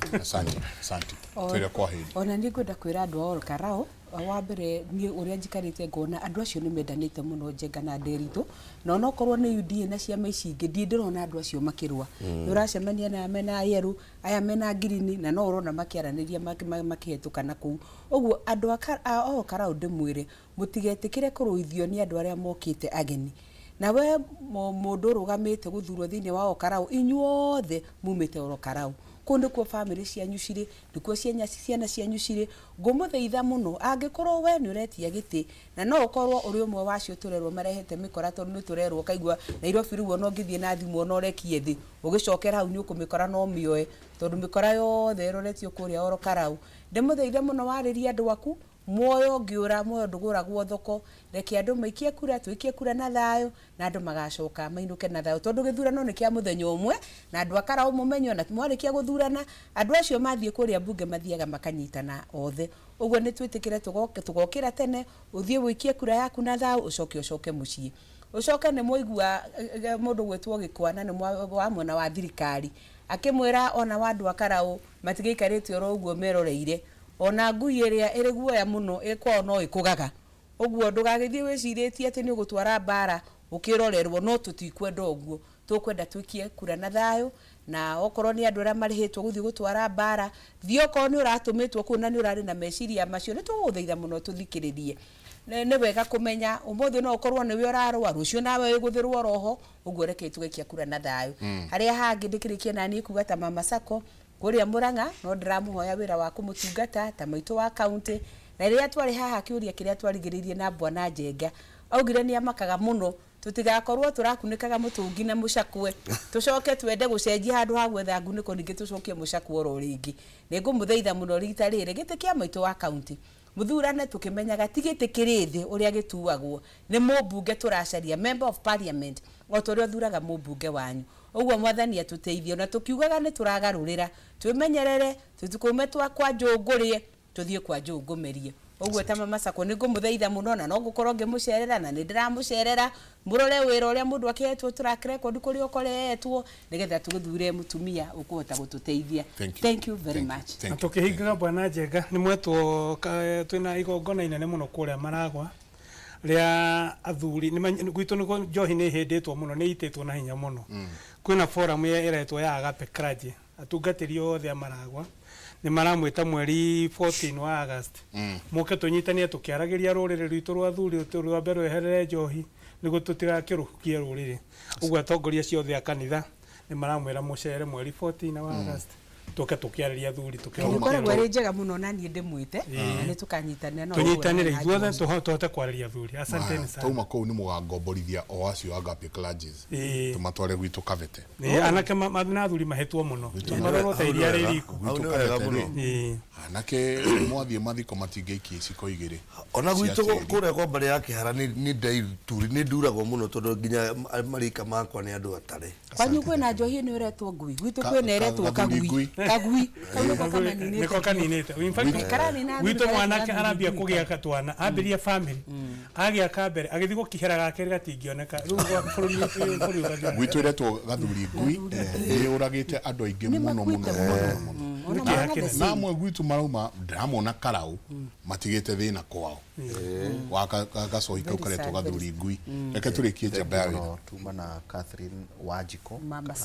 twira kwa hili ona ni ngwenda kwira andu all Karau wa mbere ni uria njikarite ngona andu acio ni mendanite muno Njenga na Nderitu na ona korwo ni UDA na ciama ici ingi ndirona andu acio makirua ni uracemania na mena yeru aya mena green na no urona makiaraniria makihetukana kuu uguo andu all Karau ndimwire mutigetikire kuruithio ni andu aria mokite ageni na we mundu rugamite guthurwo thiini wa Karau inyuothe mumite oro Karau kundu kwa family cianyu ciri ndikuo ciana cianyu ciri ngumuthaitha muno angikorwo we ni uretia giti na no ukorwo uri umwe wacio turerwo marehete mikora tondu ni turerwo kaigua Nairobi riu no ngithie na thimu no rekie thi ugicokera hau ni ukumikora no mioe tondu mikora yothe roretio kuria oro Karau ndimuthaitha muno wariria andu aku muoyo ngiura muoyo nduguragwo thoko reke andu maikie kura twikie kura na thayo na andu magacoka mainuke na thayo tondu githurano ni kia muthenya umwe na andu akara umumenyo na mwarikia guthurana andu acio mathie kuria bunge mathiaga makanyitana othe uguo ni twitikire tugokira tene uthie wikie kura yaku na thayo ucoke mucii ucoke ni muigua mundu gwetwo gikwana ni wa mwena wa thirikari akimwira ona wandu akarau matigaikarite oro uguo meroreire ona ngui iria iri guoya muno ikwa no ikugaga uguo ndugagithie wiciritie ati ni ugutwara bara ukirorerwo no tutikwenda uguo tukwenda twikie kura na thayo na okorwo ni andu aria marihitwo guthie gutwara bara thioko ni uratumitwo kuna ni urari na meciria macio ni tuguthaitha muno tuthikiririe ne wega kumenya umuthi no okorwo ni we urarwa rucio nawe wiguthirwo roho uguo reke tugekia kura na thayo haria hangi ndikirikie nani kuga ta Mama Sacco kuria Murang'a no ndiramuhoya wira wa kumutungata ta maitu wa county na riria twari haha kiuria kiria twarigiririe na Bwana Njenga augire ni amakaga muno tutigakorwo turakunikaga mutungi na mucakwe tucoke twende gucenjia handu ha gwetha nguniko ningi tucokie mucakwe oro ringi ningumuthaitha muno rita riri gitikia maitu wa county muthurane tukimenyaga tigitikirithe uria gituagwo ni mubunge turacaria member of parliament otorio thuraga mubunge wanyu uguo mwathani atuteithio na tukiugaga ni turagarurira twimenyerere tutikume twakwa njungurie tuthie kwa njungumerie uguo ta Mama Sacco ni ngumuthaitha muno na no gukorwo ngimucerera na ni ndiramucerera murore wira uria mundu akihetwo track record kuri ukoretwo nigetha tuguthure mutumia ukuhota gututeithia. Thank you very much. Tukihingaga Bwana Njenga ni mwetwo twina igongona inene muno kuria Maragwa ria athuri gwitu niko njohi ni hinditwo muno ni itetwo na hinya muno kwina forum ya iretwo ya Agape Kraje atungatiri othe Maragwa ni maramwita mweri 14 wa August muke tunyitanie tukiaragiria rurire rwitu rwa athuri rwa mbere eherere njohi niguo tutigakirukia rurire uguo atongoria ciothe a kanitha ni maramwira mucere mweri 14 wa August tukiariria athuri tukirora gwere njega muno na nie ndimwite ni tukanyitania no tunyitanire ithuothe tuhote kwariria athuri asanteni sana tauma kou ni mugangomborithia o acio Agape Clergies tumatware gwitu Kavete anake na athuri mahetwo muno maroro ta iria ririku anake mwathie mathiko matingeikie ciko igiri ona gwitu kuria kwa mbere yake hara ni turi ni nduragwo muno tondu nginya marika makwa ni andu atare kwanyu kwina njohi ni uretwo ngui gwitu kwina eretwo kagui niko kaninite in fact gwitu mwanake arambia kugia katwana ambiria family agia kambere agithii gukihera gake gatingioneka riu gwa bururi gwitu eretwo gathuri ngui ni uragite andu aingi muno na amwe gwitu marauma ndamona karau matigite thina kwao waka gacohi kau karetwo gathuri ngui reke turikie Jabari tuma na Catherine Wajiko Mama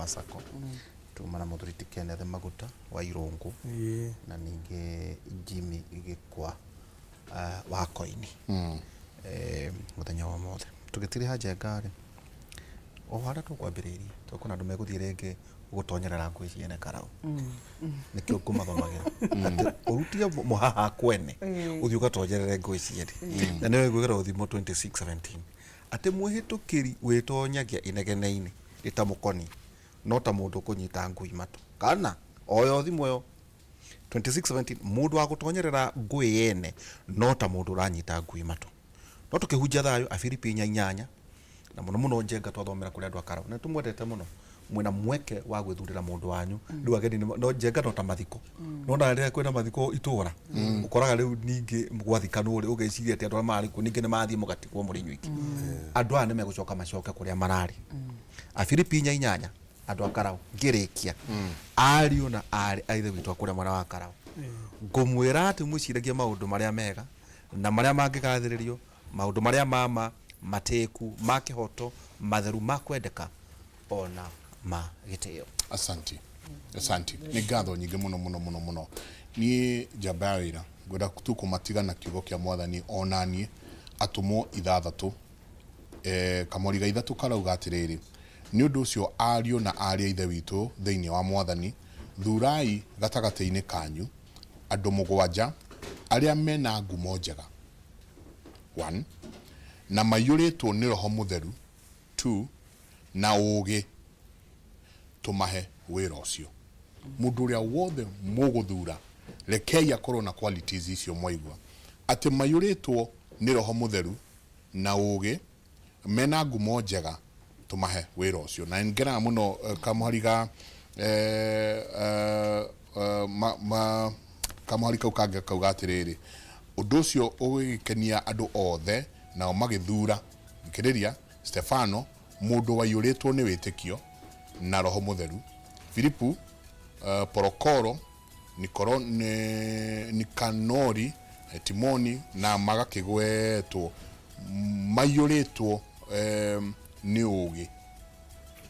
Sacco tuma na Muthuriti Kenneth Maguta wa Irungu na ninge Jimmy Igikwa wa Koini muthenya wa mothe tugitiri haja ngari o hara tukwambiriria tukuna andu meguthie renge gutonyerera ngui ciene karau nikio kumathomagira urutia muhaha kwene uthio gatonyerere ngui ciene na niwe gwira uthimo 2617 ate muhitukiri witonyagia inegene-ini itamukoni no ta mundu kunyita ngui matu kana oyo thimo yo 2617 mundu wa gutonyerera ngui yene no ta mundu uranyita ngui matu no tukihunja thayo a Filipi 8 na muno Njenga twathomera kuri andu akarau na tumwendete muno mwena mweke wa gwithurira mundu wanyu ndu ageni no Njenga no ta mathiko no na ria kwena mathiko itura ukoraga riu ningi gwathikanu uri ugeciria ati andu mari ku ningi ni mathie mugatikwo muri nyuiki andu ane megucoka macoke kuria marari a Filipi 8 andu akarau ngirikia ariu na ari aithe witu akuria mwana wa akarau ngumwira ati muciragia maundu maria mega na maria mangigathiririo maundu maria mama mateku makihoto matheru makwendeka ona magitio asante ni ngatho nyingi muno ni Jabarira ngoda tukumatiga na kiugo kia mwathani onanie atumo ithathatu kamoriga ithatu karauga atiriri ni undu ucio ario na aria ithe witu thiini wa mwathani thurai gatagati-ini kanyu andu mugwanja aria mena ngumo njega 1 na mayuritwo ni roho mutheru 2 na ugi tumahe wira ucio mundu uria wothe muguthura rekei akorwo na qualities icio mwaigua ati mayuritwo ni roho mutheru na ugi mena ngumo njega tumahe wira ucio na ngena muno kamuhariga kamuhari kau kanga kauga atiriri undu ucio ugikenia andu othe nao magithura nkiriria Stefano mundu wayuritwo ni witikio na roho mutheru Filipu Porokoro Nikanori Timoni na magakigwetwo mayuritwo ni ugi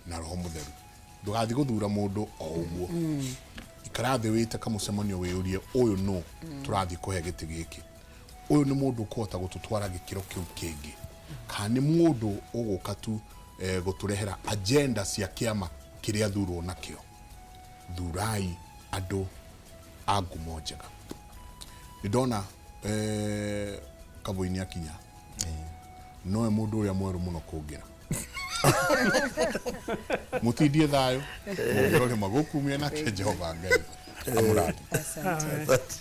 na roho mutheru ndugathi guthura mundu o uguo ikarathi wite kamucemanio wiurie uyu no turathi kuhe giti giki uyu ni mundu kuhota gututwara gikiro kiu kingi kana mundu uguka tu guturehera agenda cia kiama kiria thurwo nakio thurai andu angumo njega ndona kabuini akinya noe mundu uria mweru muno kungira mutindie thayo mugirore magukumia na Jehova Ngai amuradi. Asante.